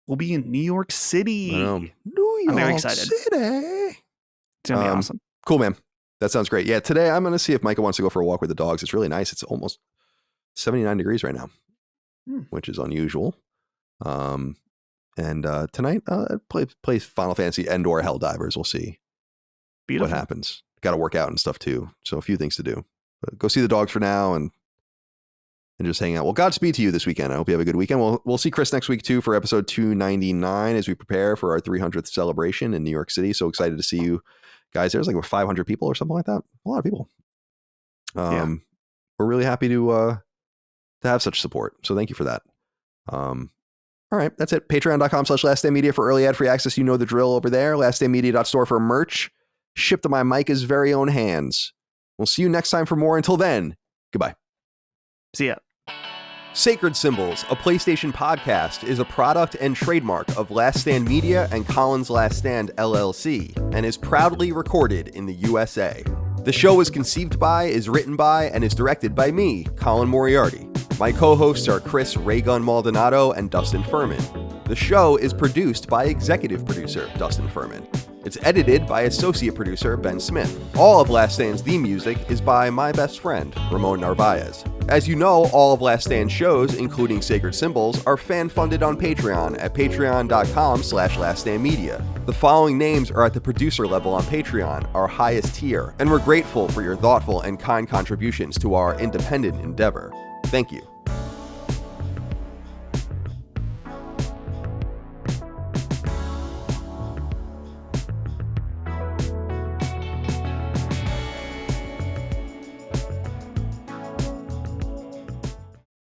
we'll be in New York City. New York I'm very excited. City. It's gonna be awesome. Cool, man. That sounds great. Yeah, today I'm gonna see if Micah wants to go for a walk with the dogs. It's really nice. It's almost 79 degrees right now, which is unusual. And tonight, play Final Fantasy and/or Helldivers. We'll see what happens. Got to work out and stuff too. So a few things to do. But go see the dogs for now and just hang out. Well, Godspeed to you this weekend. I hope you have a good weekend. We'll see Chris next week too for episode 299 as we prepare for our 300th celebration in New York City. So excited to see you guys. There's like 500 people or something like that. A lot of people. We're really happy to have such support. So thank you for that. All right, that's it. Patreon.com/laststandmedia for early ad-free access. You know the drill over there. Laststandmedia.store for merch. Shipped to my Micah's very own hands. We'll see you next time for more. Until then, goodbye. See ya. Sacred Symbols, a PlayStation podcast, is a product and trademark of Last Stand Media and Colin's Last Stand LLC, and is proudly recorded in the USA. The show is conceived by, is written by, and is directed by me, Colin Moriarty. My co-hosts are Chris Raygun Maldonado and Dustin Furman. The show is produced by executive producer Dustin Furman. It's edited by associate producer Ben Smith. All of Last Stand's theme music is by my best friend, Ramon Narvaez. As you know, all of Last Stand's shows, including Sacred Symbols, are fan-funded on Patreon at patreon.com/laststandmedia. The following names are at the producer level on Patreon, our highest tier, and we're grateful for your thoughtful and kind contributions to our independent endeavor. Thank you.